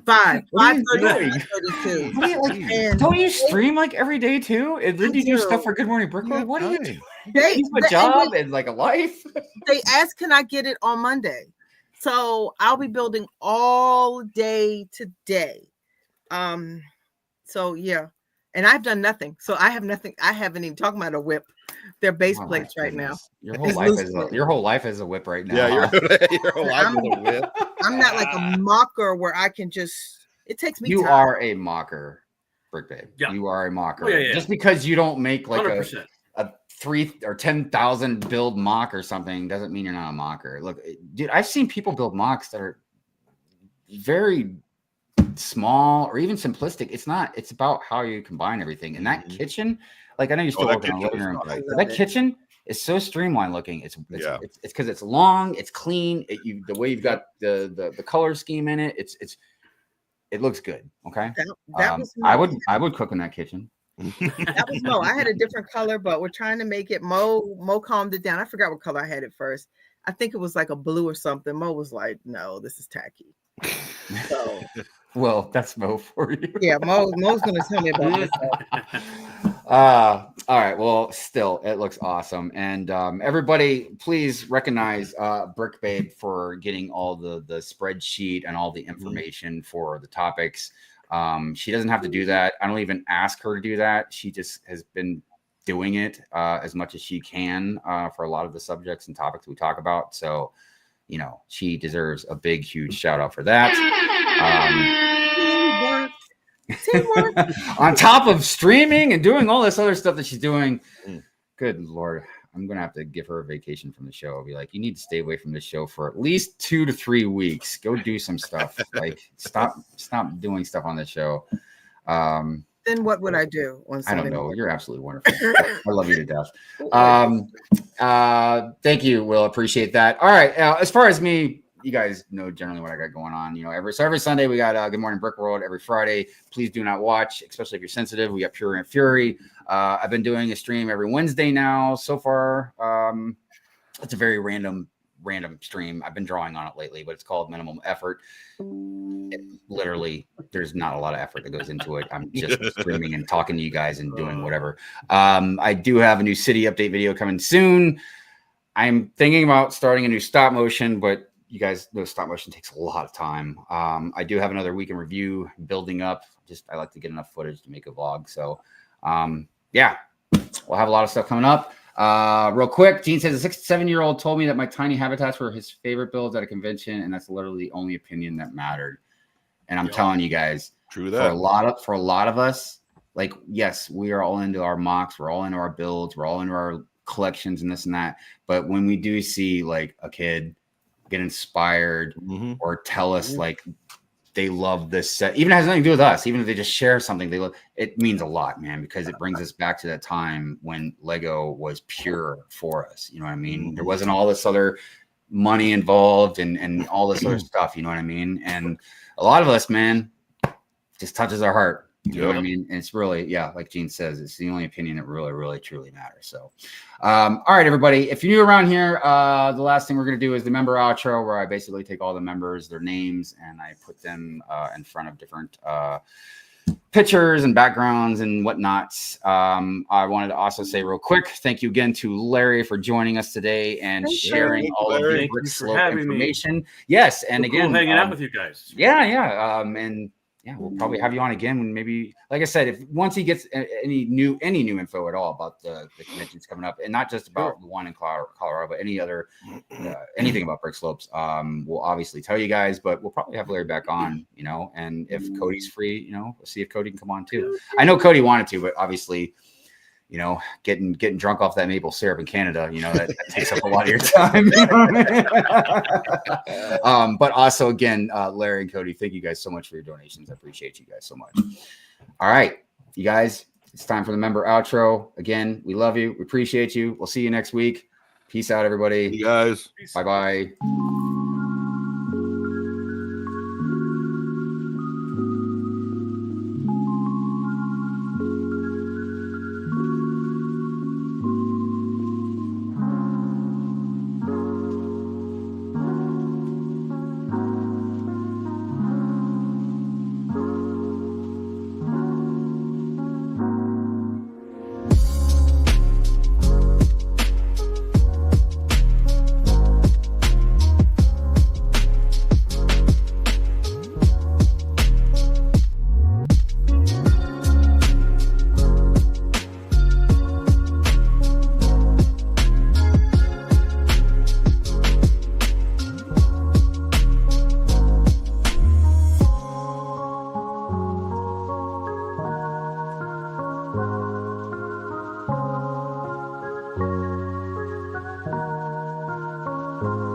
5. 5:30. Don't you stream like every day too? And then you do stuff for Good Morning Brooklyn? What are you doing? You have a job and like a life. They asked, can I get it on Monday? So I'll be building all day today. So yeah. And I've done nothing. So I have nothing. I haven't even talked about a whip. They're base plates right now. Your whole life is a whip right now. Yeah, your whole life is a whip. I'm not like a mocker where I can just. It takes me. You time. are a mocker, Brick Babe. Yeah. You are a mocker. Oh, yeah. Just because you don't make like 100%. a 3 or 10,000 build mock or something doesn't mean you're not a mocker. Look, dude, I've seen people build mocks that are very small or even simplistic. It's not. It's about how you combine everything. And that kitchen, like I know you're still working on the living room, but that kitchen is so streamlined looking. It's because it's long, it's clean. The way you've got the color scheme in it, it looks good. Okay, that was I would cook in that kitchen. That was Mo. I had a different color, but we're trying to make it. Mo calmed it down. I forgot what color I had at first. I think it was like a blue or something. Mo was like, "No, this is tacky." So, well, that's Mo for you. Yeah, Mo's gonna tell me about this. All right. Well, still, it looks awesome, and everybody, please recognize Brick Babe for getting all the spreadsheet and all the information for the topics. She doesn't have to do that. I don't even ask her to do that. She just has been doing it as much as she can for a lot of the subjects and topics we talk about. So, she deserves a big, huge shout out for that. On top of streaming and doing all this other stuff that she's doing, good Lord, I'm going to have to give her a vacation from the show. I'll be like, you need to stay away from the show for at least 2 to 3 weeks. Go do some stuff. Like stop doing stuff on the show. Then what would I do on Sunday? I don't know. You're absolutely wonderful. I love you to death. Thank you, Will. Appreciate that. All right. As far as me, you guys know generally what I got going on. Every Sunday we got Good Morning Brick World. Every Friday, please do not watch, especially if you're sensitive. We got Pure and Fury. I've been doing a stream every Wednesday now. So far, it's a very random stream. I've been drawing on it lately, but it's called Minimum Effort. Literally, there's not a lot of effort that goes into it. I'm just streaming and talking to you guys and doing whatever. I do have a new city update video coming soon. I'm thinking about starting a new stop motion, but you guys know stop motion takes a lot of time. I do have another week in review building up. I like to get enough footage to make a vlog. So, yeah, we'll have a lot of stuff coming up. Real quick, Gene says a 6-7-year-old told me that my tiny habitats were his favorite builds at a convention, and that's literally the only opinion that mattered. And I'm telling you guys, true that. For a lot of us, like, yes, we are all into our mocks, we're all into our builds, we're all into our collections and this and that. But when we do see like a kid get inspired or tell us like they love this set, even if it has nothing to do with us, even if they just share something they love, it means a lot, man, because it brings us back to that time when Lego was pure for us. You know what I mean? There wasn't all this other money involved and all this other stuff. You know what I mean? And a lot of us, man, just touches our heart. You know what I mean? And it's really, like Gene says, it's the only opinion that really, really, truly matters. So, all right, everybody, if you're new around here, the last thing we're going to do is the member outro, where I basically take all the members, their names, and I put them in front of different pictures and backgrounds and whatnot. I wanted to also say real quick, thank you again to Larry for joining us today and sharing all of the Brick Slope information. Yes, and again, cool hanging out with you guys. And yeah, we'll probably have you on again when maybe, like I said, once he gets any new info at all about the conventions coming up, and not just about the one in Colorado, but any other anything about Brick Slopes, we'll obviously tell you guys. But we'll probably have Larry back on, and if Cody's free, we'll see if Cody can come on too. I know Cody wanted to, but obviously, getting drunk off that maple syrup in Canada, that takes up a lot of your time. But also, again, Larry and Cody, thank you guys so much for your donations. I appreciate you guys so much. All right, you guys, it's time for the member outro. Again, we love you. We appreciate you. We'll see you next week. Peace out, everybody. You guys. Bye-bye. Bye.